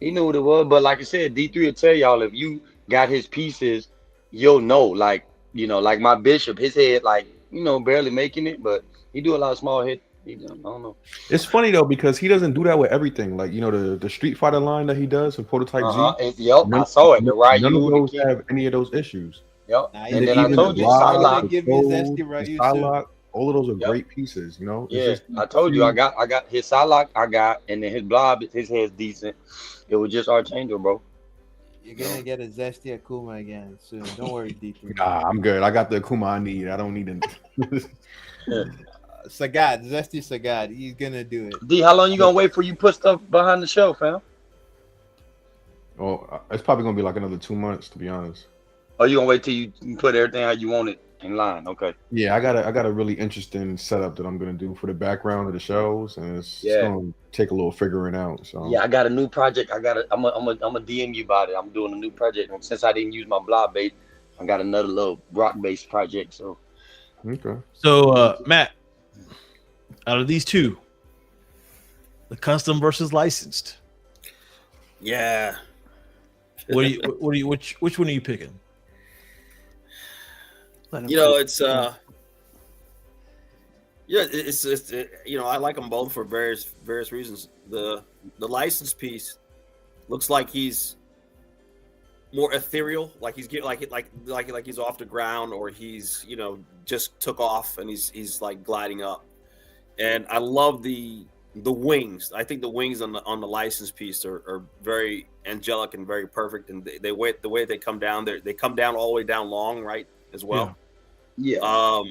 E: knew what it was. But like I said, D3 will tell y'all, if you got his pieces, you'll know. Like, you know, like my Bishop, his head, like, you know, barely making it. But he do a lot of small hits. I don't know.
F: It's funny though, because he doesn't do that with everything. Like, you know, the Street Fighter line that he does in Prototype Z.
E: Yep, I saw it.
F: None of those have any of those issues.
E: Yep.
D: Nah,
E: And then I told you,
F: Psylocke, all of those are great pieces, you know?
E: Yeah, I told you, I got his Psylocke, and then his Blob, his hair's decent. It was just Archangel, bro.
D: You're gonna get a Zesty Akuma again soon. Don't worry, D3.
F: Nah, I'm good. I got the Akuma I need. I don't need it.
D: Sagat, Zesty Sagat. He's gonna do it.
E: D, how long you gonna wait for you put stuff behind the shelf, fam?
F: Well, it's probably gonna be like another 2 months, to be honest.
E: Oh, you gonna wait till you put everything how you want it in line? Okay.
F: Yeah, I got a really interesting setup that I'm gonna do for the background of the shows, and it's gonna take a little figuring out. So
E: yeah, I got a new project. I'm a DM you about it. I'm doing a new project. And since I didn't use my blob bait, I got another little rock based project. So
F: okay.
A: So Matt, out of these two, the custom versus licensed.
G: Yeah.
A: Which one are you picking?
G: You know, it's you know, I like them both for various reasons. The license piece looks like he's more ethereal, like he's like he's off the ground, or he's, you know, just took off and he's like gliding up. And I love the wings. I think the wings on the license piece are very angelic and very perfect, and the way they come down, they come down all the way down long, right, as well.
E: Yeah.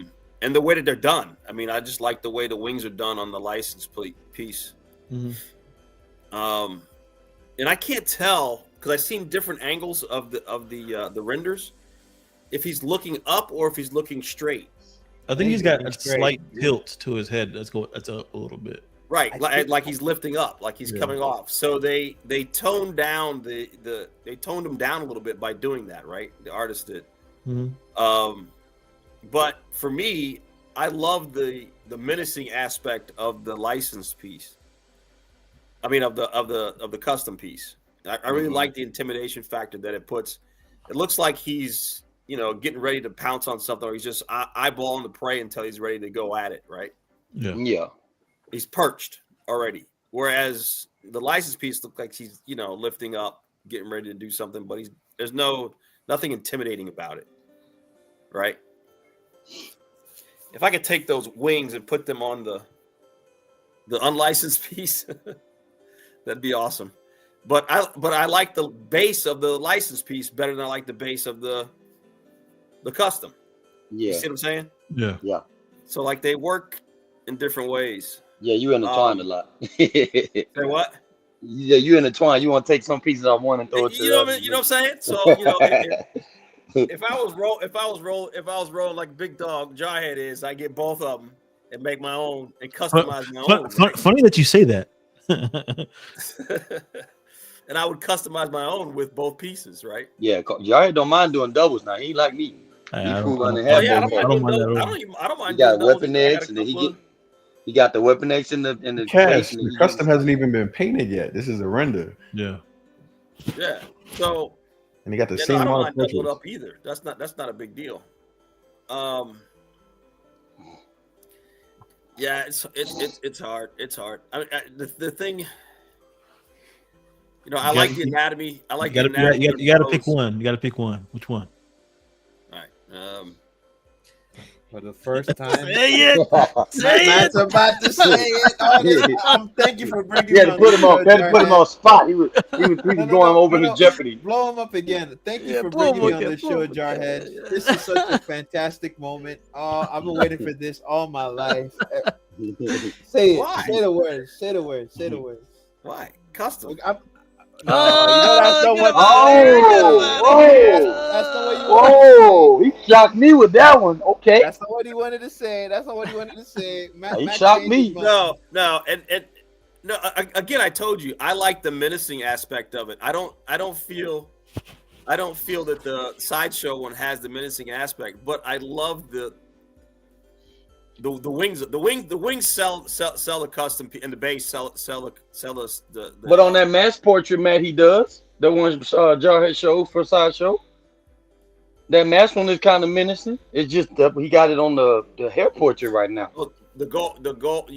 G: And the way that they're done. I mean, I just like the way the wings are done on the license piece.
A: Mm-hmm.
G: And I can't tell, because I've seen different angles of the renders, if he's looking up or if he's looking straight.
A: I think he's got a slight tilt to his head. That's up a little bit.
G: Right, like he's lifting up, like he's coming off. So they toned down they toned him down a little bit by doing that, right? The artist did.
A: Mm-hmm.
G: But for me, I love the menacing aspect of the licensed piece. I mean, of the custom piece. I really like the intimidation factor that it puts. It looks like he's getting ready to pounce on something, or he's just eyeballing the prey until he's ready to go at it. Right?
E: Yeah.
G: He's perched already. Whereas the license piece looks like he's lifting up, getting ready to do something, but there's nothing intimidating about it. Right? If I could take those wings and put them on the unlicensed piece, that'd be awesome. But I like the base of the licensed piece better than I like the base of the custom.
E: Yeah.
G: You see what I'm saying?
A: Yeah.
E: Yeah.
G: So like they work in different ways.
E: Yeah, you intertwined a lot.
G: Say what?
E: Yeah, you intertwine. You want to take some pieces off one and throw it to the other.
G: You know what I'm saying? So if I was rolling like Big Dog Jarhead is, I get both of them and make my own and customize my own.
A: Funny that you say that.
G: And I would customize my own with both pieces, right?
E: Yeah, Jarhead don't mind doing doubles now. He like me.
A: I
E: cool
A: don't
E: running
A: mind
E: half.
A: that. I don't mind that at all.
G: I don't mind.
E: He got
G: doing doubles.
E: Weapon X, and then he got the Weapon X in the
F: Cash,
E: face, and
F: the custom hasn't even been painted yet. This is a render.
A: Yeah.
G: Yeah. So
F: And he got the
G: I
F: same
G: don't
F: amount
G: mind
F: of
G: doubling
F: purchase.
G: up either. That's not a big deal. Yeah, it's hard. It's hard. I mean, the thing, I like the anatomy. I like the anatomy.
A: You got to pick one. You got to pick one. Which one?
G: All right.
D: For the first time.
A: Say it. Say
D: Matt's
A: it.
D: about to say it. Thank you for bringing
E: You had to put him on spot. He was going over his Jeopardy.
D: Blow him up again. Thank you for bringing me on the show, Jarhead. This is such a fantastic moment. Oh, I've been waiting for this all my life. Say it.
G: Why?
D: Say the words. Say the words. Say the words.
G: Why custom?
D: That's not what. That's not what you
E: Whoa! He shocked me with that one. Okay.
D: That's not what he wanted to say.
E: He shocked me.
G: No, and no. Again, I told you I like the menacing aspect of it. I don't feel that the sideshow one has the menacing aspect, but I love the wings. The wings sell the custom and the base sell the.
E: But on that mass portrait, Matt, he does the one Jarhead showed for sideshow. That mask one is kind of menacing. It's just he got it on the hair portrait right now.
G: Oh, the goal. What do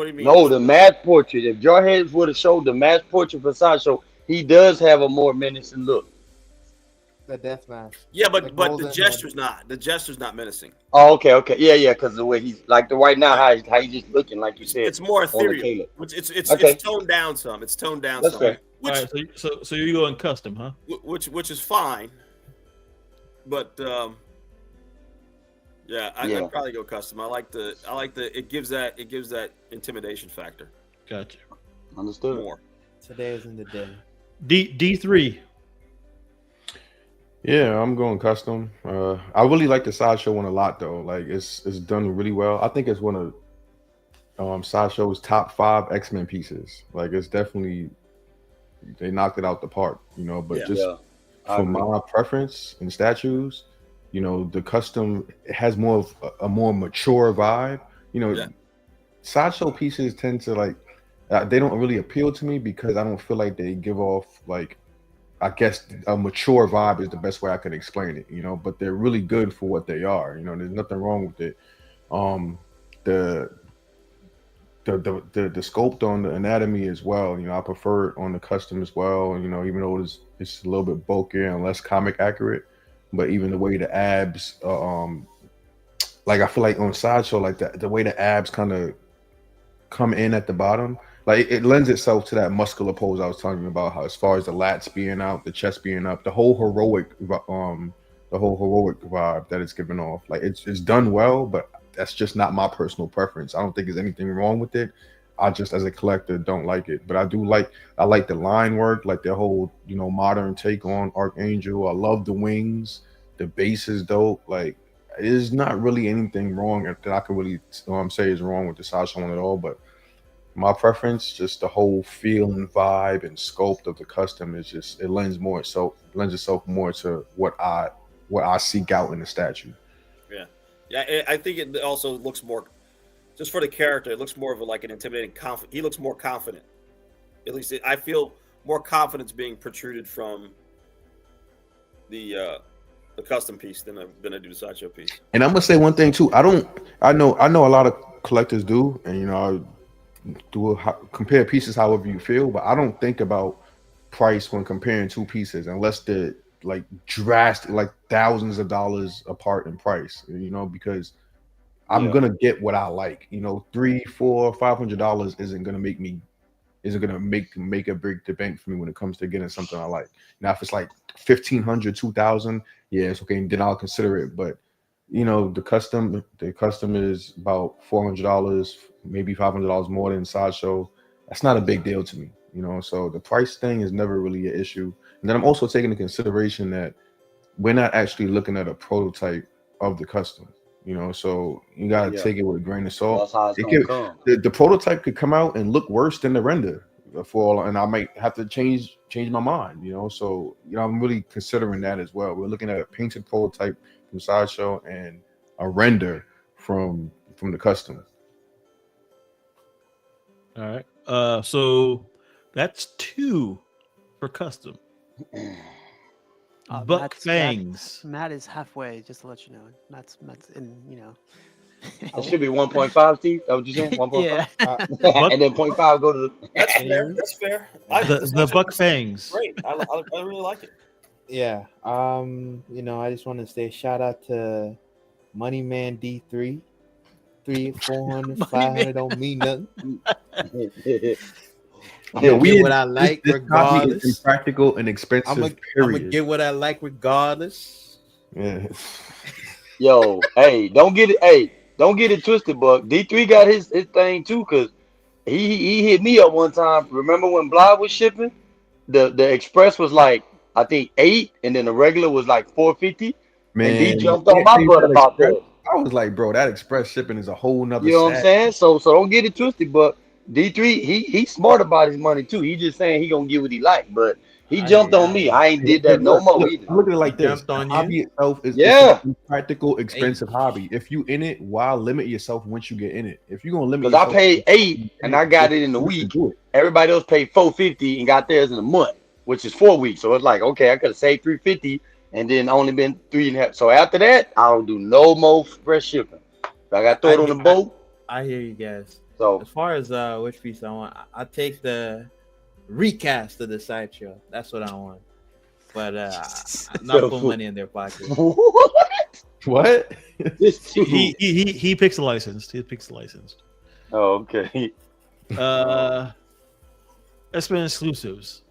G: you mean?
E: No, the mask portrait. If Jarhead would have showed the mask portrait for sideshow, he does have a more menacing look.
D: The death mask.
G: Yeah, but the gesture's not. The gesture's not menacing.
E: Oh, okay. Yeah, because the way he's like the right now, how he's just looking, like you said.
G: It's more ethereal. It's toned down some. It's toned down
E: That's
G: some.
E: fair.
G: Which,
A: All right, so you're going custom, huh?
G: which is fine. But I'd probably go custom. I like the it gives that intimidation factor.
A: Gotcha.
E: Understood.
G: More.
D: Today isn't the day.
A: D3.
F: Yeah, I'm going custom. I really like the sideshow one a lot though. Like it's done really well. I think it's one of sideshow's top 5 XMen pieces. Like it's definitely they knocked it out the park, But for my preference in statues, the custom has more of a more mature vibe. Sideshow pieces tend to they don't really appeal to me because I don't feel like they give off I guess a mature vibe is the best way I can explain it, but they're really good for what they are. There's nothing wrong with it. The sculpt on the anatomy as well, I prefer it on the custom as well. Even though it's a little bit bulkier and less comic accurate, but even the way the abs, I feel like on sideshow, the way the abs kind of come in at the bottom. It lends itself to that muscular pose I was talking about. How as far as the lats being out, the chest being up, the whole heroic vibe that it's given off. It's done well, but that's just not my personal preference. I don't think there's anything wrong with it. I just, as a collector, don't like it. But I like the line work, like the whole modern take on Archangel. I love the wings. The base is dope. There's not really anything wrong that I could really say is wrong with the sideshow one at all. But my preference, just the whole feel and vibe and sculpt of the custom is just it lends itself more to what I seek out in the statue.
G: Yeah. Yeah, I think it also looks more, just for the character, it looks more of like an intimidating, he looks more confident. At least I feel more confidence being protruded from the custom piece than I do the sideshow piece.
F: And I'm gonna say one thing too. I know a lot of collectors do, and you know, compare pieces however you feel, but I don't think about price when comparing two pieces unless they're like drastic, like thousands of dollars apart in price. You know, because I'm gonna get what I like. You know, $300, $400, $500 isn't gonna make a break the bank for me when it comes to getting something I like. Now, if it's like $1,500, $2,000, yeah, it's okay. Then I'll consider it. But you know, the custom is about $400, maybe $500 more than sideshow. That's not a big deal to me, you know. So the price thing is never really an issue. And then I'm also taking into consideration that we're not actually looking at a prototype of the custom, you know. So you gotta take it with a grain of salt.
E: That's how it's gonna come.
F: The prototype could come out and look worse than the render and I might have to change my mind, you know. So you know, I'm really considering that as well. We're looking at a painted prototype from sideshow and a render from the custom.
A: All right. So that's 2 for custom. Buck Fangs.
B: Matt is halfway, just to let you know. Matt's in, you know.
E: It should be 1.5, Steve. That what you saying? 1.5?
B: Yeah.
E: And then 0.5 go to the.
G: That's fair. That's fair.
A: The Buck Fangs.
G: Great. I really like it.
D: Yeah. You know, I just want to say shout out to Money Man D3. 300, 400, 500 don't mean nothing.
F: Yeah, we
D: get what I like regardless.
F: It's impractical and expensive.
D: I'm gonna get what I like regardless.
F: Yeah.
E: Yo, hey, don't get it twisted, Buck. D3 got his thing too, cause he hit me up one time. Remember when Bly was shipping? The express was like I think 8, and then the regular was like 450.
F: Man,
E: and he jumped on my butt about that.
F: I was like, bro, that express shipping is a whole nother.
E: You know what I'm saying? So don't get it twisted, but D3 he's smart about his money too. He just saying he gonna get what he like, but he jumped on me. I ain't did that no more either.
F: Look at it like this:
D: on
F: the hobby itself is
E: Yeah.
F: an impractical, expensive hobby. If you in it, why limit yourself once you get in it? If you're gonna limit,
E: Because I paid 8 and I got it in a week. Everybody else paid $450 and got theirs in a month, which is 4 weeks. So it's like, okay, I could have saved $350 and then only been 3.5. So after that, I don't do no more fresh shipping. So I got to throw it on the boat.
D: I hear you guys.
E: So
D: as far as which piece I want, I take the recast of the sideshow. That's what I want. But I'm not putting money in their pocket.
F: What?
A: He picks the licensed. He picks the licensed.
E: Oh, okay.
A: XMen exclusives.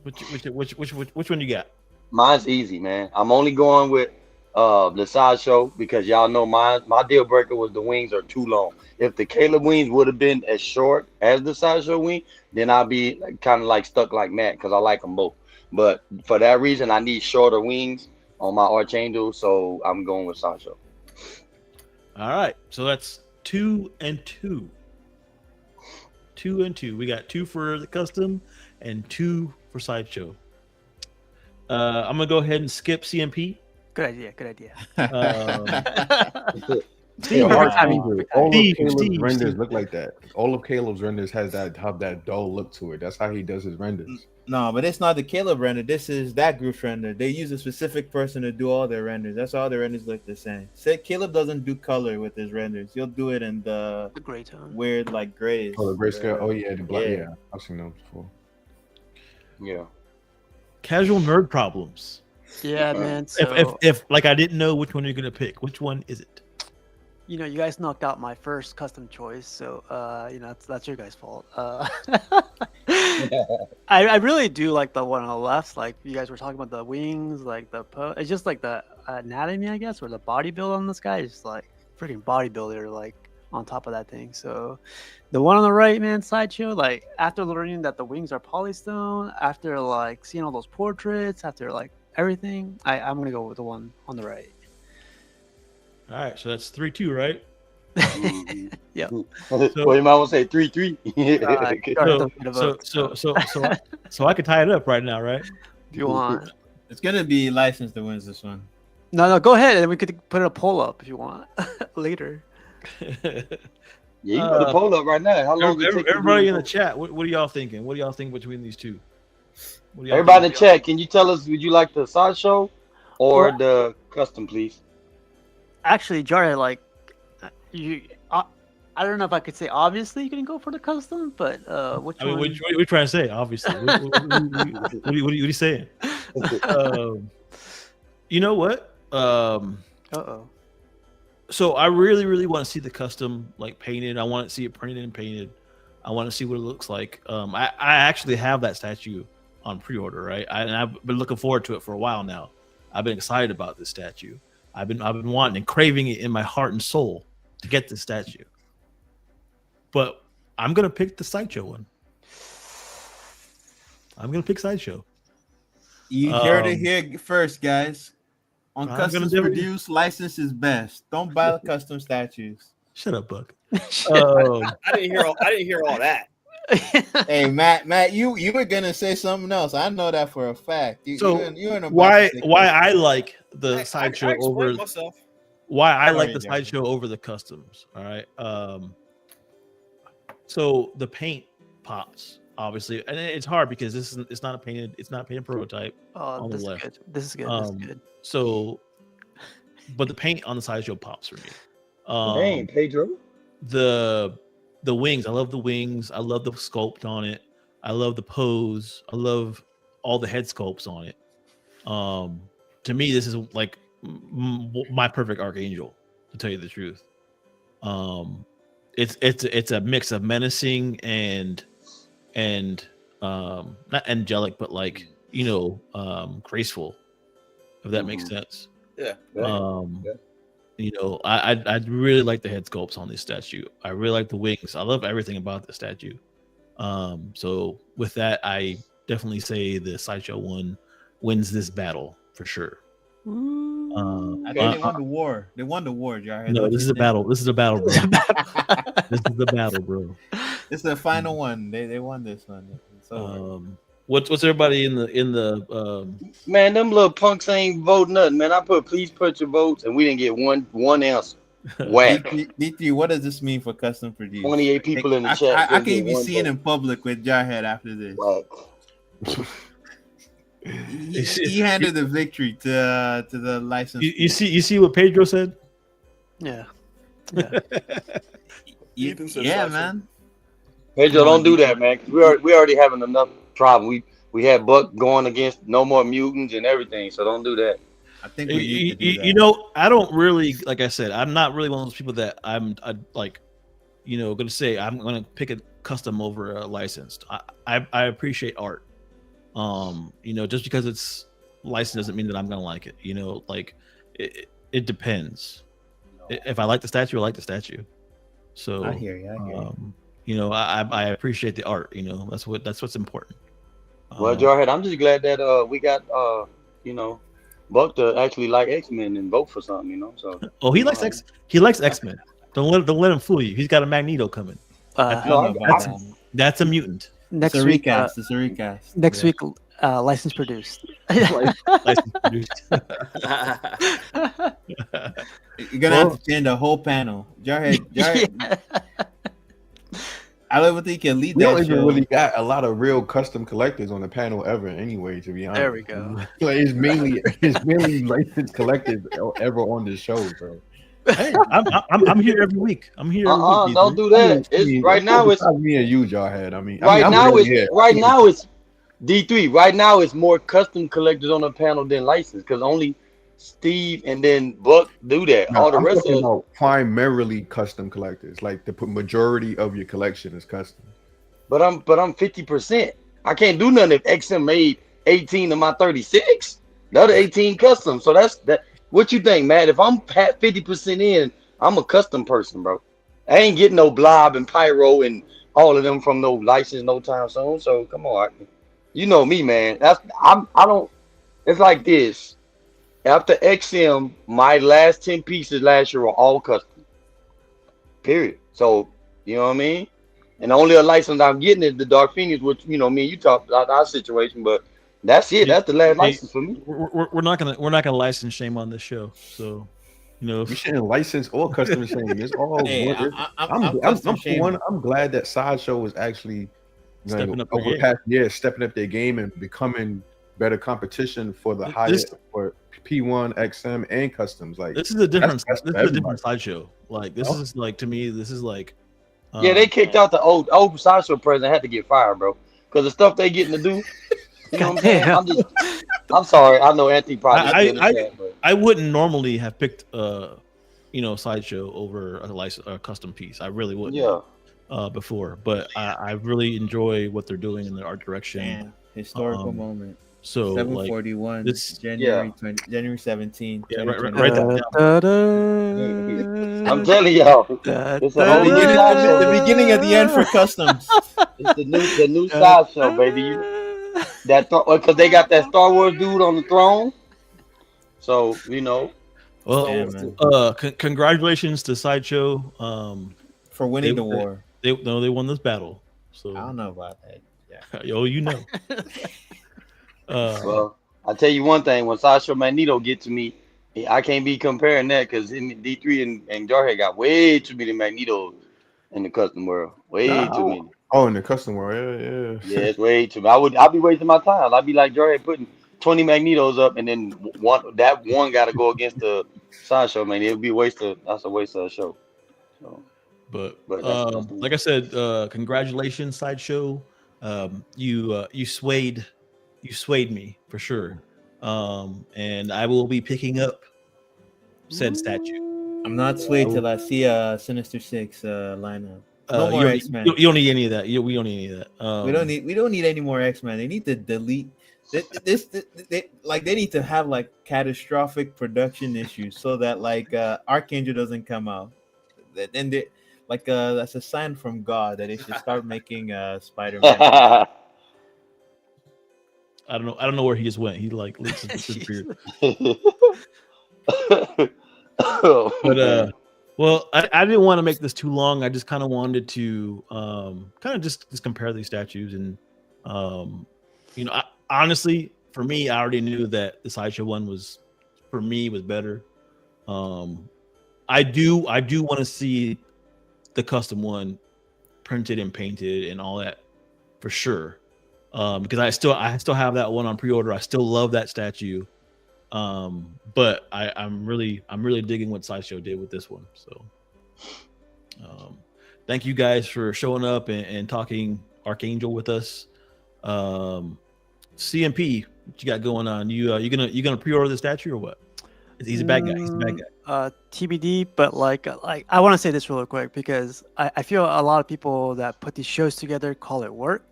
A: Which one you got?
E: Mine's easy, man. I'm only going with the sideshow because y'all know my deal breaker was the wings are too long. If the Caleb wings would have been as short as the sideshow wing, then I'd be kind of like stuck like Matt because I like them both. But for that reason, I need shorter wings on my Archangel, so I'm going with sideshow.
A: All right, so that's 2 and 2. 2 and 2. We got 2 for the custom and 2 for sideshow. I'm gonna go ahead and skip CMP.
B: Good idea.
A: Steve,
F: all
A: Steve,
F: of Caleb's
A: Steve,
F: renders
A: Steve.
F: look like that. All of Caleb's renders have that dull look to it. That's how he does his renders.
D: No, but it's not the Caleb render. This is that group's render. They use a specific person to do all their renders. That's all their renders look the same. Say Caleb doesn't do color with his renders. He'll do it in the
B: gray tone.
D: Weird like grays.
F: Oh, the grayscale. Oh yeah, the black.
D: Yeah.
F: Yeah, I've seen those before.
E: Yeah.
A: Casual nerd problems.
B: Yeah, man. So
A: If like I didn't know which one you're gonna pick, which one is it?
B: you know, you guys knocked out my first custom choice, so you know that's your guys' fault. I really do like the one on the left. Like you guys were talking about the wings, like it's just like the anatomy, I guess, or the body build on this guy is just like freaking bodybuilder, like on top of that thing. So the one on the right, man, sideshow. Like after learning that the wings are polystone, after like seeing all those portraits, after like everything, I'm gonna go with the one on the right.
A: All right, so that's 3-2, right?
B: Yeah.
E: Well, you might want to say 3-3.
A: So I could tie it up right now, right?
B: If you want.
D: It's gonna be licensed that wins this one.
B: No, go ahead, and we could put a poll up if you want later.
E: Yeah, you put a poll up right now. How long it take?
A: Everybody in the chat, what are y'all thinking? What do y'all think between these two?
E: Everybody in the chat, can you tell us, would you like the sideshow or the custom, please?
B: Actually, Jarhead, like you, I don't know if I could say obviously you can go for the custom, but which one?
A: What are you trying to say? Obviously, what are you saying? You know what? So I really want to see the custom like painted. I want to see it printed and painted. I want to see what it looks like. I actually have that statue on pre-order, right? And I've been looking forward to it for a while now. I've been excited about this statue. I've been wanting and craving it in my heart and soul to get this statue. But I'm gonna pick the Sideshow one. I'm gonna pick Sideshow.
D: You heard it here first, guys. On customs produced, license is best. Don't buy custom statues.
A: Shut up, Buck.
G: I didn't hear all that.
D: Hey, Matt, you were gonna say something else. I know that for a fact.
A: Why I like the Sideshow over
G: myself.
A: Why I like the Sideshow over the customs. All right. So the paint pops, obviously, and it's hard because it's not a painted prototype.
B: Oh, this is good. This is good.
A: So, but the paint on the Sideshow pops for me.
E: Dang, Pedro.
A: The wings, I love the wings. I love the sculpt on it. I love the pose. I love all the head sculpts on it. To me, this is like my perfect Archangel, to tell you the truth. It's a mix of menacing and not angelic, but like graceful, if that makes sense.
G: Yeah.
A: You know, I really like the head sculpts on this statue. I really like the wings. I love everything about the statue. So with that, I definitely say the Sideshow one wins this battle for sure.
D: I think they won the war. They won the war, Jarhead.
A: No, this is a battle. This is a battle, bro. This is the battle, bro.
D: It's the final one. They won this one. So
A: what's everybody in the
E: man, them little punks ain't vote nothing, man. I put please put your votes and we didn't get one answer. Whack.
D: D3, what does this mean for custom produced?
E: 28 people in the chat.
D: I can't be seen in public with Jarhead after this.
E: Whack.
D: He handed the victory to the license.
A: You see what Pedro said?
B: Yeah.
D: Yeah, man.
E: Pedro, don't do that, man. We already having enough problem. We had Buck going against no more mutants and everything, so don't do that.
D: I think we need to do that.
A: You know, I don't really, like I said, I'm not really one of those people that I'm going to say I'm going to pick a custom over a licensed. I appreciate art. Just because it's licensed doesn't mean that I'm going to like it. You know, like it depends. If I like the statue, I like the statue. So
D: I hear you.
A: I appreciate the art. You know, that's what's important.
E: Well, Jarhead, I'm just glad that we got Buck to actually like XMen and vote for something. So
A: he likes XMen. Don't let him fool you. He's got a Magneto coming. That's a mutant.
B: Next
D: it's a
B: week,
D: recast. It's a recast.
B: Next week, license produced.
A: License produced.
D: You're gonna have to change the whole panel. Jarhead. Yeah. I don't think he can lead
F: we
D: that
F: don't
D: show.
F: even really got a lot of real custom collectors on the panel ever anyway, to be honest.
B: There we go.
F: Like, it's mainly licensed collectors ever on the show, bro.
A: Hey, I'm here every week. I'm here. Every week,
E: don't do that. Right now it's
F: me and you, Jarhead.
E: Right now it's D3. Right now it's more custom collectors on the panel than licensed because only Steve and then Buck do that.
F: No,
E: all the
F: I'm
E: rest
F: talking
E: of
F: about primarily custom collectors. Like the majority of your collection is custom.
E: But I'm 50%. I can't do nothing if XM made 18 of my 36. The other 18 custom. So that's that. What you think, Matt? If I'm 50% in, I'm a custom person, bro. I ain't getting no Blob and Pyro and all of them from no license no time soon. So come on, you know me, man. I don't. It's like this. After XM, my last 10 pieces last year were all custom. Period. So you know what I mean. And the only license I'm getting is the Dark Phoenix, which me and you talked about our situation, but That's it.
A: Hey,
E: That's the last
A: hey,
E: license for me.
A: we're not gonna license shame on this show. So, you know,
F: We shouldn't license or custom shame. It's all
D: Hey,
F: one.
D: I'm custom
F: For one,
D: shaming.
F: I'm glad that Sideshow was actually
A: stepping up their
F: over
A: game.
F: past years, stepping up their game and becoming better competition for the higher for P1, XM, and customs. Like
A: This is a different.
F: that's
A: This
F: for
A: is a
F: everybody.
A: different sideshow. Like this
F: Oh.
A: is like to me. This is like.
E: Yeah, they kicked out the old Sideshow president. Had to get fired, bro, because the stuff they getting to do. You know what I'm saying?
B: Goddamn.
E: I'm sorry. I know Anthony probably still in the chat, but
A: I wouldn't normally have picked sideshow over a custom piece. I really wouldn't.
E: yeah.
A: Before, but I really enjoy what they're doing in the art direction.
D: Man, historical moment.
A: So
D: 741.
A: this
D: January 17th.
A: Yeah, write that down.
E: I'm telling y'all, it's a whole new sideshow.
D: The beginning of the end for customs.
E: It's the new sideshow, baby. Because they got that Star Wars dude on the throne. So you know.
A: Well,
D: Yeah, man.
A: Congratulations to Sideshow.
D: For winning the war.
A: They won this battle. So
D: I don't know about that. Yeah.
A: Yo, you know.
E: Well, I'll tell you one thing. When Sasha Magneto get to me, I can't be comparing that because D3 and Jarhead got way too many Magnetos in the custom world. Way too many.
F: Oh, in the custom world,
E: Yeah, it's way too many. I'll be wasting my time. I'll be like Jarhead putting 20 Magnetos up and then one got to go against the Sideshow, man. It'll be that's a waste of a show. So,
A: but
E: that's
A: like I said, congratulations, Sideshow. You swayed me for sure. And I will be picking up said statue.
D: I'm not swayed till I see a Sinister Six lineup. No more X-Men.
A: You don't need any of that. We don't need any of that.
D: We don't need any more X-Men. They need to delete this. They need to have like catastrophic production issues so that like Archangel doesn't come out. Then they that's a sign from God that they should start making Spider-Man.
A: I don't know where he just went. He like disappeared. But well, I didn't want to make this too long. I just kind of wanted to just compare these statues, and honestly, for me, I already knew that the Sideshow one was better. I do want to see the custom one printed and painted and all that for sure. Because I still have that one on pre-order. I still love that statue. But I'm really digging what Sideshow did with this one. So thank you guys for showing up and talking Archangel with us. CMP, what you got going on? You gonna pre-order the statue or what? He's a bad guy. He's a bad guy.
B: TBD, but like I want to say this real quick because I feel a lot of people that put these shows together call it work.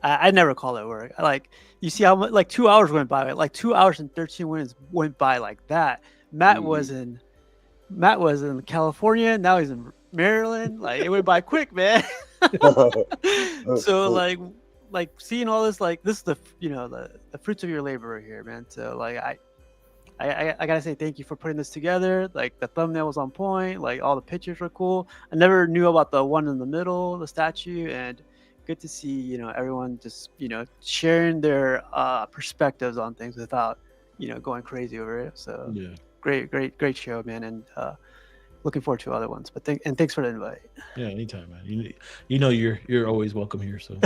B: I never call it work. Like you see how much, like 2 hours went by, like 2 hours and 13 minutes went by like that. Matt was in California. Now he's in Maryland. Like it went by quick, man. So like seeing all this, like this is the fruits of your labor here, man. So like I gotta say thank you for putting this together. Like the thumbnail was on point. Like all the pictures were cool. I never knew about the one in the middle, the statue, and good to see everyone just sharing their perspectives on things without going crazy over it. So
A: Yeah,
B: great show, man, and looking forward to other ones. But thanks for the invite.
A: yeah, anytime, man. You're always welcome here. So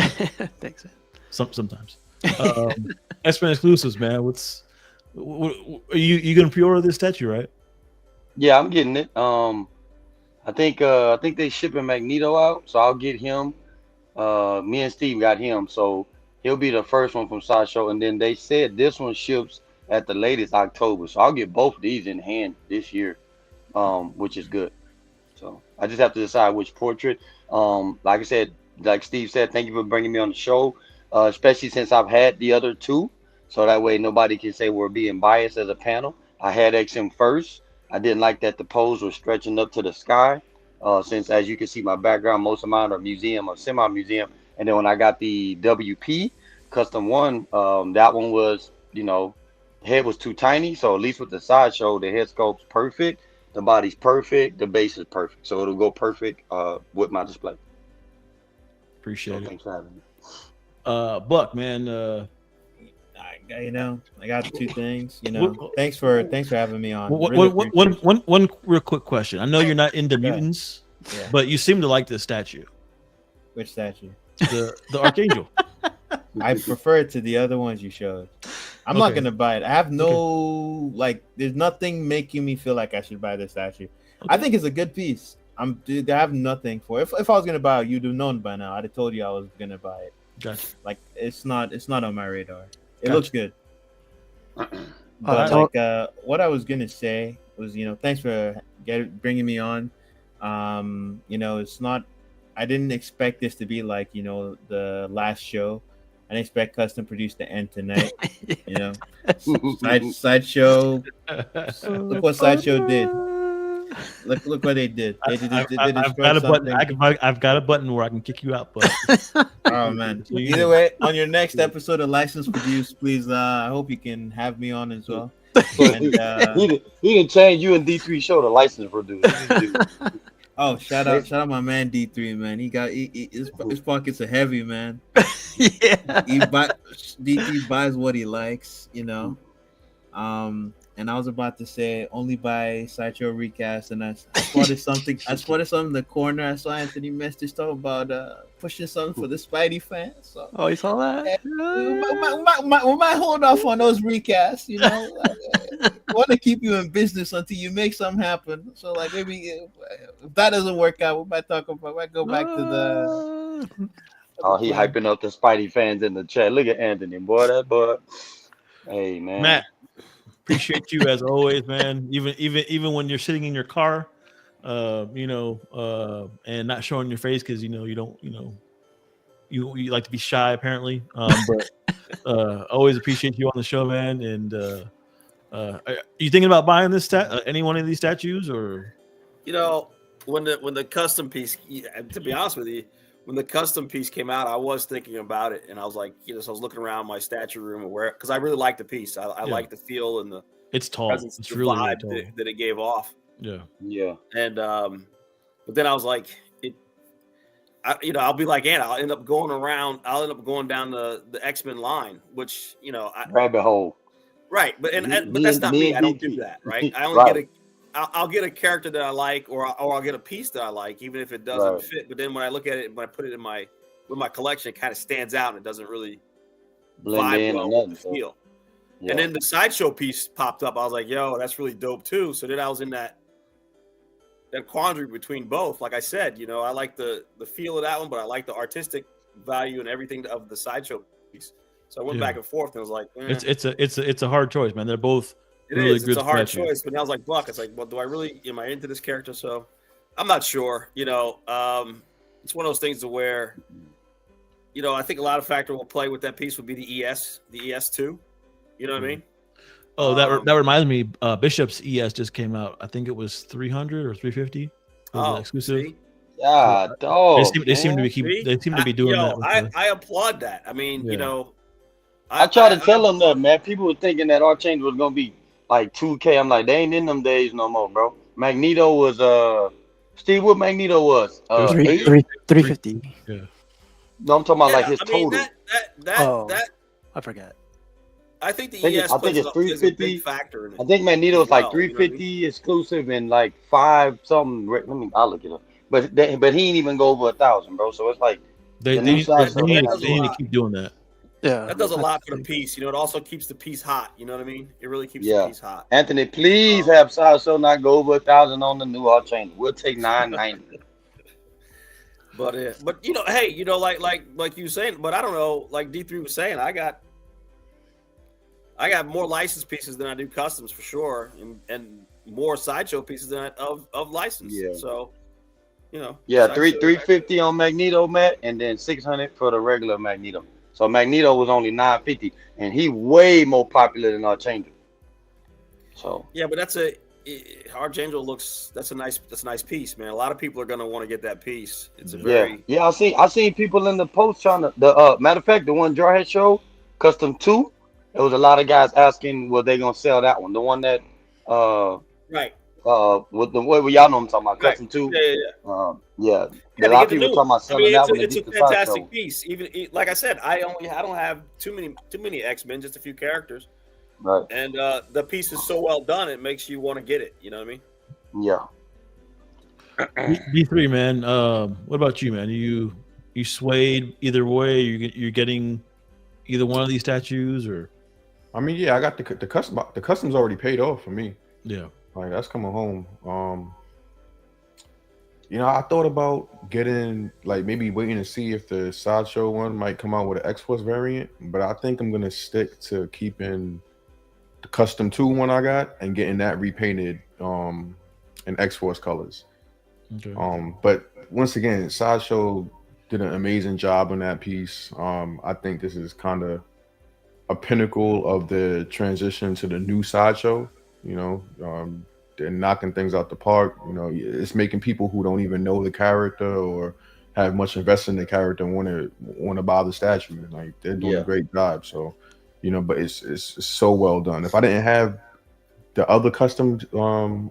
B: Thanks, man.
A: Sometimes. XMen exclusives, man. What are you gonna pre-order this statue, right?
E: Yeah, I'm getting it. I think they shipping Magneto out, so I'll get him. Me and Steve got him, so he'll be the first one from Sideshow, and then they said this one ships at the latest October, so I'll get both of these in hand this year, which is good. So I just have to decide which portrait. Like I said, like Steve said, thank you for bringing me on the show, especially since I've had the other two, so that way nobody can say we're being biased as a panel. I had XM first. I didn't like that the pose was stretching up to the sky. Since, as you can see, my background, most of mine are museum or semi-museum. And then when I got the WP custom one, that one was, head was too tiny. So at least with the Sideshow, the head sculpt's perfect, the body's perfect, the base is perfect. So it'll go perfect with my display.
A: Appreciate it.
E: Thanks for having me.
A: Buck, man.
D: you know, I got 2 things. You know, thanks for having me on.
A: One real quick question. I know you're not into mutants, but you seem to like this statue.
D: Which statue?
A: The Archangel.
D: I prefer it to the other ones you showed. I'm not gonna buy it. I have no like. There's nothing making me feel like I should buy this statue. I think it's a good piece. I have nothing for it. If I was gonna buy it, you'd have known by now. I'd have told you I was gonna buy it.
A: Gotcha.
D: Like it's not on my radar. It looks good.
B: But
D: like what I was gonna say was, you know, thanks for bringing me on. You know, it's not. I didn't expect this to be like, you know, the last show. I didn't expect custom produced to end tonight. You know, sideshow. Look what sideshow did. Look what they did.
A: I've got a button. I've got a button where I can kick you out. But
D: oh man. Either way, on your next episode of License Produced, please. I hope you can have me on as well. And,
E: he didn't change you and D3 show to License Produced.
D: Oh, shout out my man D3, man. His pockets are heavy, man.
B: Yeah.
D: D3 buys what he likes, you know. And I was about to say only buy Sideshow Recast, and I spotted something. I spotted something in the corner. I saw Anthony Mesters talk about pushing something for the Spidey fans. So
B: Oh, you saw that?
D: we might hold off on those recasts, you know. Want to keep you in business until you make something happen. So like maybe if that doesn't work out, we might go back to the.
E: Oh, he hyping up the Spidey fans in the chat. Look at Anthony, boy. That boy. Hey man,
A: Matt, appreciate you as always, man. Even when you're sitting in your car, you know, and not showing your face because you know you don't, you know, you like to be shy apparently. But always appreciate you on the show, man. And are you thinking about buying this any one of these statues, or?
G: You know, when the custom piece, to be honest with you, when the custom piece came out, I was thinking about it, and I was like, you know, so I was looking around my statue room and where, because I really like the piece. I like the feel and the
A: it's tall.
G: presence,
A: It's
G: the
A: really
G: vibe
A: tall.
G: that it gave off.
E: yeah.
G: And but then I was like, you know, I'll be like, Anna, I'll end up going down the XMen line, which, you know,
E: Rabbit hole.
G: right, but but that's not me. I don't do that, right? I only
E: Right.
G: I'll get a character that I like, or I'll get a piece that I like, even if it doesn't fit. But then when I look at it, when I put it in my collection, it kind of stands out and it doesn't really
E: Blend
G: vibe
E: in
G: well
E: or
G: with the
E: nothing.
G: feel.
E: Yeah.
G: And then the sideshow piece popped up. I was like, yo, that's really dope too. So then I was in that quandary between both. Like I said, you know, I like the feel of that one, but I like the artistic value and everything of the sideshow piece. So I went back and forth, and I was like,
A: it's a hard choice, man. They're both really
G: It's
A: good
G: a hard
A: statues.
G: choice. But now I was like, Buck, it's like, well, do I really, am I into this character? So I'm not sure. You know, it's one of those things to where, you know, I think a lot of factor will play with that piece would be the ES2. You know what I mean?
A: Oh, that reminds me. Bishop's ES just came out. I think it was 300 or 350. Exclusive.
G: See?
E: Yeah, dog.
A: They seem to be doing that. With
G: I applaud that. I mean, you know,
E: I try to tell them that, man. People were thinking that Archangel was gonna be like 2K. I'm like, they ain't in them days no more, bro. Magneto was Steve, what Magneto was?
B: 350.
A: Yeah.
E: No, I'm talking about like his
G: I mean,
E: total.
G: that
B: I forgot.
G: I think the
E: I think
G: ES
E: it's
G: plays a
E: 350.
G: big factor in it.
E: I think Magneto is like
G: Well, you know what I
E: 350 exclusive and like 5 something. I'll look it up. But he ain't even go over 1,000, bro. So it's like
A: They
E: the new
A: need
E: size
A: they
E: of
A: need
E: it.
A: to keep doing that.
B: Yeah.
G: That does a lot for the piece. You know, it also keeps the piece hot. You know what I mean? It really keeps
E: Yeah.
G: the piece hot.
E: Anthony, please have Sideshow not go over 1,000 on the new Archangel. We'll take 990.
G: But you know, hey, you know, like you were saying, but I don't know, like D3 was saying, I got more licensed pieces than I do customs for sure, and more sideshow pieces than of license.
E: Yeah.
G: So, you know.
E: Yeah,
G: sideshow-
E: 350 on Magneto, Matt, and then 600 for the regular Magneto. So Magneto was only 950, and he way more popular than Archangel. So
G: Yeah, but Archangel that's a nice piece, man. A lot of people are gonna want to get that piece. It's a very
E: I seen people in the post trying to matter of fact, the one Jarhead showed, Custom 2, there was a lot of guys asking were they gonna sell that one. The one that
G: right.
E: with the way y'all know I'm talking about
G: Right.
E: custom 2.
G: Yeah.
E: Yeah.
G: Yeah,
E: A
G: to
E: lot of
G: get the
E: people
G: new
E: talking
G: one.
E: about selling that one to
G: It's a
E: get the sideshow.
G: fantastic piece. Even like I said, I don't have too many X-Men, just a few characters,
E: Right.
G: and the piece is so well done, it makes you want to get it. You know what I mean?
E: Yeah.
A: D3, man. What about you, man? You swayed either way? You're getting either one of these statues, or
F: I mean, yeah, I got the custom. The custom's already paid off for me.
A: yeah.
F: Like that's coming home. You know, I thought about getting like maybe waiting to see if the sideshow one might come out with an XForce variant, but I think I'm gonna stick to keeping the custom 2 one I got and getting that repainted in XForce colors.
A: Okay.
F: But once again, sideshow did an amazing job on that piece. I think this is kind of a pinnacle of the transition to the new sideshow. You know, they're knocking things out the park. You know, it's making people who don't even know the character or have much investment in the character want to buy the statue. Like they're doing a great job. So, you know, but it's so well done. If I didn't have the other custom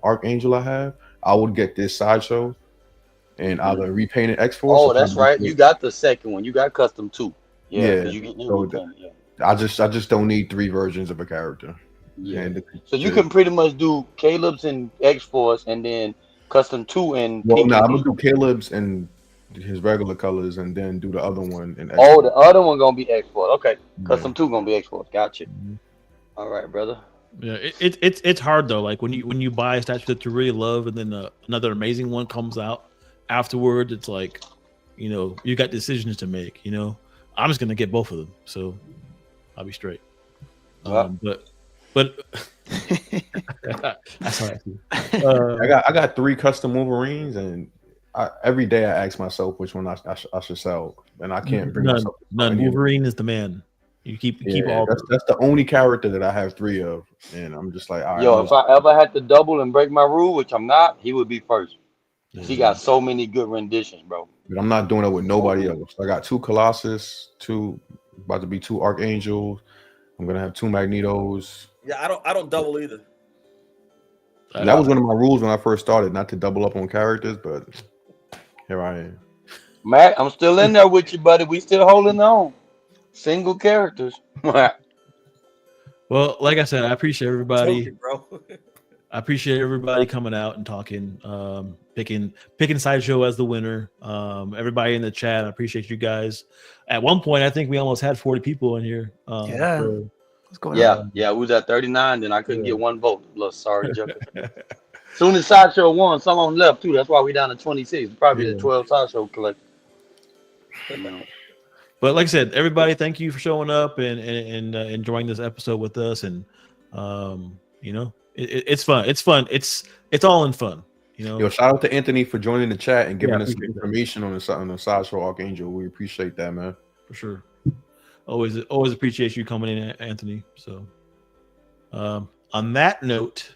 F: Archangel I have, I would get this sideshow and either repaint it XForce.
E: Oh, that's right. You got the second one. You got custom 2. Yeah, because you get new repainted. Yeah.
F: I just don't need 3 versions of a character.
E: Yeah.
F: And
E: So you can pretty much do Caleb's in X-Force and then custom 2 and
F: well,
E: Pink.
F: no, I'm gonna do Caleb's and his regular colors, and then do the other one in
E: Oh, the other one gonna be X-Force. Okay,
F: Yeah.
E: custom 2 gonna be X-Force. Gotcha.
F: Mhm.
E: All right, brother.
A: Yeah, it's hard though. Like when you buy a statue that you really love, and then another amazing one comes out afterward, it's like, you know, you got decisions to make. You know, I'm just gonna get both of them, so I'll be straight. But that's how I feel.
F: I got 3 custom Wolverines, and every day I ask myself which one I should sell, and I can't bring myself.
A: None. Wolverine is the man. You keep all.
F: That's the only character that I have 3 of, and I'm just like, all right.
E: Yo, if I ever had to double and break my rule, which I'm not, he would be first. He got so many good renditions, bro.
F: But I'm not doing it with nobody else. I got 2 Colossus, about to be 2 Archangels. I'm gonna have 2 Magnetos.
G: Yeah, I don't double either.
F: And that was one of my rules when I first started, not to double up on characters, but here I am.
E: Matt, I'm still in there with you, buddy. We still holding on. Single characters.
A: Well, like I said, I appreciate everybody.
G: Joking, bro.
A: I appreciate everybody coming out and talking, picking Sideshow as the winner. Everybody in the chat, I appreciate you guys. At one point, I think we almost had 40 people in here.
B: Yeah. What's going on?
E: Yeah, we was at 39, then I couldn't get one vote. Look, sorry, Joker. Soon as Sideshow won, someone left too. That's why we down to 26. Probably the 12 Sideshow collector.
A: But like I said, everybody, thank you for showing up and enjoying this episode with us. And you know, it's fun. It's fun. It's all in fun. You know.
F: Yo, shout out to Anthony for joining the chat and giving us information on the Sideshow Archangel. We appreciate that, man.
A: For sure. Always appreciate you coming in, Anthony. So, on that note,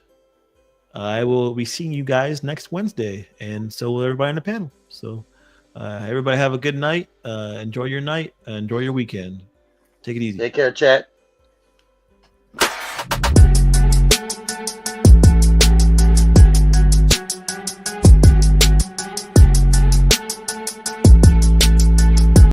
A: I will be seeing you guys next Wednesday, and so will everybody on the panel. So, everybody have a good night. Enjoy your night. Enjoy your weekend. Take it easy.
E: Take care, chat.